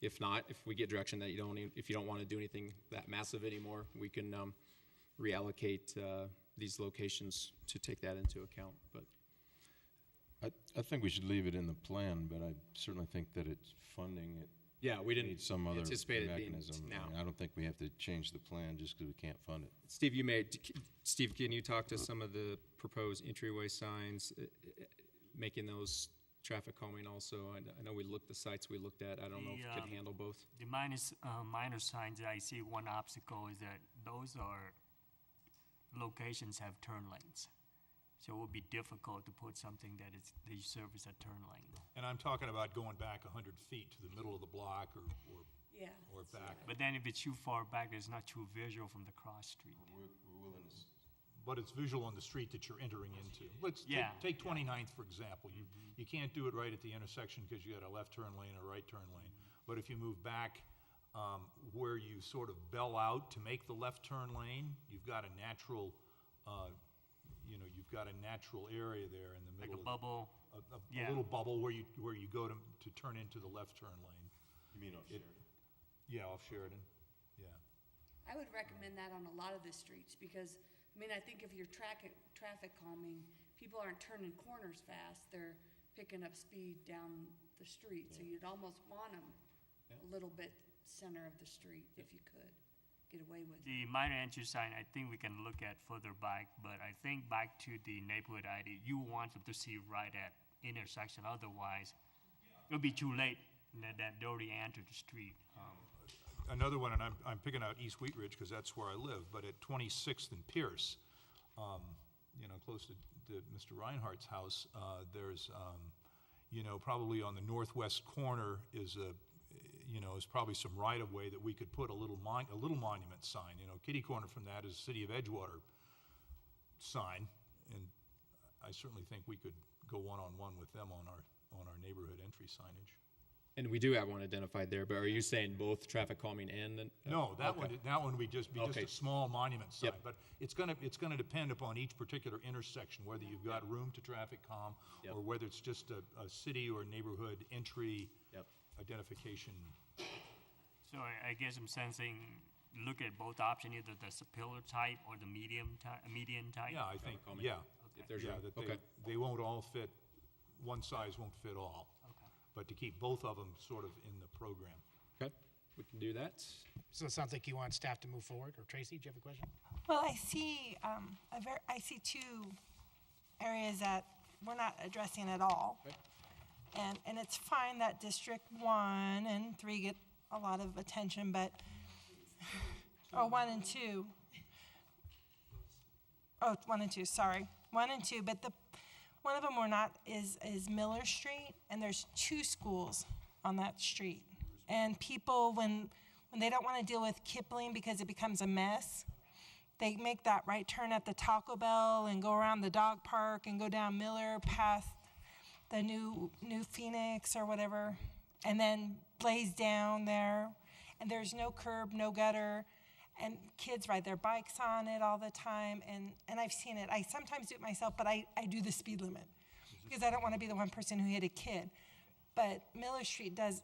If not, if we get direction that if you don't want to do anything that massive anymore, we can reallocate these locations to take that into account. But I think we should leave it in the plan, but I certainly think that it's funding it. Yeah, we didn't need some other anticipate it mechanism. being now. I don't think we have to change the plan just because we can't fund it. Steve, can you talk to some of the proposed entryway signs, making those traffic calming also? I know the sites we looked at, I don't know if it could handle both. The minor signs that I see, one obstacle is that those are locations have turn lanes. So it would be difficult to put something that is, they serve as a turn lane. And I'm talking about going back 100 feet to the middle of the block or Yeah. or back. But then if it's too far back, it's not too visual from the cross street. But it's visual on the street that you're entering into. Let's Yeah. take 29th, for example. You can't do it right at the intersection because you got a left turn lane or right turn lane. But if you move back where you sort of bell out to make the left turn lane, you've got a natural, you've got a natural area there in the Like middle. a bubble. A little bubble where you go to turn into the left turn lane. You mean off Sheridan? Yeah, off Sheridan, yeah. I would recommend that on a lot of the streets because, I mean, I think if you're traffic calming, people aren't turning corners fast. They're picking up speed down the street. So you'd almost want them a little bit center of the street if you could get away with it. The minor entry sign, I think we can look at further back, but I think back to the neighborhood ID, you want them to see right at intersection. Otherwise, it'll be too late that they already entered the street. Another one, and I'm picking out East Wheat Ridge because that's where I live, but at 26th and Pierce, close to Mr. Reinhardt's house, there's, probably on the northwest corner is probably some right-of-way that we could put a little monument sign. Kitty corner from that is City of Edgewater sign, and I certainly think we could go one-on-one with them on our neighborhood entry signage. And we do have one identified there, but are you saying both traffic calming and then? No, that one would just be just Okay. a small monument sign. Yep. But it's gonna depend upon each particular intersection, whether you've got room to traffic calm Yep. or whether it's just a city or neighborhood entry Yep. identification. So I guess I'm sensing, look at both options, either the pillar type or the median type. Yeah, I think, calming. yeah. If there's Yeah, room. that Okay. they won't all fit, one size won't fit all. But to keep both of them sort of in the program. Okay, we can do that. So it sounds like you want staff to move forward, or Tracy, do you have a question? Well, I see, I see two areas that we're not addressing at all. And it's fine that District 1 and 3 get a lot of attention, but, 1 and 2. 1 and 2, sorry. 1 and 2, but one of them we're not is Miller Street, and there's 2 schools on that street. And people, when they don't want to deal with Kipling because it becomes a mess, they make that right turn at the Taco Bell and go around the dog park and go down Miller past the new Phoenix or whatever, and then blaze down there. And there's no curb, no gutter, and kids ride their bikes on it all the time. And I've seen it. I sometimes do it myself, but I do the speed limit because I don't want to be the one person who hit a kid. But Miller Street does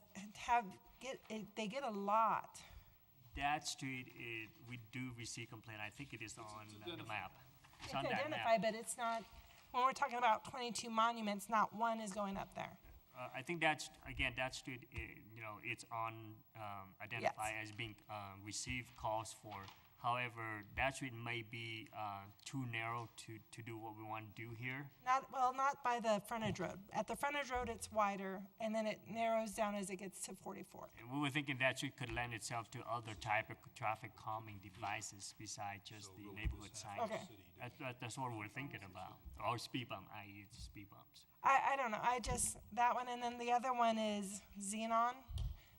they get a lot. That street, we do receive complaint. I think it is on the map. It's on that map. identified, but it's not, when we're talking about 22 monuments, not one is going up there. I think that's, again, that street, it's on, identified as being, received calls for. However, that street may be too narrow to do what we want to do here. Not by the frontage road. At the frontage road, it's wider, and then it narrows down as it gets to 44th. And we were thinking that street could lend itself to other type of traffic calming devices besides just the neighborhood signs. Okay. That's what we're thinking about. Or speed bump, i.e. speed bumps. I don't know, that one, and then the other one is Xenon.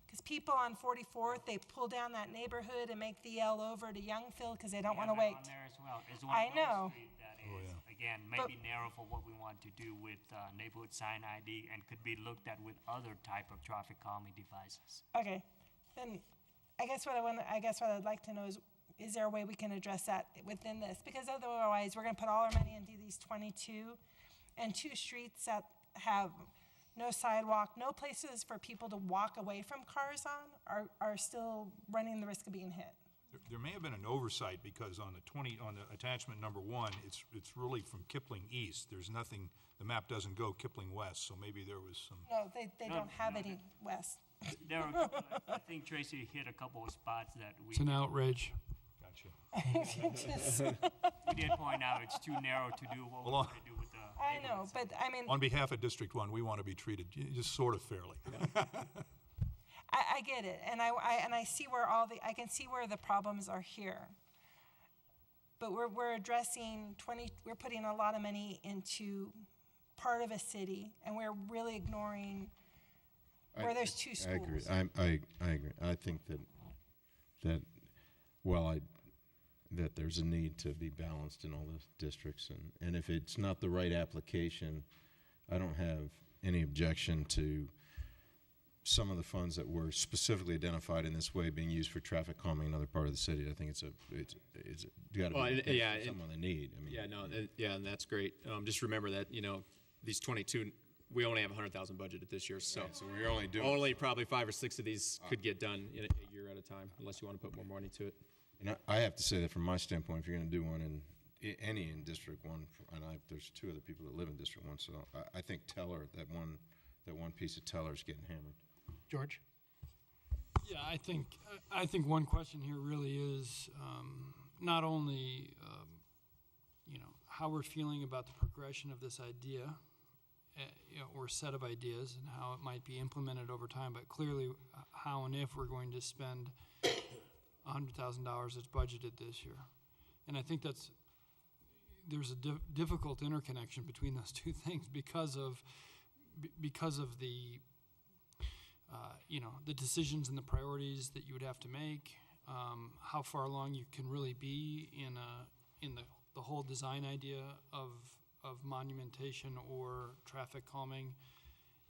Because people on 44th, they pull down that neighborhood and make the L over to Youngfield because they don't want to Yeah, wait. on there as well. It's one I of those know. streets that is, again, maybe narrow for what we want to do with neighborhood sign ID and could be looked at with other type of traffic calming devices. Okay, then I guess what I'd like to know is there a way we can address that within this? Because otherwise, we're going to put all our money into these 22 and 2 streets that have no sidewalk, no places for people to walk away from cars on, are still running the risk of being hit. There may have been an oversight because on the attachment number 1, it's really from Kipling East. There's nothing, the map doesn't go Kipling West, so maybe there was some. No, they don't have any west. There are a couple, I think Tracy hit a couple of spots that we. It's an outrage. Gotcha. We did point out it's too narrow to do what we want to do with the. I know, but I mean. On behalf of District 1, we want to be treated just sort of fairly. I get it, and I see where I can see where the problems are here. but we're addressing we're putting a lot of money into part of a city, and we're really ignoring where there's two schools. I agree. I agree. I think that there's a need to be balanced in all the districts, and if it's not the right application, I don't have any objection to some of the funds that were specifically identified in this way being used for traffic calming in another part of the city. I think it's got to be someone they need. I mean, and that's great. Just remember that, these 22, we only have 100,000 budgeted this year, so, so we're only doing probably 5 or 6 of these could get done in a year at a time, unless you want to put more money to it. And I have to say that from my standpoint, if you're going to do one in District 1, and there's 2 other people that live in District 1, so I think Teller, that one piece of Teller is getting hammered. George? Yeah, I think one question here really is not only how we're feeling about the progression of this idea, or set of ideas, and how it might be implemented over time, but clearly how and if we're going to spend $100,000 that's budgeted this year. And I think there's a difficult interconnection between those two things because of the the decisions and the priorities that you would have to make, how far along you can really be in the whole design idea of monumentation or traffic calming.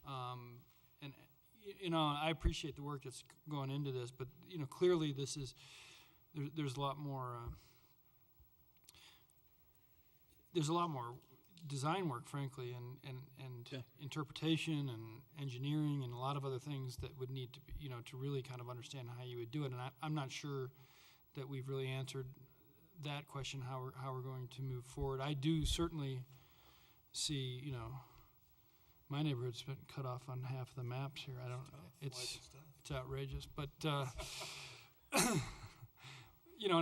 And I appreciate the work that's going into this, but clearly there's a lot more design work, frankly, and interpretation and engineering and a lot of other things that would need to be, to really kind of understand how you would do it. And I'm not sure that we've really answered that question, how we're going to move forward. I do certainly see, my neighborhood's been cut off on half of the maps here. It's outrageous, but and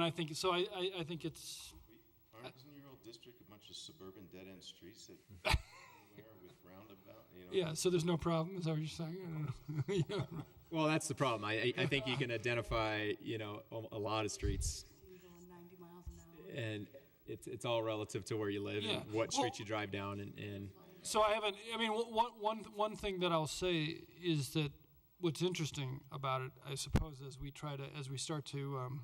I think so. I think it's. Isn't your old district a bunch of suburban dead-end streets that with roundabout? Yeah, so there's no problem. Is that what you're saying? Yeah. Well, that's the problem. I think you can identify, a lot of streets, and it's all relative to where you live and what streets you drive down. And so one thing that I'll say is that what's interesting about it, I suppose, as we start to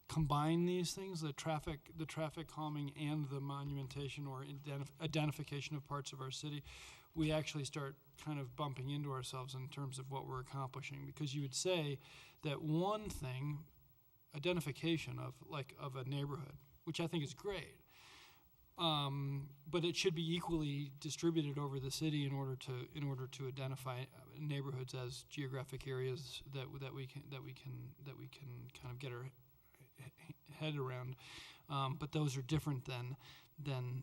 combine these things, the traffic calming and the monumentation or identification of parts of our city, we actually start kind of bumping into ourselves in terms of what we're accomplishing. Because you would say that one thing, identification of a neighborhood, which I think is great, but it should be equally distributed over the city in order to identify neighborhoods as geographic areas that we can kind of get our head around, but those are different than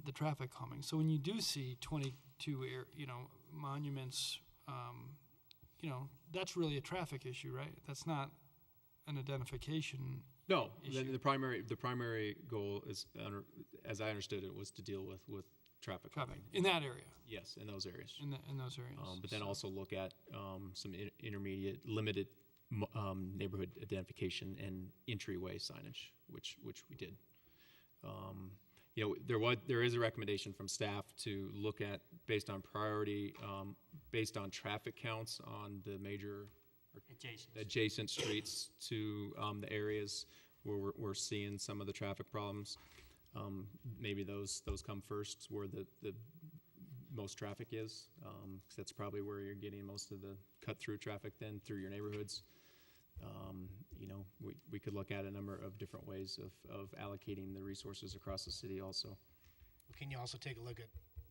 the traffic calming. So when you do see 22 monuments, that's really a traffic issue, right? That's not an identification. No, issue. the primary goal is, as I understood it, was to deal with traffic calming in that area. Yes, in those areas. In those areas. But then also look at some intermediate limited neighborhood identification and entryway signage, which we did. There is a recommendation from staff to look at, based on priority, based on traffic counts on the major adjacent streets to the areas where we're seeing some of the traffic problems. Maybe those come first, where the most traffic is, because that's probably where you're getting most of the cut-through traffic then through your neighborhoods. We could look at a number of different ways of allocating the resources across the city also. Can you also take a look at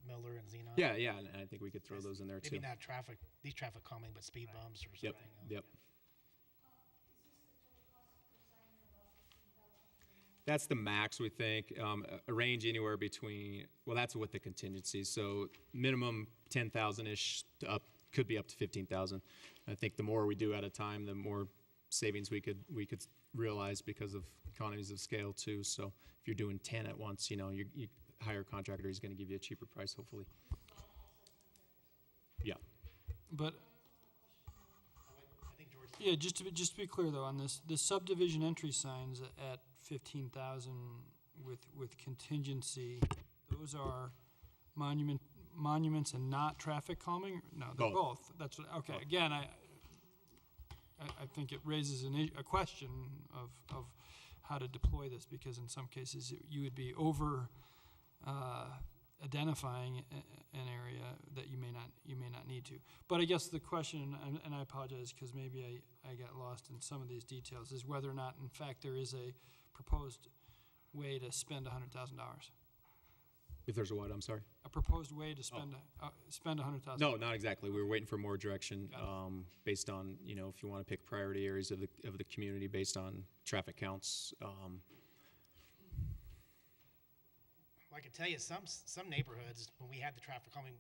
Miller and Xenon? Yeah, and I think we could throw those in there too. Maybe not these traffic calming, but speed bumps or something. Yep. That's the max, we think. A range anywhere between, well, that's with the contingencies. So minimum 10,000-ish could be up to 15,000. I think the more we do at a time, the more savings we could realize because of economies of scale too. So if you're doing 10 at once, you hire a contractor, he's going to give you a cheaper price, hopefully. Yeah. But yeah, just to be clear though on this, the subdivision entry signs at 15,000 with contingency, those are monuments and not traffic calming? No, they're both. That's what, okay, again, I think it raises a question of how to deploy this, because in some cases you would be over identifying an area that you may not need to. But I guess the question, and I apologize because maybe I got lost in some of these details, is whether or not in fact there is a proposed way to spend $100,000. If there's a what, I'm sorry? A proposed way to spend $100,000. No, not exactly. We were waiting for more direction, based on, if you want to pick priority areas of the community based on traffic counts. I can tell you some neighborhoods, when we had the traffic calming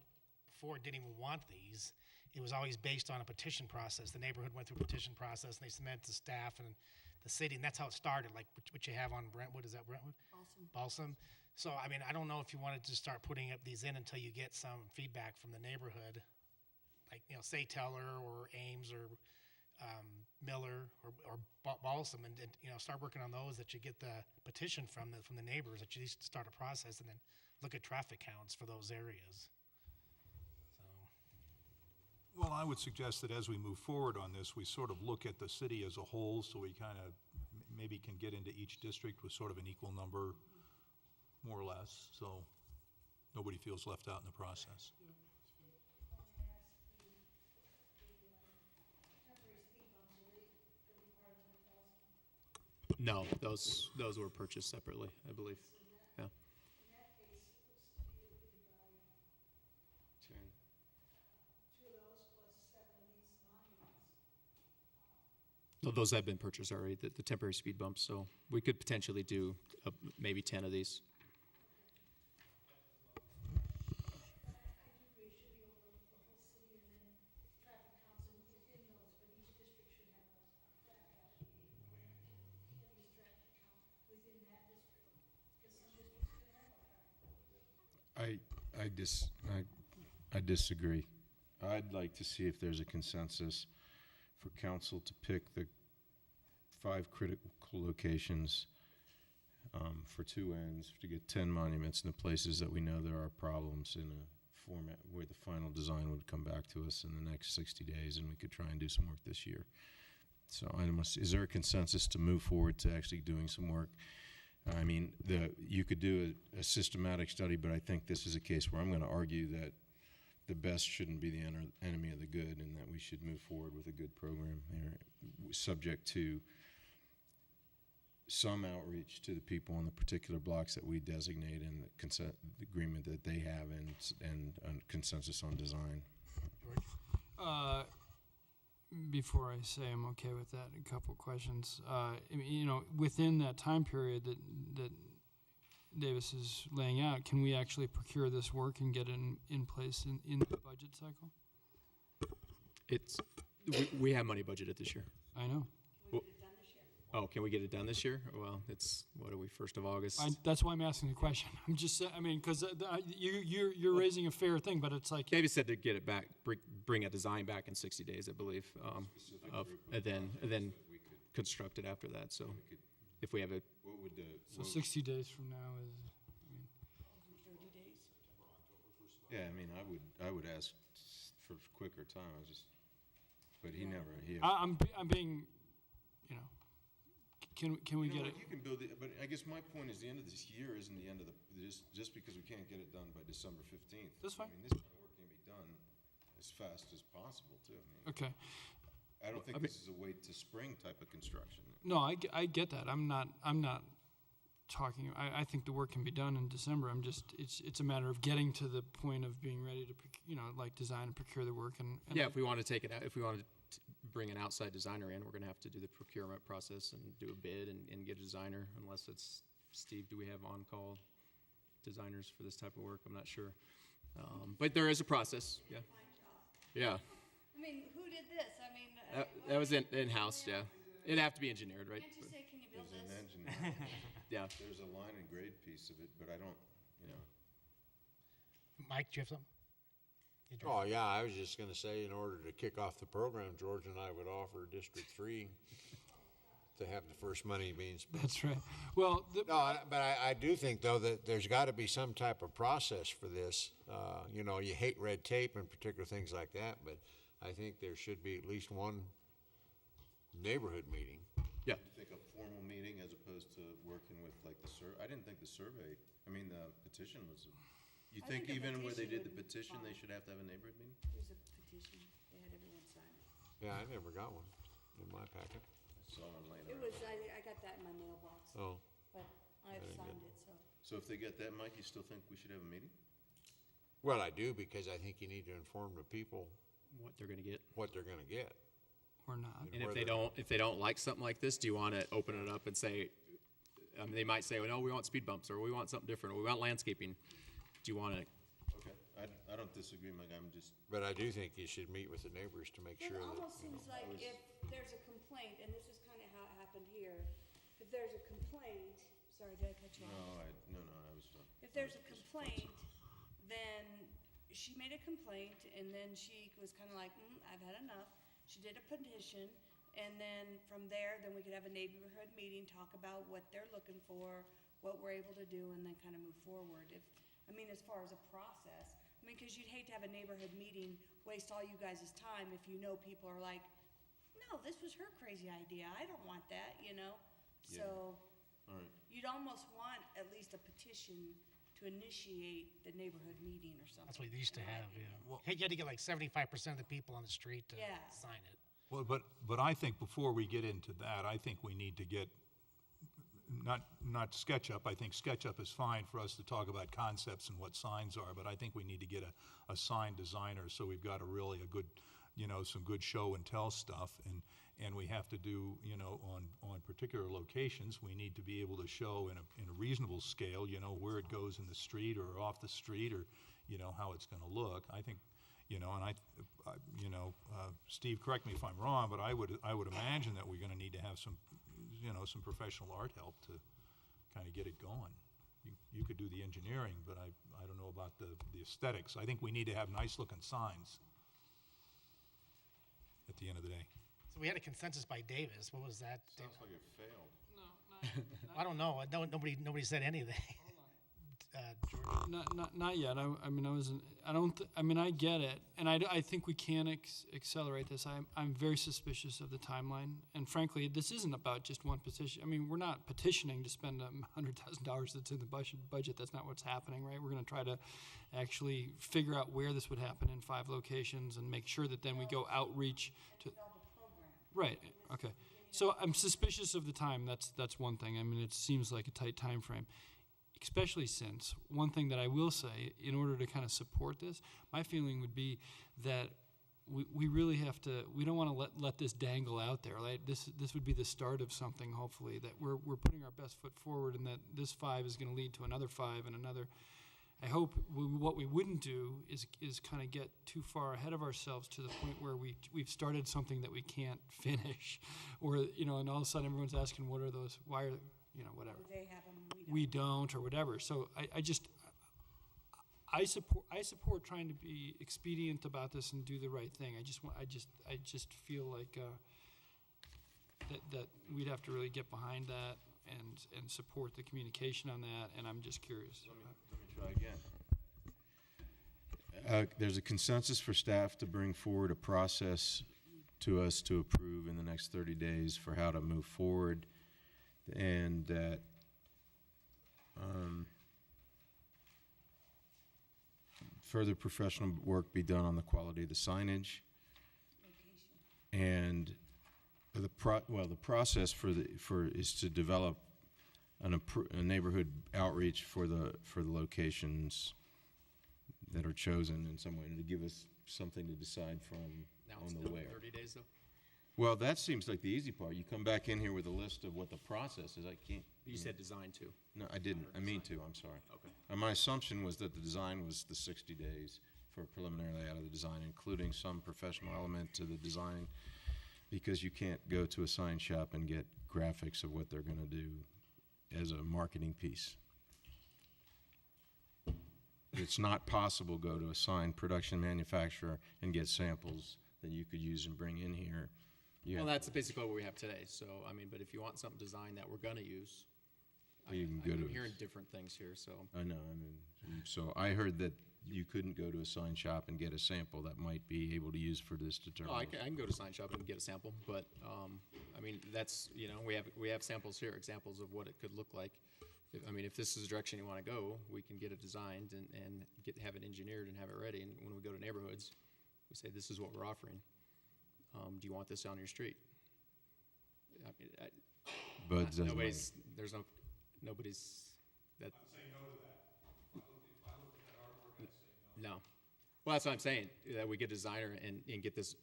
before, didn't even want these. It was always based on a petition process. The neighborhood went through a petition process, and they submitted to staff and the city, and that's how it started, like what you have on Brentwood. Is that Brentwood? Balsam. So, I mean, I don't know if you wanted to start putting up these in until you get some feedback from the neighborhood, like, say Teller or Ames or Miller or Balsam, and start working on those, that you get the petition from the neighbors, that you need to start a process and then look at traffic counts for those areas. Well, I would suggest that as we move forward on this, we sort of look at the city as a whole, so we kind of maybe can get into each district with sort of an equal number, more or less, so nobody feels left out in the process. No, those were purchased separately, I believe. Yeah. No, those have been purchased already, the temporary speed bumps, so we could potentially do maybe 10 of these. I disagree. I'd like to see if there's a consensus for council to pick the 5 critical locations for 2 ends, to get 10 monuments in the places that we know there are problems, in a format where the final design would come back to us in the next 60 days, and we could try and do some work this year. So is there a consensus to move forward to actually doing some work? I mean, you could do a systematic study, but I think this is a case where I'm going to argue that the best shouldn't be the enemy of the good, and that we should move forward with a good program here, subject to some outreach to the people on the particular blocks that we designate, and the agreement that they have, and consensus on design. Before I say I'm okay with that, a couple of questions. Within that time period that Davis is laying out, can we actually procure this work and get it in place in the budget cycle? We have money budgeted this year. I know. Oh, can we get it done this year? Well, what are we, 1st of August? That's why I'm asking the question. I'm just saying, because you're raising a fair thing, but it's like. David said to get it back, bring a design back in 60 days, I believe, and then construct it after that. So if we have a. So 60 days from now is. 30 days. Yeah, I would ask for quicker time. But he never. I'm being, Can we get it? You can build it, but I guess my point is the end of this year isn't the end of just because we can't get it done by December 15th. That's fine. This kind of work can be done as fast as possible too. Okay. I don't think this is a wait to spring type of construction. No, I get that. I'm not talking. I think the work can be done in December. It's a matter of getting to the point of being ready to, design and procure the work and yeah, if we want to take it out, if we want to bring an outside designer in, we're going to have to do the procurement process and do a bid and get a designer, unless it's Steve. Do we have on-call designers for this type of work? I'm not sure. But there is a process. Yeah. Yeah. Who did this? That was in-house, yeah. It'd have to be engineered, right? Can't you say, can you build There's this? an engineer. Yeah. There's a line and grade piece of it, but I don't, Mike, do you have something? Oh, yeah, I was just going to say, in order to kick off the program, George and I would offer District 3 to have the first money being spent. That's right. Well, But I do think, though, that there's got to be some type of process for this. You know, you hate red tape and particular things like that, but I think there should be at least one neighborhood meeting. Yeah. You think a formal meeting as opposed to working with like I didn't think the survey, the petition was, you I think think a even where they petition did the would be petition, they fine. should have to have a neighborhood meeting? There's a petition, they had everyone sign it. Yeah, I never got one in my packet. I saw one laying It around. was, I got that in my mailbox. Oh. But I've Very signed good. it, so. So if they get that, Mike, you still think we should have a meeting? Well, I do, because I think you need to inform the people What they're going to get. what they're gonna get. Or not. And if they don't like something like this, do you want to open it up and say, they might say, well, no, we want speed bumps, or we want something different, or we want landscaping. Do you want to? Okay, I don't disagree, Mike, I'm just. But I do think you should meet with the neighbors to make It sure that, almost you know. seems like if there's a complaint, and this is kind of how it happened here, if there's a complaint, sorry, did I cut you off? No, I was done. If there's a complaint, then she made a complaint, and then she was kind of like, I've had enough. She did a petition, and then from there, then we could have a neighborhood meeting, talk about what they're looking for, what we're able to do, and then kind of move forward. As far as a process, because you'd hate to have a neighborhood meeting, waste all you guys' time if you know people are like, no, this was her crazy idea, I don't want that, Yeah. So, All right. you'd almost want at least a petition to initiate the neighborhood meeting or something. That's what they used to in my have, opinion. yeah. You had to get like 75% of the people on the street to Yeah. sign it. Well, but I think before we get into that, I think we need to get, not SketchUp, I think SketchUp is fine for us to talk about concepts and what signs are, but I think we need to get a sign designer, so we've got a good, some good show and tell stuff, and we have to do, on particular locations, we need to be able to show in a reasonable scale, where it goes in the street or off the street, or, how it's gonna look. I think, Steve, correct me if I'm wrong, but I would imagine that we're gonna need to have some, some professional art help to kind of get it going. You could do the engineering, but I don't know about the aesthetics. I think we need to have nice-looking signs at the end of the day. So we had a consensus by Davis. What was that? Sounds like it failed. I don't know. Nobody said anything. Jordan. Not yet. I get it, and I think we can accelerate this. I'm very suspicious of the timeline, and frankly, this isn't about just one petition. We're not petitioning to spend $100,000 that's in the budget. That's not what's happening, right? We're going to try to actually figure out where this would happen in 5 locations and make sure that then we go outreach to. Right. Okay. So I'm suspicious of the time. That's one thing. It seems like a tight time frame. Especially since, one thing that I will say, in order to kind of support this, my feeling would be that we really have to, we don't want to let this dangle out there. Right? This would be the start of something, hopefully, that we're putting our best foot forward, and that this 5 is going to lead to another 5 and another. I hope what we wouldn't do is kind of get too far ahead of ourselves to the point where we've started something that we can't finish, or, and all of a sudden everyone's asking, what are those, why are, whatever. They have them, We don't, or whatever. So I support trying to be expedient about this and do the right thing. I just feel like that we'd have to really get behind that and support the communication on that. And I'm just curious. Let me try again. There's a consensus for staff to bring forward a process to us to approve in the next 30 days for how to move forward, and that further professional work be done on the quality of the signage, and the process is to develop a neighborhood outreach for the locations that are chosen in some way, to give us something to decide from Now on it's the still way. 30 days though? Well, that seems like the easy part. You come back in here with a list of what the process is. I can't. You said design too. No, I didn't. I mean to. I'm sorry. Okay. My assumption was that the design was the 60 days for a preliminary layout of the design, including some professional element to the design, because you can't go to a sign shop and get graphics of what they're going to do as a marketing piece. It's not possible to go to a sign production manufacturer and get samples that you could use and bring in here Yeah. Well, that's basically what we have today, so, I mean, but if you want something designed that we're gonna use, You can go I'm to. hearing different things here, so. I know, I mean, so I heard that you couldn't go to a sign shop and get a sample that might be able to use for this Oh, I determination. can go to sign shop and get a sample, but, I mean, that's, you know, we have samples here, examples of what it could look like. I mean, if this is the direction you want to go, we can get it designed and have it engineered and have it ready, and when we go to neighborhoods, we say, this is what we're offering. Do you want this on your street? I mean, Bud doesn't like nobody's, there's no, nobody's, that. No. Well, that's what I'm saying, that we get a designer and get this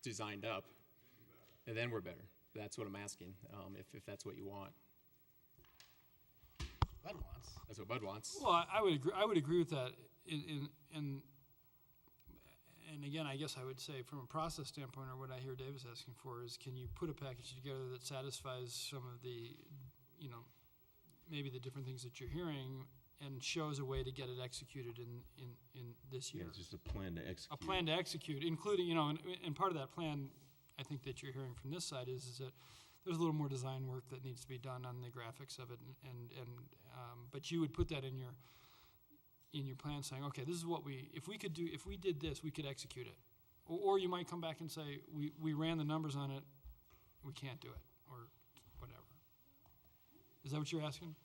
designed up, and then we're better. That's what I'm asking, if that's what you want. Bud wants. That's what Bud wants. Well, I would agree. I would agree with that. And again, I guess I would say from a process standpoint, or what I hear Davis asking for is, can you put a package together that satisfies some of the, you know, maybe the different things that you're hearing, and shows a way to get it executed in this year. Yeah, just a plan to execute. A plan to execute, including, you know, and part of that plan, I think that you're hearing from this side is that there's a little more design work that needs to be done on the graphics of it, but you would put that in your plan, saying, okay, this is what if we did this, we could execute it. Or you might come back and say, we ran the numbers on it, we can't do it, or whatever. Is that what you're asking?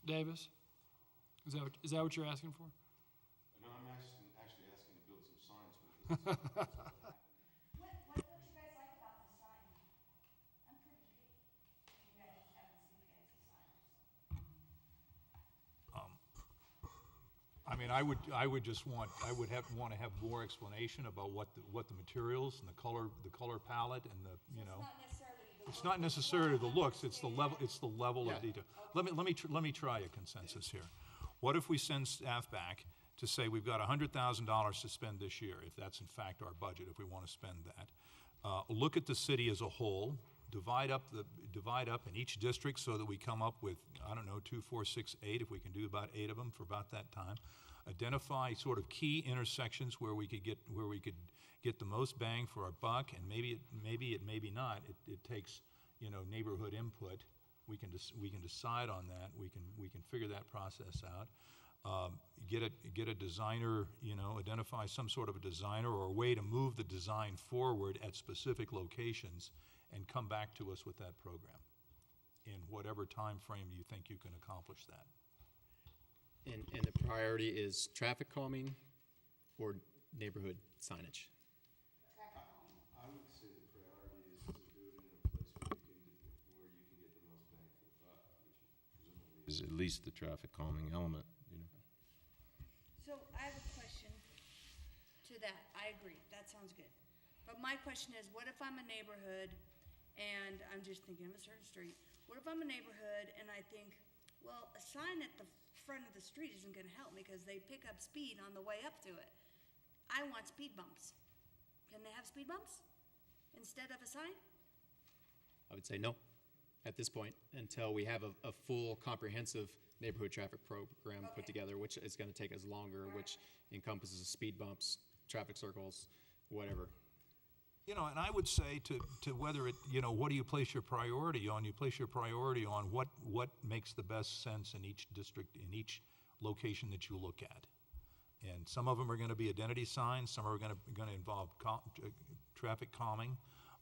Davis? Is that what you're asking for? No, I'm actually asking to build some signs with this. What don't you guys like about the sign? I'm pretty picky. You guys haven't seen fancy signs. I mean, I would just want to have more explanation about what the materials and the color palette and the, you know. It's not necessarily the looks, it's the level of detail. Let me try a consensus here. What if we send staff back to say we've got $100,000 to spend this year, if that's in fact our budget, if we want to spend that. Look at the city as a whole, divide up in each district so that we come up with, I don't know, 2, 4, 6, 8, if we can do about 8 of them for about that time. Identify sort of key intersections where we could get the most bang for our buck, and maybe not. It takes, you know, neighborhood input. We can decide on that. We can figure that process out. Get a designer, you know, identify some sort of a designer or a way to move the design forward at specific locations, and come back to us with that program in whatever time frame you think you can accomplish that. And the priority is traffic calming or neighborhood signage? I would say the priority is to do it in a place where you can get the most bang for the buck, which presumably is at least the traffic calming element, you know. So I have a question to that. I agree, that sounds good. But my question is, what if I'm a neighborhood and I'm just thinking of a certain street? What if I'm a neighborhood and I think, well, a sign at the front of the street isn't gonna help me because they pick up speed on the way up to it. I want speed bumps. Can they have speed bumps instead of a sign? I would say no, at this point, until we have a full comprehensive neighborhood traffic program put together, which is gonna take us longer, which encompasses speed bumps, traffic circles, whatever. You know, and I would say to whether it, you know, what do you place your priority on? You place your priority on what makes the best sense in each district, in each location that you look at. And some of them are going to be identity signs, some are going to involve traffic calming,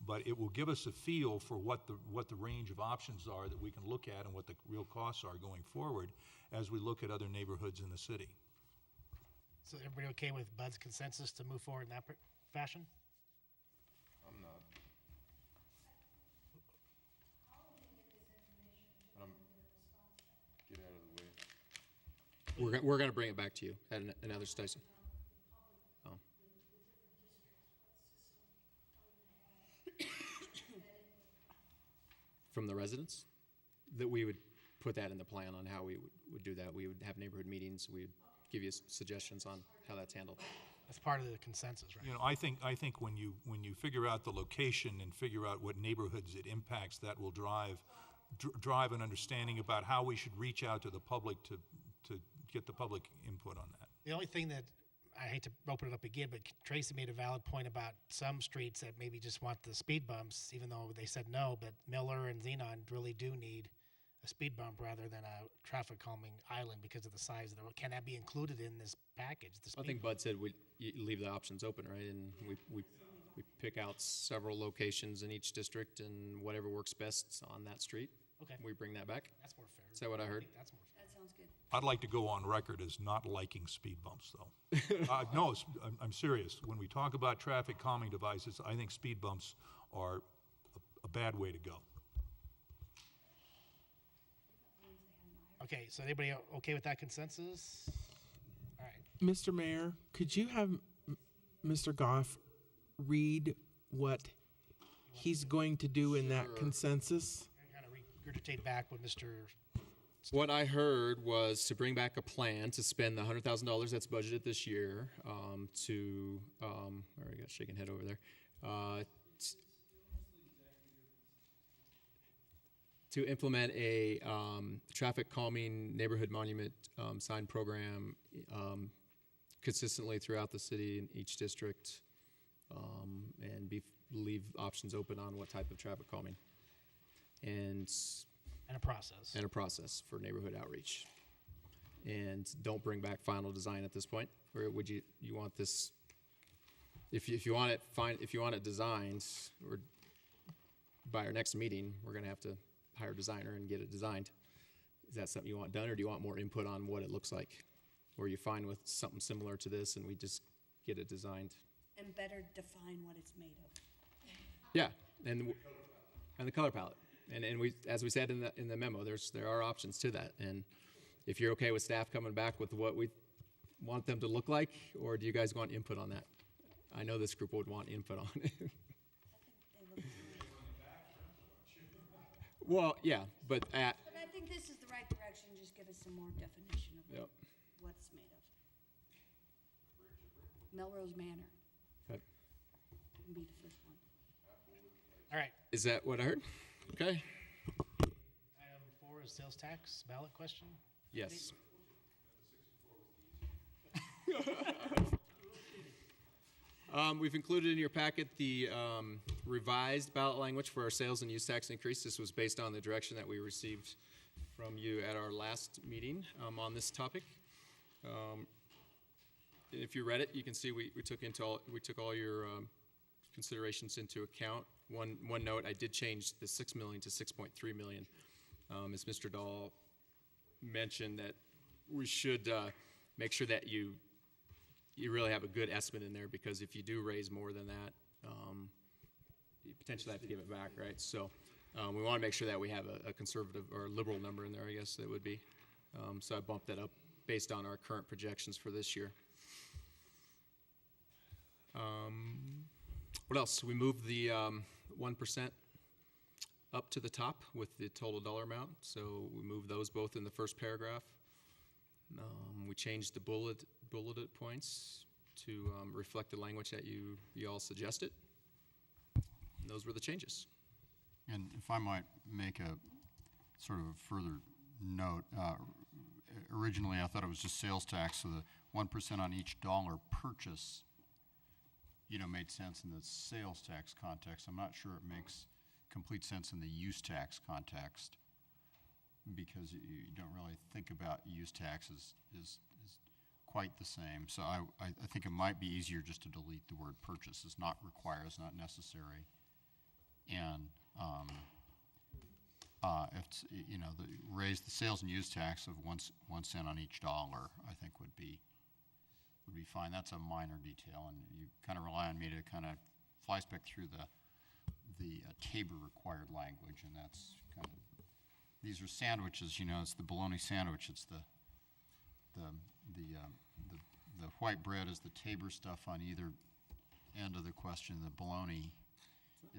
but it will give us a feel for what the range of options are that we can look at and what the real costs are going forward as we look at other neighborhoods in the city. So everybody okay with Bud's consensus to move forward in that fashion? I'm not. Get out of the way. We're gonna bring it back to you at another station. Oh. From the residents, that we would put that in the plan on how we would do that. We would have neighborhood meetings. We'd give you suggestions on how that's handled. That's part of the consensus, right? You know, I think when you figure out the location and figure out what neighborhoods it impacts, that will drive an understanding about how we should reach out to the public to get the public input on that. The only thing that I hate to open it up again, but Tracy made a valid point about some streets that maybe just want the speed bumps, even though they said no, but Miller and Xenon really do need a speed bump rather than a traffic calming island because of the size of the road. Can that be included in this package? I think Bud said you leave the options open, right? And we pick out several locations in each district and whatever works best on that street. Okay. We bring that back. That's more fair. Is that what I heard? think that's more fair. That sounds good. I'd like to go on record as not liking speed bumps, though. No, I'm serious. When we talk about traffic calming devices, I think speed bumps are a bad way to go. Okay, so anybody okay with that consensus? All right. Mr. Mayor, could you have Mr. Goff read what he's going to do in that consensus? Kind of regurgitate back what Mr. What I heard was to bring back a plan to spend the $100,000 that's budgeted this year I got shaking head over there. To implement a traffic calming neighborhood monument sign program consistently throughout the city in each district, and leave options open on what type of traffic calming. And a process. And a process for neighborhood outreach. And don't bring back final design at this point, or would you want this? If you want it if you want it designed, or by our next meeting, we're going to have to hire a designer and get it designed. Is that something you want done, or do you want more input on what it looks like? Or are you fine with something similar to this and we just get it designed? And better define what it's made of. Yeah, and the color palette. And we, as we said in the memo, there are options to that. And if you're okay with staff coming back with what we want them to look like, or do you guys want input on that? I know this group would want input on it. Well, yeah, but But I think this is the right direction. Just give us some more definition of what it's made of. Melrose Manor Okay. can be the fifth one. All right. Is that what I heard? Okay. Item 4 is sales tax ballot question. Yes. We've included in your packet the revised ballot language for our sales and use tax increase. This was based on the direction that we received from you at our last meeting on this topic. If you read it, you can see we took all your considerations into account. One note: I did change the 6 million to 6.3 million, as Mr. Dahl mentioned that we should make sure that you really have a good estimate in there, because if you do raise more than that, you potentially have to give it back, right? So we want to make sure that we have a conservative or a liberal number in there, I guess that would be. So I bumped that up based on our current projections for this year. What else? We moved the 1% up to the top with the total dollar amount. So we moved those both in the first paragraph. We changed the bulleted points to reflect the language that you all suggested. And those were the changes. And if I might make a sort of a further note, originally I thought it was just sales tax, so the 1% on each dollar purchase, made sense in the sales tax context. I'm not sure it makes complete sense in the use tax context, because you don't really think about use tax as quite the same. So I think it might be easier just to delete the word purchase. It's not required, it's not necessary. And raise the sales and use tax of 1 cent on each dollar, I think would be fine. That's a minor detail, and you kind of rely on me to kind of fly-spec through the Tabor required language, and that's kind of, these are sandwiches, it's the bologna sandwich, it's the white bread is the Tabor stuff on either end of the question, the bologna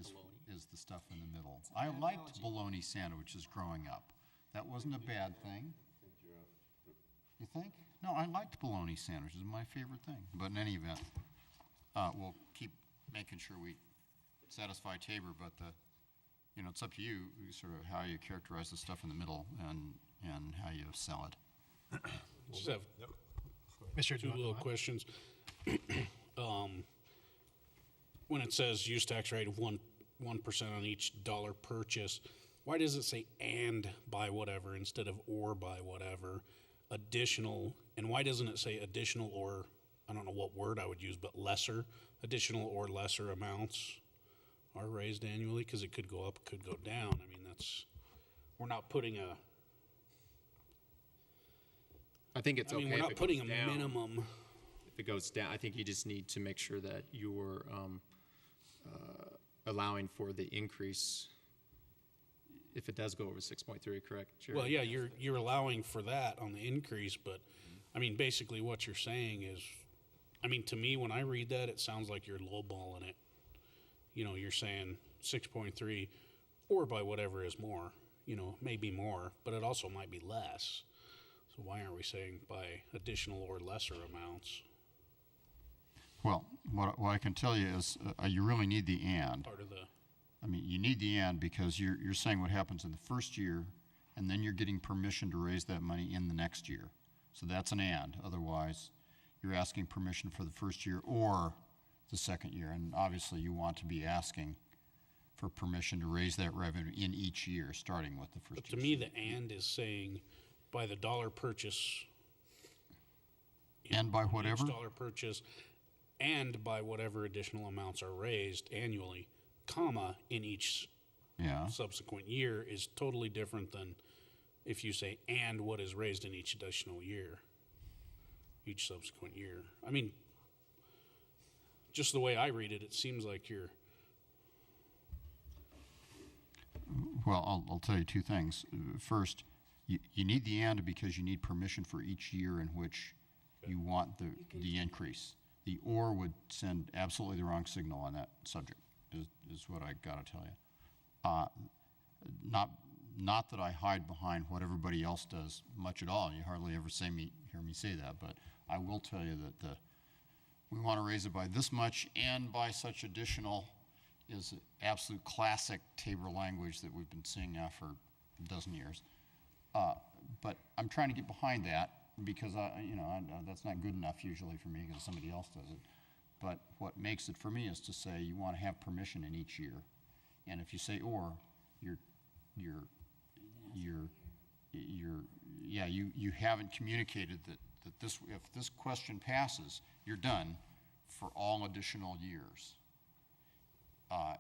is the stuff in the middle. I liked bologna sandwiches growing up. That wasn't a bad thing. You think? No, I liked bologna sandwiches. My favorite thing. But in any event, we'll keep making sure we satisfy Tabor, but it's up to you sort of how you characterize the stuff in the middle and how you sell it. Just have Mr. two little questions. when it says use tax rate of 1% on each dollar purchase, why does it say and by whatever instead of or by whatever? Additional, and why doesn't it say additional or, I don't know what word I would use, but lesser, additional or lesser amounts are raised annually? Because it could go up, it could go down. I mean, we're not putting I think it's okay we're if not it putting goes a down. minimum. If it goes down, I think you just need to make sure that you're allowing for the increase if it does go over 6.3, correct, Jerry? Well, yeah, you're allowing for that on the increase, but, I mean, basically what you're saying is, I mean, to me, when I read that, it sounds like you're lowballing it. You know, you're saying 6.3 or by whatever is more, you know, maybe more, but it also might be less. So why aren't we saying by additional or lesser amounts? Well, what I can tell you is you really need the and. Part of the, I mean, you need the and because you're saying what happens in the first year, and then you're getting permission to raise that money in the next year. So that's an and. Otherwise, you're asking permission for the first year or the second year. And obviously, you want to be asking for permission to raise that revenue in each year, starting with the first but to year. me, the and is saying by the dollar purchase. And by whatever? Each dollar purchase and by whatever additional amounts are raised annually, comma, in each subsequent year is totally different than if you say and what is raised in each additional year, each subsequent year. I mean, just the way I read it, it seems like you're. Well, I'll tell you two things. First, you need the and because you need permission for each year in which you want the increase. The or would send absolutely the wrong signal on that subject, is what I got to tell you. Not that I hide behind what everybody else does much at all. You hardly ever hear me say that, but I will tell you that we want to raise it by this much and by such additional is absolute classic Tabor language that we've been seeing now for a dozen years. But I'm trying to get behind that because that's not good enough usually for me because somebody else does it. But what makes it for me is to say you want to have permission in each year, and if you say or, you haven't communicated that if this question passes, you're done for all additional years.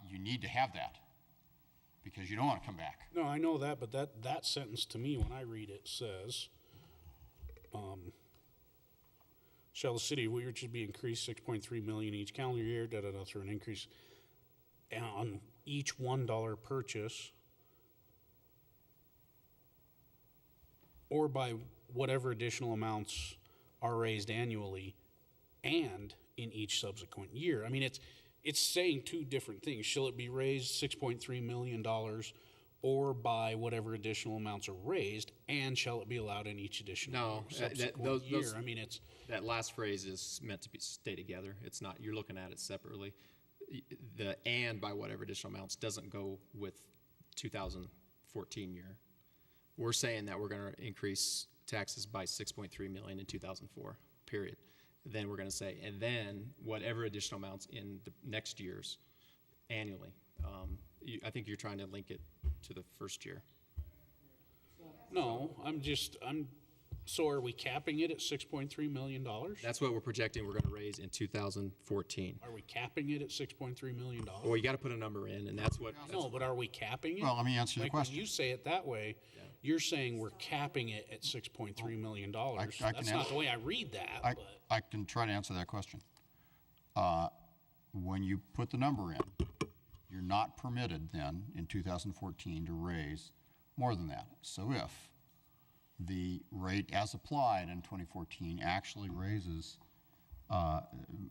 You need to have that because you don't want to come back. No, I know that, but that sentence to me, when I read it, says, shall the city of Wheat Ridge be increased 6.3 million each calendar year, through an increase on each $1 purchase, or by whatever additional amounts are raised annually, and in each subsequent year. I mean, it's saying two different things. Shall it be raised $6.3 million or by whatever additional amounts are raised, and shall it be allowed in each additional subsequent year? I mean, that last phrase is meant to stay together. It's not, you're looking at it separately. The and by whatever additional amounts doesn't go with 2014 year. We're saying that we're going to increase taxes by 6.3 million in 2004, period. Then we're going to say, and then whatever additional amounts in the next years annually. I think you're trying to link it to the first year. No, so are we capping it at $6.3 million? That's what we're projecting we're going to raise in 2014. Are we capping it at $6.3 million? Well, you got to put a number in, and that's what. No, but are we capping it? Well, let me answer the question. When you say it that way, you're saying we're capping it at $6.3 million. That's not the way I read that. I can try to answer that question. When you put the number in, you're not permitted then in 2014 to raise more than that. So if the rate as applied in 2014 actually raises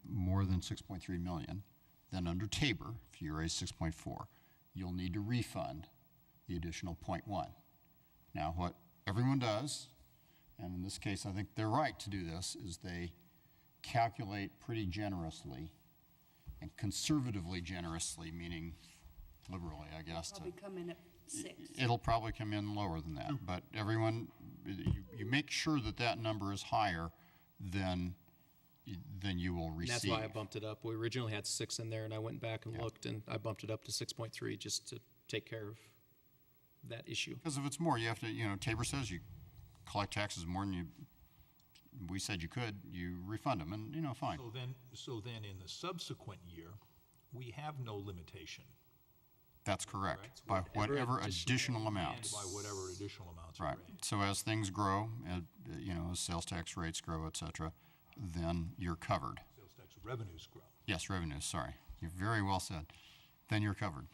more than 6.3 million, then under Tabor, if you raise 6.4, you'll need to refund the additional 0.1. Now, what everyone does, and in this case I think they're right to do this, is they calculate pretty generously and conservatively generously, meaning liberally, I guess. Probably come in at 6. It'll probably come in lower than that, but everyone, you make sure that that number is higher than then you will And receive. that's why I bumped it up. We originally had 6 in there, and I went back and looked, and I bumped it up to 6.3 just to take care of that issue. Because if it's more, you have to, Tabor says you collect taxes more than we said you could, you refund them, and, fine. So then in the subsequent year, we have no limitation. That's correct, by whatever additional amounts. And by whatever additional amounts. Right, so as things grow, as sales tax rates grow, et cetera, then you're covered. Sales tax revenues grow. Yes, revenues, sorry. You're very well said. Then you're covered.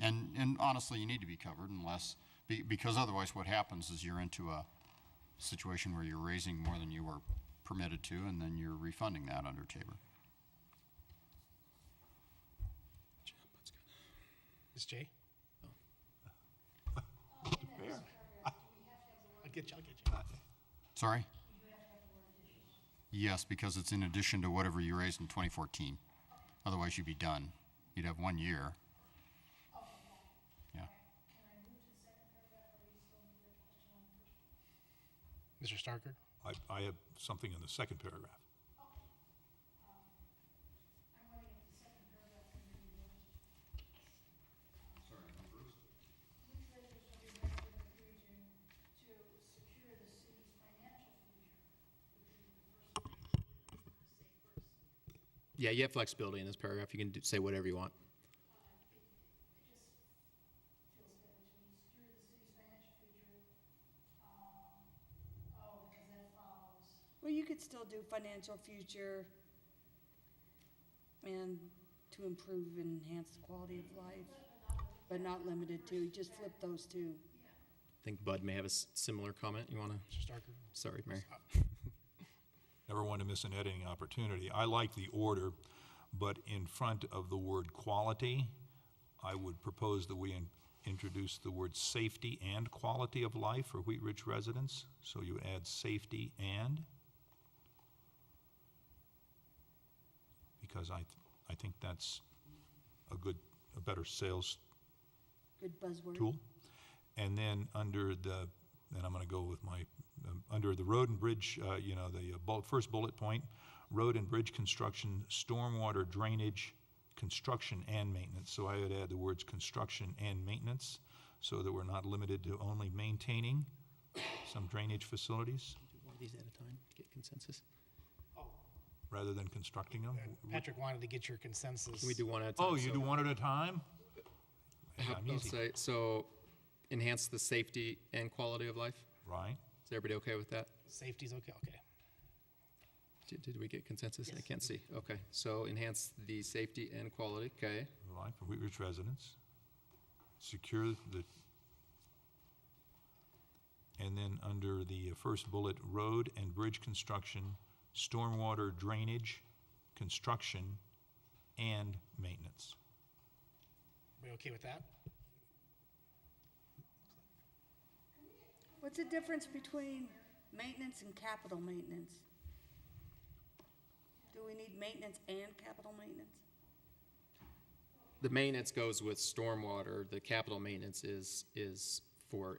And honestly, you need to be covered because otherwise what happens is you're into a situation where you're raising more than you were permitted to, and then you're refunding that under Tabor. Ms. J? I'll get you. Sorry? Yes, because it's in addition to whatever you raised in 2014. Otherwise, you'd be done. You'd have 1 year. Yeah. Mr. Starker? I have something in the second paragraph. Yeah, you have flexibility in this paragraph. You can say whatever you want. Well, you could still do financial future and to improve and enhance the quality of life, but not limited to. Just flip those two. I think Bud may have a similar comment. You want to? Mr. Starker? Sorry, Mary. Never want to miss an editing opportunity. I like the order, but in front of the word quality, I would propose that we introduce the word safety and quality of life for Wheat Ridge residents. So you add safety and, because I think that's a better sales Good buzzword. tool. And then under I'm going to go with my, under the road and bridge, first bullet point, road and bridge construction, stormwater drainage, construction and maintenance. So I would add the words construction and maintenance so that we're not limited to only maintaining some drainage facilities Do one of these at a time to get consensus. rather than constructing them. Patrick wanted to get your consensus. Can we do one at a time? Oh, you do one at a time? Yeah, I'm I'll easy. say, so enhance the safety and quality of life. Right. Is everybody okay with that? Safety's okay. Did we get consensus? I can't see. Okay, so enhance the safety and quality, okay. Right, for Wheat Ridge residents. Secure the, and then under the first bullet, road and bridge construction, stormwater drainage, construction, and maintenance. We okay with that? What's the difference between maintenance and capital maintenance? Do we need maintenance and capital maintenance? The maintenance goes with stormwater. The capital maintenance is for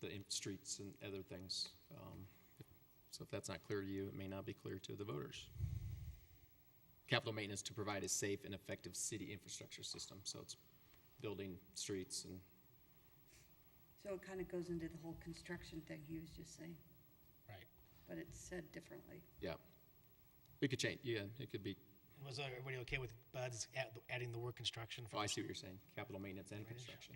the streets and other things. So if that's not clear to you, it may not be clear to the voters. Capital maintenance to provide a safe and effective city infrastructure system. So it's building streets and. So it kind of goes into the whole construction thing he was just saying. Right. But it's said differently. Yeah. We could change, yeah, it could be. Was everybody okay with Bud's adding the word construction? Oh, I see what you're saying. Capital maintenance and construction.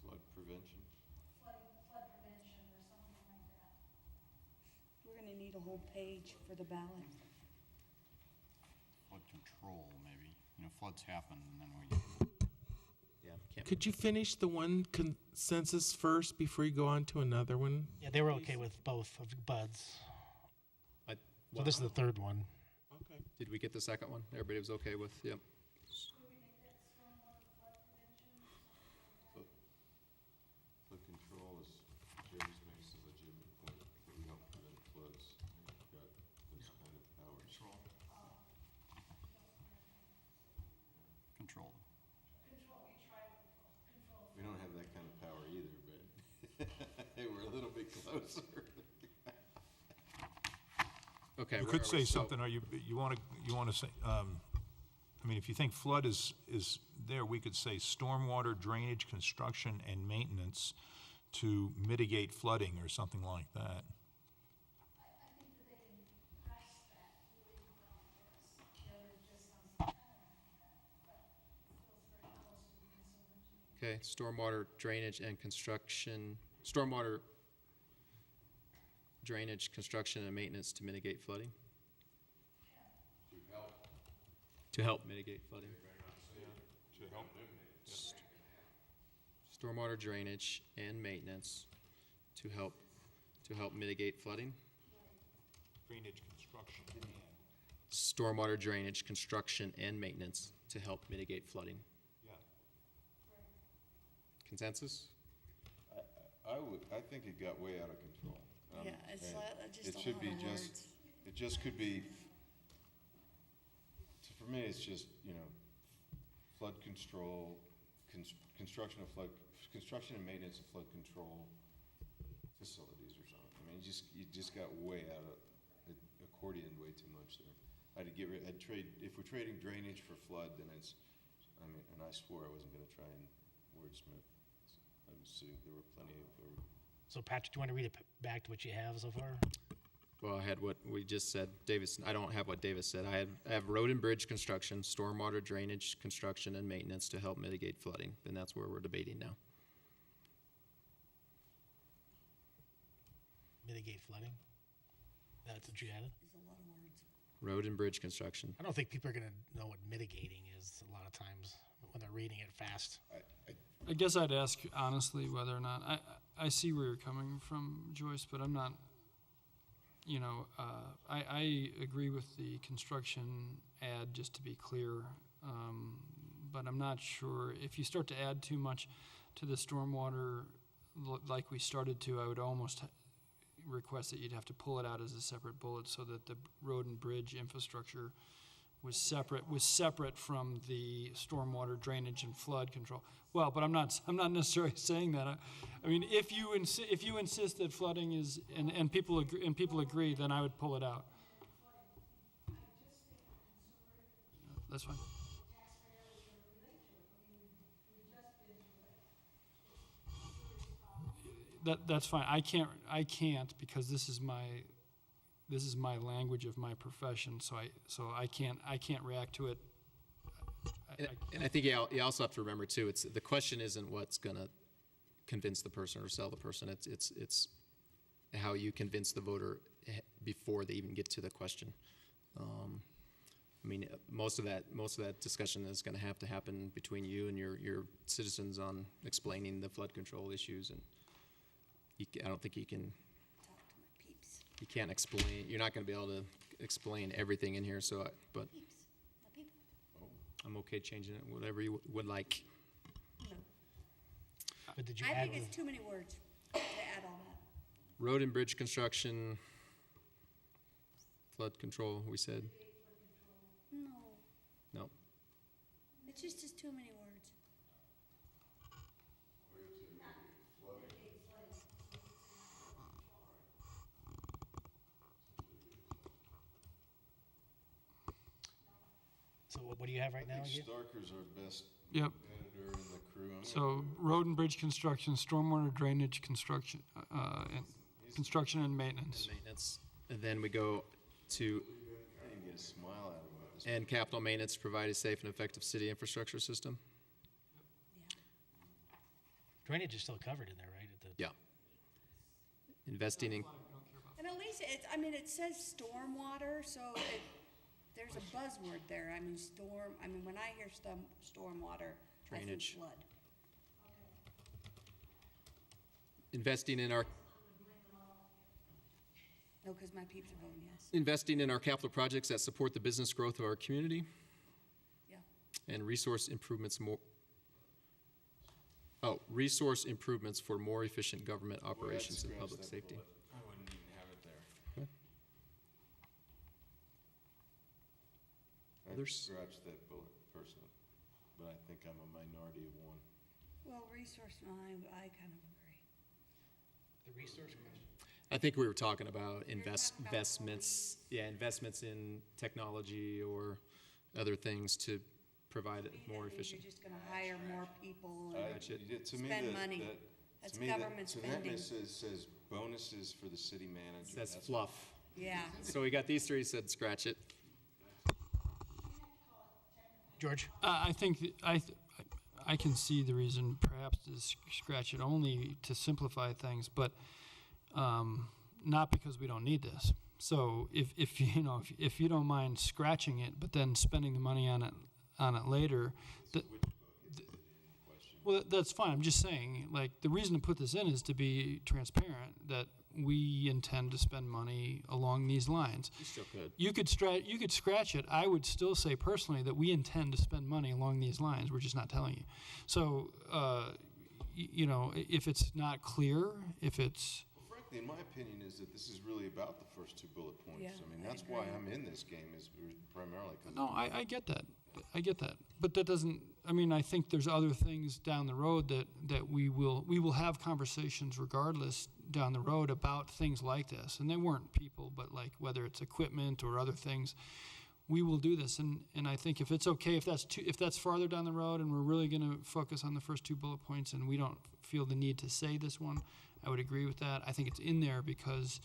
Flood prevention. We're going to need a whole page for the ballot. Flood control, maybe. Floods happen, and then we. Could you finish the one consensus first before you go on to another one? Yeah, they were okay with both of Bud's. So this is the third one. Okay. Did we get the second one? Everybody was okay with, yep. Flood control is, Jerry's makes a legitimate point, that we help prevent floods. We've got those kind of powers. They were a little bit closer. Okay. You where could are we? say So- something, or you want to say, I mean, if you think flood is there, we could say stormwater drainage, construction, and maintenance to mitigate flooding or something like that. Okay, stormwater drainage and construction, stormwater drainage, construction, and maintenance to mitigate flooding? To help mitigate flooding. Stormwater drainage and maintenance to help mitigate flooding? Drainage, construction, Stormwater drainage, construction, and maintenance to help mitigate flooding. yeah. Consensus? I think it got way out of control. Yeah, it's and just it a should lot be of just, words. it just could be, for me, it's just, flood control, construction and maintenance of flood control facilities or something. I mean, you just got way out of, accordion way too much there. I'd trade, if we're trading drainage for flood, then it's, and I swore I wasn't gonna try and wordsmith. I was sitting, there were plenty of, So Patrick, do you want to read it back to what you have so far? Well, I had what we just said. Davis, I don't have what Davis said. I have road and bridge construction, stormwater drainage, construction, and maintenance to help mitigate flooding. And that's where we're debating now. Mitigate flooding? That's what you added? Road and bridge construction. I don't think people are going to know what mitigating is a lot of times when they're reading it fast. I guess I'd ask honestly whether or not, I see where you're coming from, Joyce, but I'm not, I agree with the construction ad, just to be clear, but I'm not sure, if you start to add too much to the stormwater, like we started to, I would almost request that you'd have to pull it out as a separate bullet so that the road and bridge infrastructure was separate from the stormwater drainage and flood control. Well, but I'm not necessarily saying that. I mean, if you insist that flooding is and people agree, then I would pull it out. That's fine. That's fine. I can't because this is my language of my profession. So I can't react to it. And I think you also have to remember too, the question isn't what's gonna convince the person or sell the person. It's how you convince the voter before they even get to the question. I mean, most of that discussion is going to have to happen between you and your citizens on explaining the flood control issues, and I don't think you can. You can't explain. You're not going to be able to explain everything in here. So, but I'm okay changing it, whatever you would like. But did you I add? think it's too many words to add all that. Road and bridge construction, flood control. We said No, no. it's just too many words. So what do you have right I now? think Again? Starker's our best Yep. editor in the crew. So road and bridge construction, stormwater drainage construction, and construction and maintenance. Maintenance, and then we go to I didn't get a smile out of it. and capital maintenance to provide a safe and effective city infrastructure system. Drainage is still covered in there, right? Yeah. Investing in And at least it says stormwater, so there's a buzzword there. When I hear stormwater, I think Drainage. flood. investing in our No, because my peeps are voting yes. investing in our capital projects that support the business growth of our community. Yeah. And resource improvements for more efficient government operations and public safety. I wouldn't even have it there. Okay. I Others? scratched that bullet personally, but I think I'm a minority of one. Well, resource, I kind of agree. The resource question? I think we were talking about investments, investments in technology or other things to provide it more efficient. You're just gonna hire more people Gotcha. and To me, spend money. That's government to spending. that says bonuses for the city manager. That's fluff. Yeah. So we got these three, said scratch it. George? I think I can see the reason perhaps to scratch it only to simplify things, but not because we don't need this. So if you don't mind scratching it, but then spending the money on it later, well, that's fine. I'm just saying, like, the reason to put this in is to be transparent that we intend to spend money along these lines. You still could. You could scratch it. I would still say personally that we intend to spend money along these lines. We're just not telling you. So, if it's not clear, if it's... Well, frankly, in my opinion, is that this is really about the first two bullet points. Yeah, I mean, that's why I'm in this game, is primarily because... No, I get that. I get that. But that doesn't... I mean, I think there's other things down the road that we will have conversations regardless down the road about things like this. And they weren't people, but like whether it's equipment or other things, we will do this. And I think if it's okay, if that's farther down the road and we're really going to focus on the first two bullet points and we don't feel the need to say this one, I would agree with that. I think it's in there because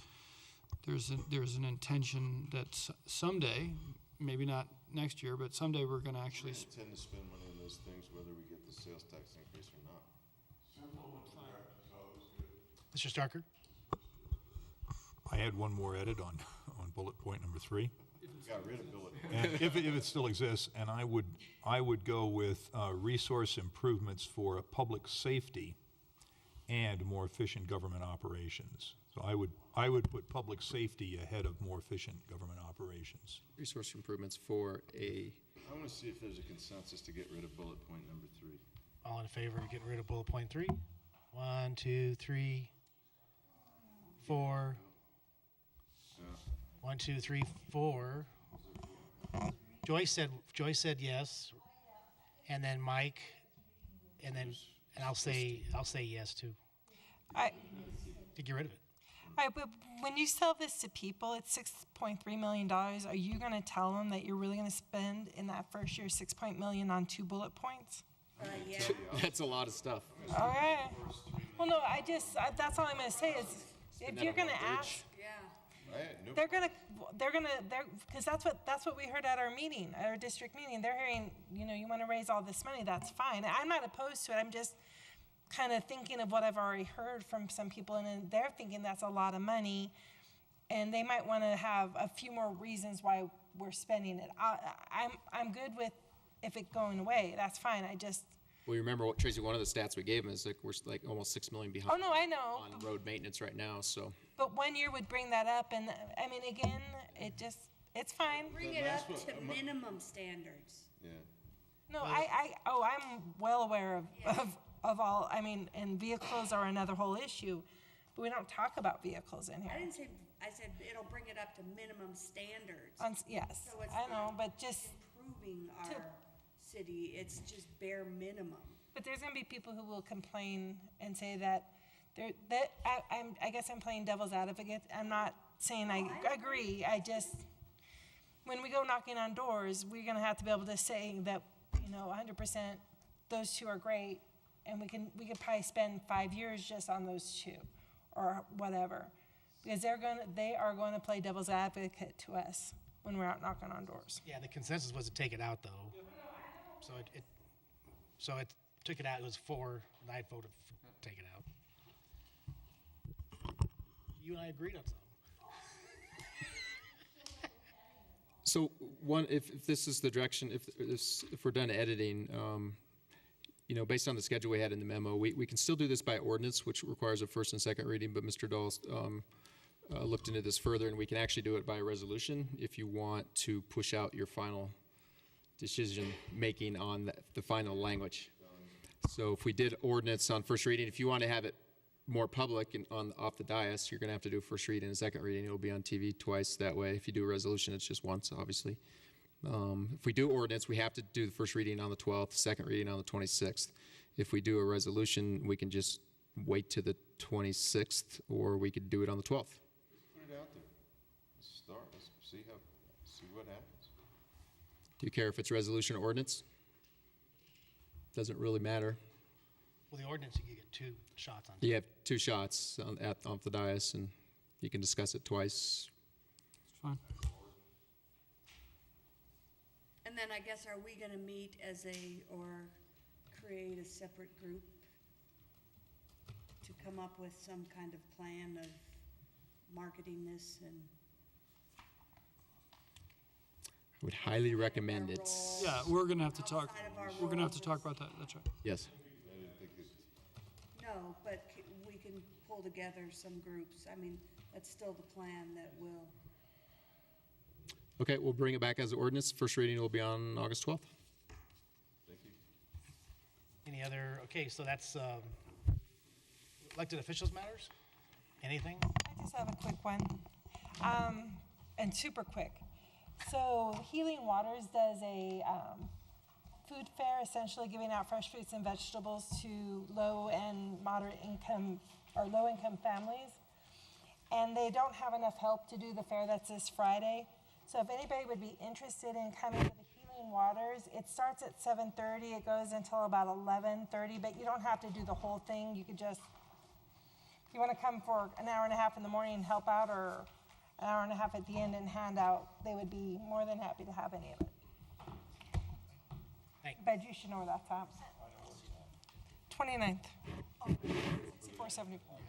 there's an intention that someday, maybe not next year, but someday we're going to actually... We intend to spend money on those things whether we get the sales tax increase or not. Mr. Starker? I had one more edit on bullet point number 3. Got rid of bullet. And if it still exists, and I would go with resource improvements for public safety and more efficient government operations. So I would put public safety ahead of more efficient government operations. Resource improvements for a... I want to see if there's a consensus to get rid of bullet point number 3. All in favor of getting rid of bullet point 3? 1, 2, 3, 4. 1, 2, 3, 4. Joyce said yes, and then Mike, and I'll say yes too. To get rid of it. All right, but when you sell this to people, it's $6.3 million. Are you going to tell them that you're really going to spend in that first year $6 million on 2 bullet points? Yeah. That's a lot of stuff. All right. Well, no, that's all I'm going to say is if you're going to ask, because that's what we heard at our meeting, at our district meeting. They're hearing, you want to raise all this money, that's fine. I'm not opposed to it. I'm just kind of thinking of what I've already heard from some people, and they're thinking that's a lot of money, and they might want to have a few more reasons why we're spending it. I'm good with if it going away. That's fine. Well, you remember what, Tracy, one of the stats we gave him is like we're like almost $6 million behind. Oh no, I know. On road maintenance right now, so. But 1 year would bring that up, and I mean, again, it's fine. Bring it up to minimum standards. Yeah. No, I'm well aware of all, I mean, and vehicles are another whole issue, but we don't talk about vehicles in here. I said it'll bring it up to minimum standards. Yes, So it's I know, not but just, improving our city, it's just bare minimum. but there's gonna be people who will complain and say that I guess I'm playing devil's advocate. I'm not saying I agree. When we go knocking on doors, we're gonna have to be able to say that, 100%, those 2 are great, and we could probably spend 5 years just on those 2, or whatever, because they are going to play devil's advocate to us when we're out knocking on doors. Yeah, the consensus was to take it out though. So it took it out. It was 4, and I voted to take it out. You and I agreed on something. So if this is the direction, if we're done editing, based on the schedule we had in the memo, we can still do this by ordinance, which requires a first and second reading, but Mr. Dahl looked into this further, and we can actually do it by resolution if you want to push out your final decision-making on the final language. So if we did ordinance on first reading, if you want to have it more public and off the dais, you're going to have to do a first reading and a second reading. It'll be on TV twice that way. If you do a resolution, it's just once, obviously. If we do ordinance, we have to do the first reading on the 12th, second reading on the 26th. If we do a resolution, we can just wait to the 26th, or we could do it on the 12th. Put it out there. Let's start. Let's see what happens. Do you care if it's resolution or ordinance? Doesn't really matter. Well, the ordinance, you get 2 shots on. You have 2 shots off the dais, and you can discuss it twice. It's fine. And then I guess, are we gonna meet or create a separate group to come up with some kind of plan of marketing this and? I would highly recommend it. Yeah, we're gonna have to talk, Outside of our we're gonna have to role talk about that, that's right. Yes. No, but we can pull together some groups. I mean, that's still the plan that will. Okay, we'll bring it back as an ordinance. First reading will be on August 12th. Thank you. Any other, okay, so that's elected officials matters? Anything? I just have a quick one, and super quick. So Healing Waters does a food fair, essentially giving out fresh fruits and vegetables to low and moderate income or low income families. And they don't have enough help to do the fair. That's this Friday. So if anybody would be interested in coming to the Healing Waters, it starts at 7:30. It goes until about 11:30, but you don't have to do the whole thing. You could just, if you want to come for an hour and a half in the morning and help out, or an hour and a half at the end and hand out, they would be more than happy to have any of it. But you should know where that's at. 29th. 6474.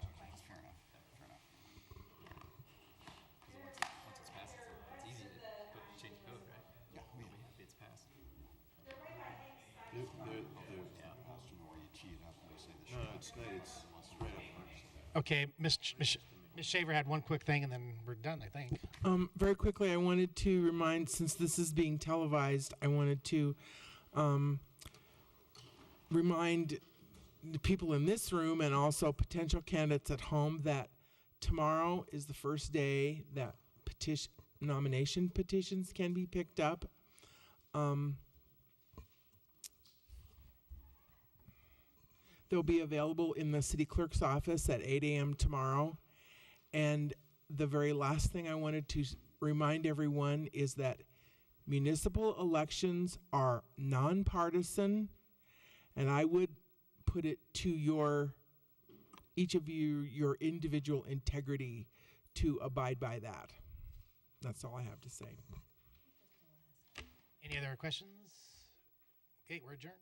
Okay, Ms. Shaver had one quick thing, and then we're done, I think. Very quickly, I wanted to remind, since this is being televised, I wanted to remind the people in this room and also potential candidates at home that tomorrow is the first day that nomination petitions can be picked up. They'll be available in the city clerk's office at 8 a.m. tomorrow. And the very last thing I wanted to remind everyone is that municipal elections are nonpartisan, and I would put it to each of you, your individual integrity to abide by that. That's all I have to say. Any other questions? Okay, we're adjourned.